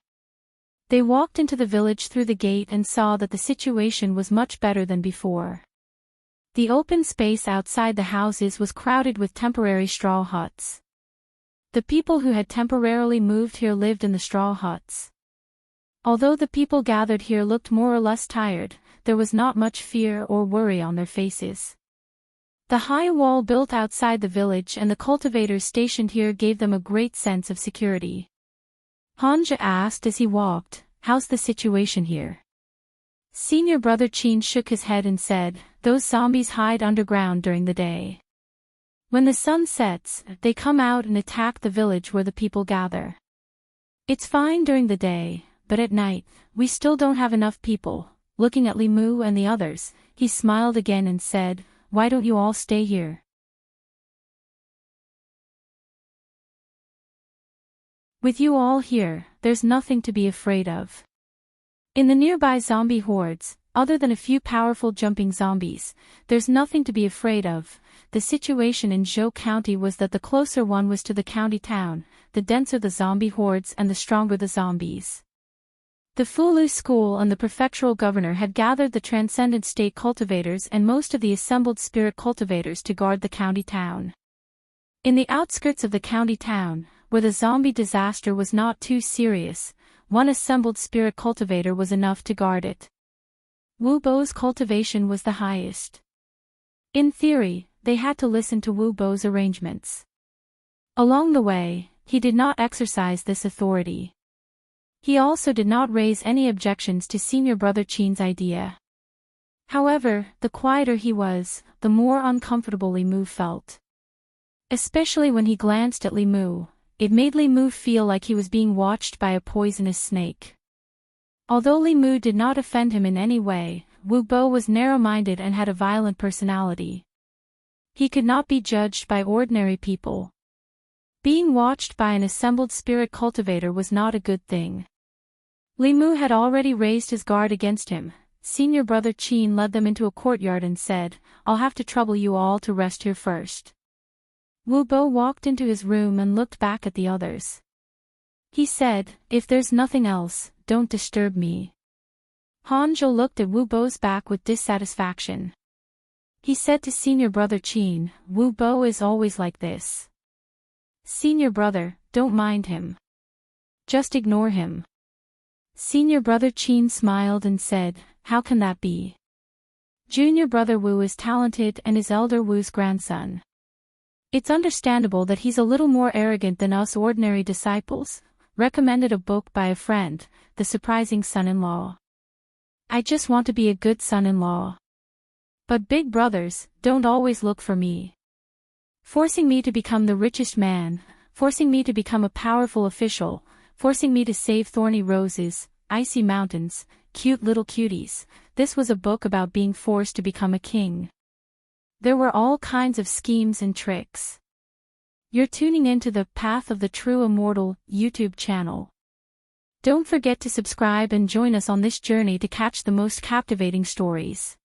They walked into the village through the gate and saw that the situation was much better than before. The open space outside the houses was crowded with temporary straw huts. The people who had temporarily moved here lived in the straw huts. Although the people gathered here looked more or less tired, there was not much fear or worry on their faces. The high wall built outside the village and the cultivators stationed here gave them a great sense of security. Hanzhe asked as he walked, how's the situation here? Senior brother Qin shook his head and said, those zombies hide underground during the day. When the sun sets, they come out and attack the village where the people gather. It's fine during the day, but at night, we still don't have enough people. Looking at Li Mu and the others, he smiled again and said, why don't you all stay here? With you all here, there's nothing to be afraid of. In the nearby zombie hordes, other than a few powerful jumping zombies, there's nothing to be afraid of. The situation in Zhou County was that the closer one was to the county town, the denser the zombie hordes and the stronger the zombies. The Fulu school and the prefectural governor had gathered the transcendent state cultivators and most of the assembled spirit cultivators to guard the county town. In the outskirts of the county town, where the zombie disaster was not too serious, one assembled spirit cultivator was enough to guard it. Wu Bo's cultivation was the highest. In theory, they had to listen to Wu Bo's arrangements. Along the way, he did not exercise this authority. He also did not raise any objections to senior brother Qin's idea. However, the quieter he was, the more uncomfortable Li Mu felt. Especially when he glanced at Li Mu, it made Li Mu feel like he was being watched by a poisonous snake. Although Li Mu did not offend him in any way, Wu Bo was narrow-minded and had a violent personality. He could not be judged by ordinary people. Being watched by an assembled spirit cultivator was not a good thing. Li Mu had already raised his guard against him. Senior brother Qin led them into a courtyard and said, I'll have to trouble you all to rest here first. Wu Bo walked into his room and looked back at the others. He said, if there's nothing else, don't disturb me. Hanzhe looked at Wu Bo's back with dissatisfaction. He said to senior brother Qin, Wu Bo is always like this. Senior brother, don't mind him. Just ignore him. Senior brother Qin smiled and said, how can that be? Junior brother Wu is talented and is elder Wu's grandson. It's understandable that he's a little more arrogant than us ordinary disciples. Recommended a book by a friend, The Surprising Son-in-Law. I just want to be a good son-in-law. But big brothers don't always look for me. Forcing me to become the richest man, forcing me to become a powerful official, forcing me to save thorny roses, icy mountains, cute little cuties. This was a book about being forced to become a king. There were all kinds of schemes and tricks. You're tuning into the Path of the True Immortal YouTube channel. Don't forget to subscribe and join us on this journey to catch the most captivating stories.